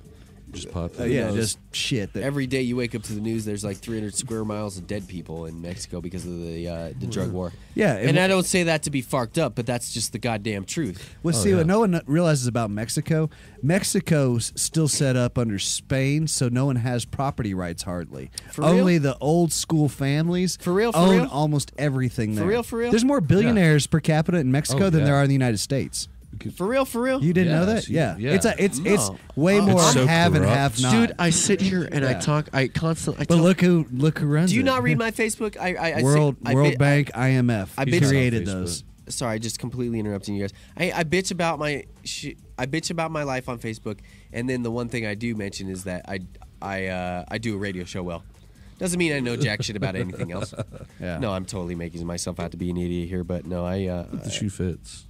Just pop. Just shit. Every day you wake up to the news, there's like 300 square miles of dead people in Mexico because of the drug war. Yeah, and I don't say that to be fucked up, but that's just the goddamn truth. Well, what no one realizes about Mexico, Mexico's still set up under Spain, so no one has property rights hardly. Only the old school families own almost everything there. For real? There's more billionaires per capita in Mexico than there are in the United States. For real? You didn't know that? Yeah. It's way more have and have not. Dude, I sit here and I talk. I constantly. But look who runs it. Do you not read my Facebook? World Bank, IMF. I created those. Sorry, just completely interrupting you guys. I bitch about my life on Facebook, and then the one thing I do mention is that I do a radio show well. Doesn't mean I know jack shit about anything else. Yeah. No, I'm totally making myself out to be an idiot here, but no, the shoe fits.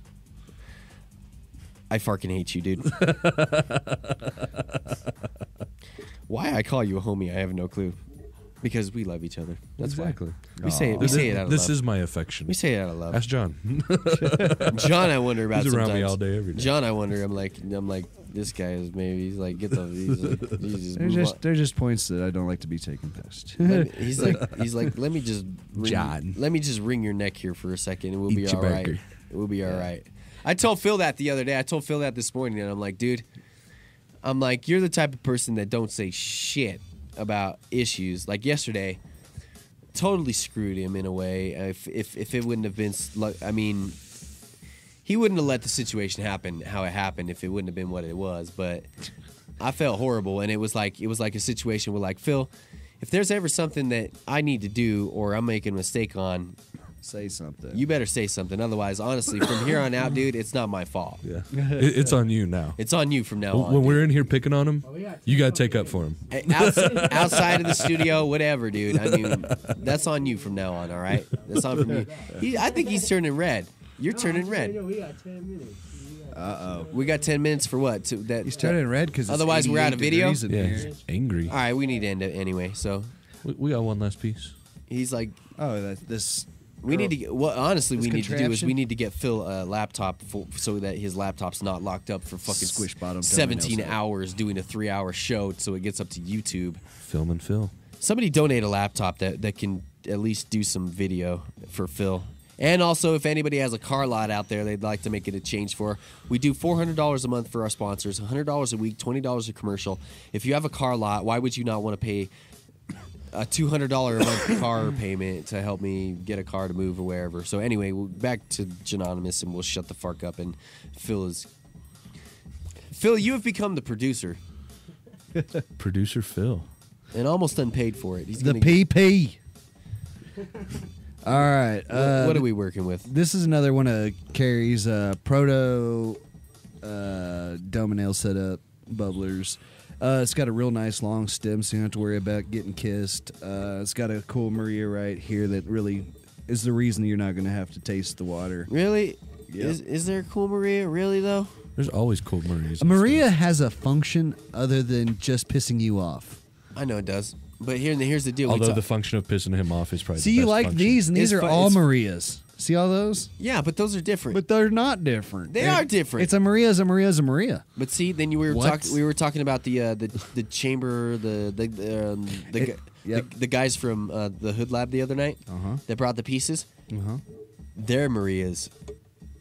I fucking hate you, dude. Why I call you a homie, I have no clue. Because we love each other. That's exactly. Why. We say it out of love. This is my affection. We say it out of love. Ask John. John, I wonder about. He's around sometimes. me all day, every day. John, I wonder. I'm like, this guy is maybe. He's like, get the. They're just points that I don't like to be taken past. He's like, let me just. Let me just wring your neck here for a second, and we'll be all right. We'll be all right. I told Phil that the other day. I told Phil that this morning, and I'm like, dude, you're the type of person that don't say shit about issues. Like yesterday, totally screwed him in a way. If it wouldn't have been, he wouldn't have let the situation happen how it happened if it wouldn't have been what it was. But I felt horrible, and it was like a situation where, like, Phil, if there's ever something that I need to do or I'm making a mistake on, say something. You better say something. Otherwise, honestly, from here on out, dude, it's not my fault. Yeah, it's on you now. It's on you from now on. When we're in here picking on him, you got to take up for him. Outside of the studio, whatever, dude. I mean, that's on you from now on, all right? That's on from you. I think he's turning red. You're turning red. We got 10 minutes. We got 10 minutes for what? He's turning red because otherwise we're out of video? Yeah, he's angry. All right, we need to end it anyway, so. We got one last piece. He's like. Oh, this. We need to get, what honestly we need to do is we need to get Phil a laptop so that his laptop's not locked up for fucking squish bottom 17 hours doing a 3-hour show so it gets up to YouTube. Film and Phil. Somebody donate a laptop that can at least do some video for Phil. And also, if anybody has a car lot out there they'd like to make it a change for, we do $400 a month for our sponsors, $100 a week, $20 a commercial. If you have a car lot, why would you not want to pay a $200 a month car payment to help me get a car to move or wherever? So anyway, back to Genonymous, and we'll shut the fuck up. And Phil, you have become the producer. Producer Phil. And almost unpaid for it. He's The gonna PP. All right. What are we working with? This is another one of Carrie's proto dome and nail setup bubblers. It's got a real nice long stem, so you don't have to worry about getting kissed. It's got a cool Maria right here that really is the reason you're not going to have to taste the water. Really? Yep. Is there a cool Maria? Really, though? There's always cool Marias. A Maria has a function other than just pissing you off. I know it does. But here's the deal. Although the function of pissing him off is probably See, the you best like function. these, and these It's are fu- all it's- Marias. See all those? Yeah, but those are different. But they're not different. They are different. It's a Maria, is a Maria, is a Maria. But see, then we were talking about the chamber, the guys from the Hood Lab the other night that brought the pieces. Their Marias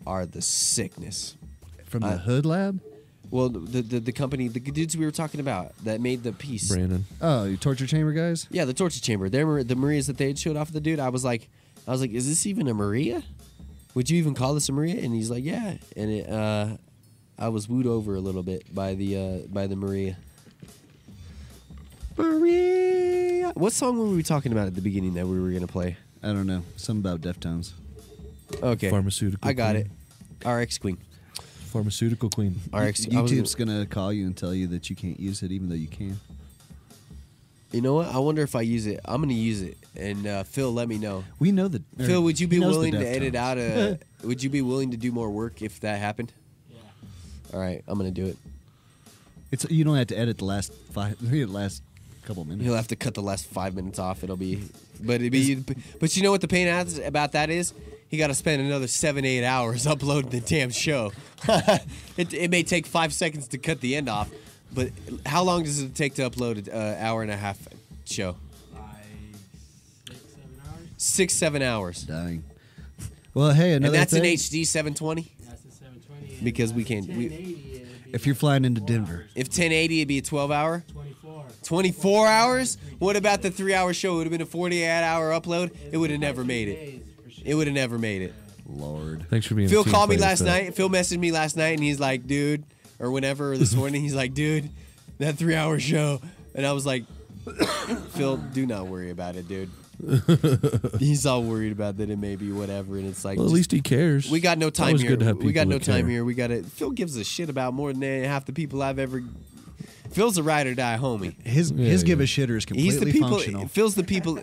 are the sickness. From the Hood Lab? Well, the company, the dudes we were talking about that made the piece. Brandon. Oh, you torture chamber guys? Yeah, the torture chamber. The Marias that they had showed off the dude. I was like, is this even a Maria? Would you even call this a Maria? And he's like, yeah. And I was wooed over a little bit by the Maria. Maria. What song were we talking about at the beginning that we were gonna play? I don't know. Something about Deftones. Okay, Pharmaceutical I got Queen. it. RX Queen. Pharmaceutical Queen. RX. YouTube's gonna call you and tell you that you can't use it, even though you can. You know what? I wonder if I use it. I'm gonna use it, and Phil, let me know. We know that. Phil, would you be he knows the willing to edit Deftones. out a? Would you be willing to do more work if that happened? Yeah. All right, I'm gonna do it. It's you don't have to edit the last couple minutes. He'll have to cut the last 5 minutes off. It'll be, but you know what the pain about that is? He got to spend another 7-8 hours uploading the damn show. It may take 5 seconds to cut the end off, but how long does it take to upload an hour and a half show? Like 6-7 hours. Dying. Well, hey, another And that's thing. an HD 720. That's a 720. Because we can't. 1080. If you're flying into Denver, If 1080, it'd be a 12-hour. 24. 24 hours? What about the 3-hour show? It would have been a 48-hour upload. It would have never made it. It would have never made it. Lord. Thanks for being. Phil a team called me player, last Phil. night. Phil messaged me last night, and he's like, dude, or whenever this morning, he's like, dude, that 3-hour show. And I was like, Phil, do not worry about it, dude. He's all worried about that it may be whatever, and it's like, Well, at least he cares. we got no It's time always here. good to have We got people no that time care. here. We got to. Phil gives a shit about more than half the people I've ever. Phil's a ride or die homie. His give a shitter is completely He's the people. functional. Phil's the people.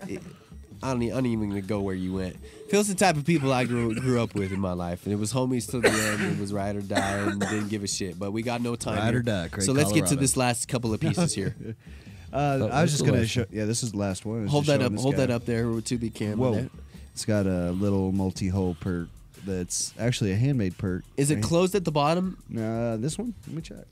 I don't even gonna go where you went. Phil's the type of people I grew up with in my life, and it was homies till the end. It was ride or die, and didn't give a shit. But we got no time. Ride here. or die, Craig, So let's get to Colorado. this last couple of pieces here. I was that's just the going to last show. Yeah, this is the last one. I was Hold just that showing up. this Hold guy. that up there to the camera. Whoa. There. It's got a little multi-hole perk that's actually a handmade perk. Is it Right. closed at the bottom? This one? Let me check.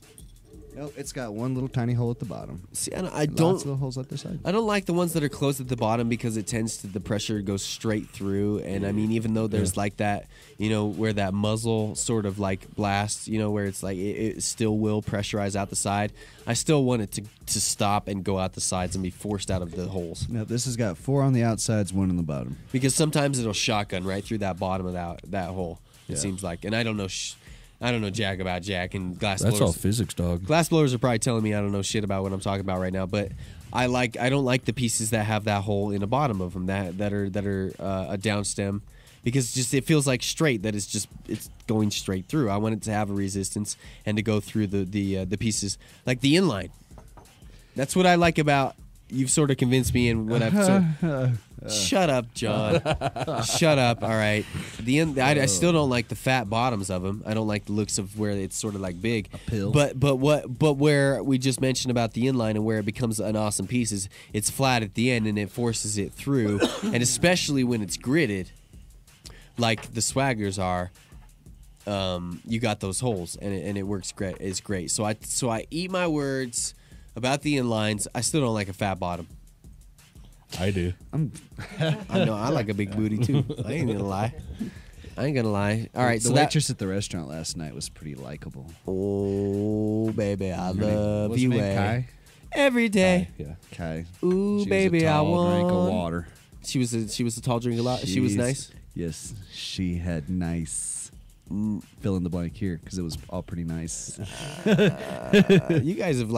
Nope, it's got one little tiny hole at the bottom. See, I Lots don't. of little holes at the side. I don't like the ones that are closed at the bottom because it tends to the pressure goes straight through. And I mean, even though there's like that, where that muzzle sort of like blasts, where it's like it still will pressurize out the side. I still want it to stop and go out the sides and be forced out of the holes No, this has got 4 on the outsides, 1 on the bottom. because sometimes it'll shotgun right through that bottom of that hole. It Yeah. seems like, and I don't know. I don't know jack about jack and glass That's blowers. all physics, dog. Glass blowers are probably telling me I don't know shit about what I'm talking about right now, but I don't like the pieces that have that hole in the bottom of them that are a down stem because just it feels like straight that it's going straight through. I want it to have a resistance and to go through the pieces like the inline. That's what I like about. You've sort of convinced me in what I've. Shut up, John. Shut up. All right. I still don't like the fat bottoms of them. I don't like the looks of where it's sort of like big. A pill. But where we just mentioned about the inline and where it becomes an awesome piece is it's flat at the end and it forces it through, and especially when it's gridded, like the Swaggers are. You got those holes and it works great. It's great. So I eat my words about the inlines. I still don't like a fat bottom. I do. I know I like a big booty too. I ain't gonna lie. All right, the waitress at the restaurant last night was pretty likable. Oh, baby, I love What's you. her name, Kai? Every day. Yeah. Kai. Ooh, She was baby, a I tall drink of want. water. She was a tall drink a lot. She was nice. Yes, she had nice. Fill in the blank here because it was all pretty nice. You guys have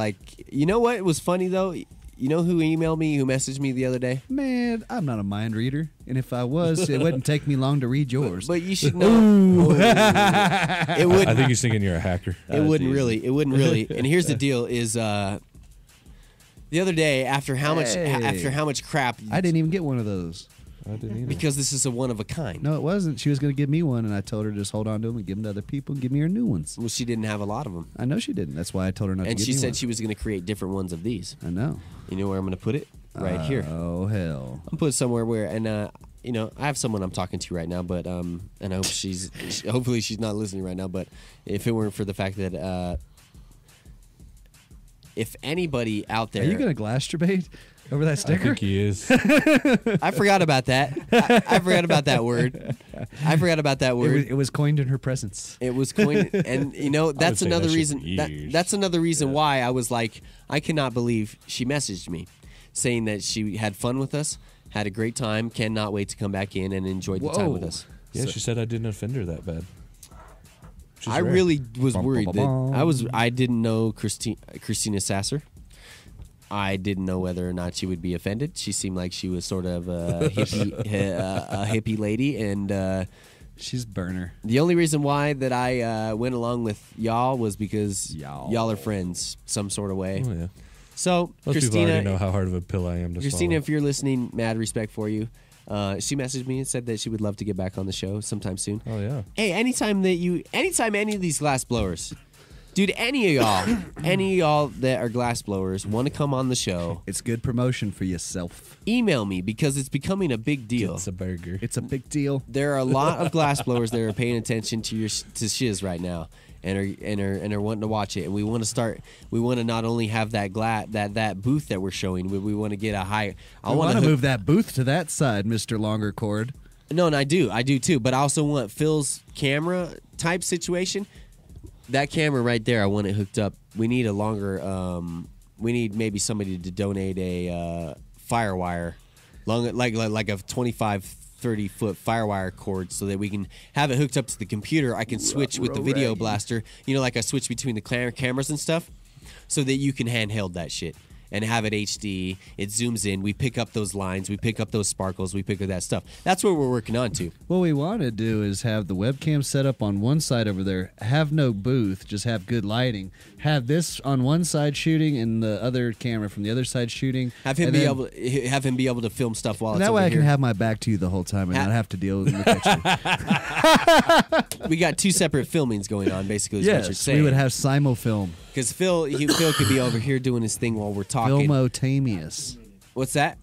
you know what was funny though? You know who emailed me, who messaged me the other day? Man, I'm not a mind reader, and if I was, it wouldn't take me long to read yours. But you should know. It would. I think he's thinking you're a hacker. It wouldn't really. And here's the deal: is the other day after how much crap I didn't even get one of those. I didn't either. because this is a one of a kind. No, it wasn't. She was going to give me one, and I told her to just hold on to them and give them to other people and give me her new ones. Well, she didn't have a lot of them, I know she didn't. That's why I told her not to and give she me said one. she was going to create different ones of these. I know. You know where I'm going to put it? Right here. Oh, hell. I'm put it somewhere where, and I have someone I'm talking to right now, but and I hope hopefully she's not listening right now. But if it weren't for the fact that if anybody out there, Are you going to Glassturbate over that I sticker? think he is. I forgot about that. I forgot about that word. I forgot about that word. It was coined in her presence. It was coined, and that's say another that shit reason. for years. That's another reason why I was like, I cannot believe she messaged me, saying that she had fun with us, had a great time, cannot wait to come back in and enjoy the time with us. Yeah, she said I didn't offend her that bad. Which is I rare. really was Bum, worried bum, that bum. I didn't know Christina Sasser. I didn't know whether or not she would be offended. She seemed like she was sort of a hippie lady, and She's burner. the only reason why that I went along with y'all was because Y'all. y'all are friends some sort of way. Oh yeah. So Most people already know Christina, how hard of a pill I am to swallow. if you're listening, mad respect for you. She messaged me and said that she would love to get back on the show sometime soon. Oh yeah. Hey, anytime any of these glass blowers, dude, any of y'all that are glass blowers want to come on the show, It's good promotion for yourself. email me because it's becoming a big deal. It's a burger. It's a big deal. There are a lot of glass blowers that are paying attention to shiz right now, and are wanting to watch it. And we want to start. We want to not only have that that booth that we're showing, but we want to get a high. I want to move that booth to that side, Mr. Longer Cord. No, and I do too. But I also want Phil's camera type situation. That camera right there, I want it hooked up. We need a longer. We need maybe somebody to donate a firewire, like a 25, 30-foot firewire cord, so that we can have it hooked up to the computer. I can switch with the video blaster. Like I switch between the cameras and stuff, so that you can handheld that shit and have it HD. It zooms in. We pick up those lines. We pick up those sparkles. We pick up that stuff. That's what we're working on to. What we want to do is have the webcam set up on one side over there, have no booth, just have good lighting. Have this on one side shooting and the other camera from the other side shooting. Have him be able to film stuff while And it's that over way I here. can have my back to you the whole time and not have to deal with you. We got two separate filmings going on, basically. Is what you're Yes, saying. we would have simulfilm. Because Phil could be over here doing his thing while we're talking. Filmotamious. What's that?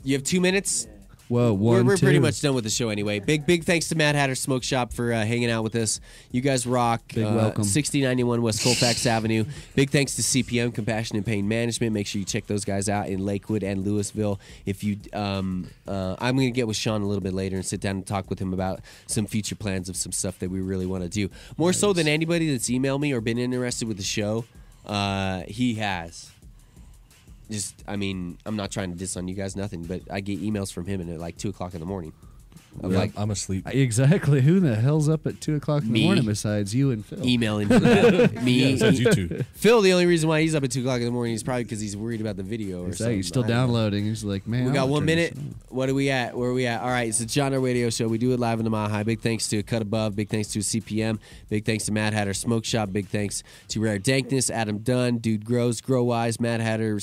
You have 2 minutes? Whoa, We're pretty two. much done with the show anyway. Big thanks to Mad Hatter Smokeshop for hanging out with us. You guys rock. Big welcome. 6091 West Colfax Avenue. Big thanks to CPM, Compassion and Pain Management. Make sure you check those guys out in Lakewood and Louisville. If you, I'm going to get with Sean a little bit later and sit down and talk with him about some future plans of some stuff that we really want to do. More so than anybody that's emailed me or been interested with the show, he has. I'm not trying to diss on you guys, nothing, but I get emails from him at like 2 o'clock in the morning. I'm like, I'm asleep. Exactly. Who the hell's up at 2 o'clock in the Me. morning besides you and Phil? emailing me. Yeah, besides you two. Phil, the only reason why he's up at 2 o'clock in the morning is probably because he's worried about the video or Exactly. something. He's still I don't know. downloading. He's like, man. We I got wanna 1 turn minute. this on. What are we at? Where are we at? All right, it's the John O Radio Show. We do it live in the Mile High. Big thanks to Cut Above. Big thanks to CPM. Big thanks to Mad Hatter Smoke Shop. Big thanks to Rare Dankness, Adam Dunn, Dude Grows, Grow Wise, Mad Hatter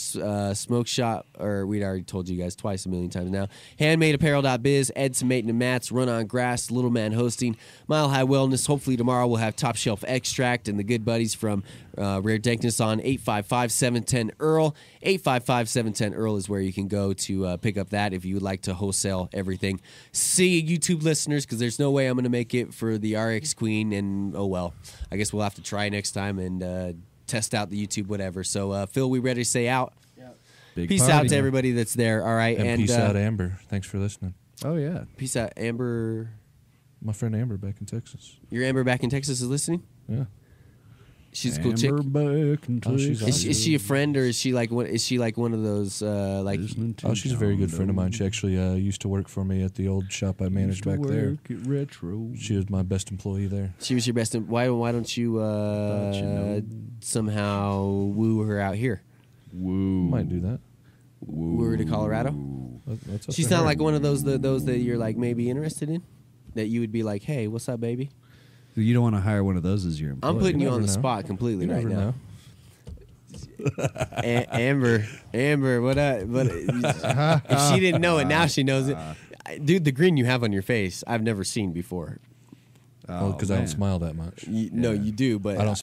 Smoke Shop. Or we'd already told you guys twice a million times now. HandmadeApparel.biz, Edson Maton and Mats, Run On Grass, Little Man Hosting, Mile High Wellness. Hopefully tomorrow we'll have Top Shelf Extract and the good buddies from Rare Dankness on 855-710-EARL. 855-710-EARL is where you can go to pick up that if you would like to wholesale everything. See you, YouTube listeners, because there's no way I'm going to make it for the RX Queen, and oh well. I guess we'll have to try next time and test out the YouTube whatever. So, Phil, we ready to say out? Peace party. out to everybody that's there. All right, And peace out, Amber. Thanks for listening. Oh yeah. Peace out, Amber. My friend Amber back in Texas. Your Amber back in Texas is listening. Yeah. She's a cool chick. Is she a friend or is she like one? Is she like one of those like? Oh, she's a very good friend of mine. She actually used to work for me at the old shop I managed back there. Retro. She was my best employee there. She was your best. Why don't you somehow woo her out here? Woo. Might do that. Woo her to Colorado. That's up She's to not her. like one of those that you're like maybe interested in. That you would be like, hey, what's up, baby? You don't want to hire one of those as your employee. I'm putting you on the know. spot completely You right never now. know. Amber, what up? If she didn't know it, now she knows it. Dude, the grin you have on your face, I've never seen before. Well, because I don't smile that much. No, you do, but I don't